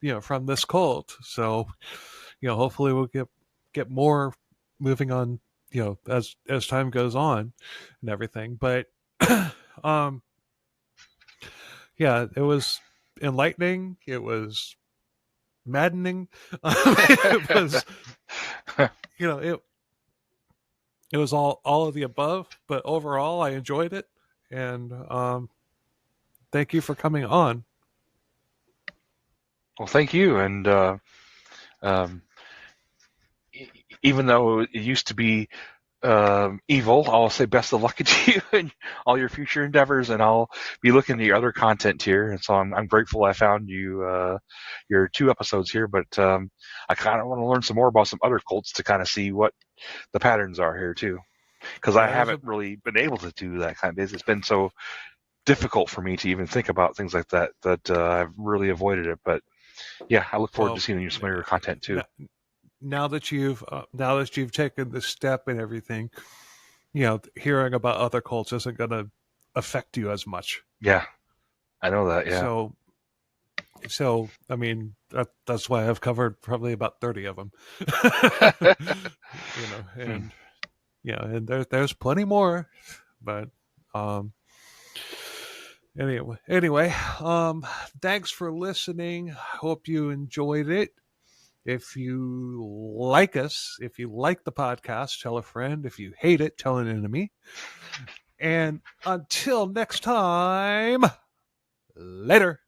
cult. So, hopefully we'll get more moving on, as time goes on and everything. But, yeah, it was enlightening. It was maddening. It was, it was all of the above, but overall I enjoyed it. And thank you for coming on. Well, thank you. And even though it used to be evil, I'll say best of luck to you in all your future endeavors, and I'll be looking at your other content here. And so I'm grateful I found you your 2 episodes here, but I kind of want to learn some more about some other cults to kind of see what the patterns are here too. Because I haven't really been able to do that kind of business. It's been so difficult for me to even think about things like that I've really avoided it. But yeah, I look forward to seeing some of your content too. Now that you've taken this step and everything, hearing about other cults isn't going to affect you as much. Yeah, I know that. Yeah. So I mean, that's why I've covered probably about 30 of them. And. Yeah, and there's plenty more, but anyway, thanks for listening. Hope you enjoyed it. If you like us, if you like the podcast, tell a friend. If you hate it, tell an enemy. And until next time, later.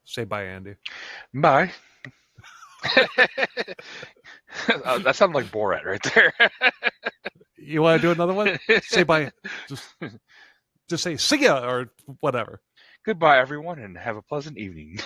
Say bye, Andy. Bye. That sounded like Borat right there. You want to do another one? Say bye. Just say see ya or whatever. Goodbye, everyone, and have a pleasant evening.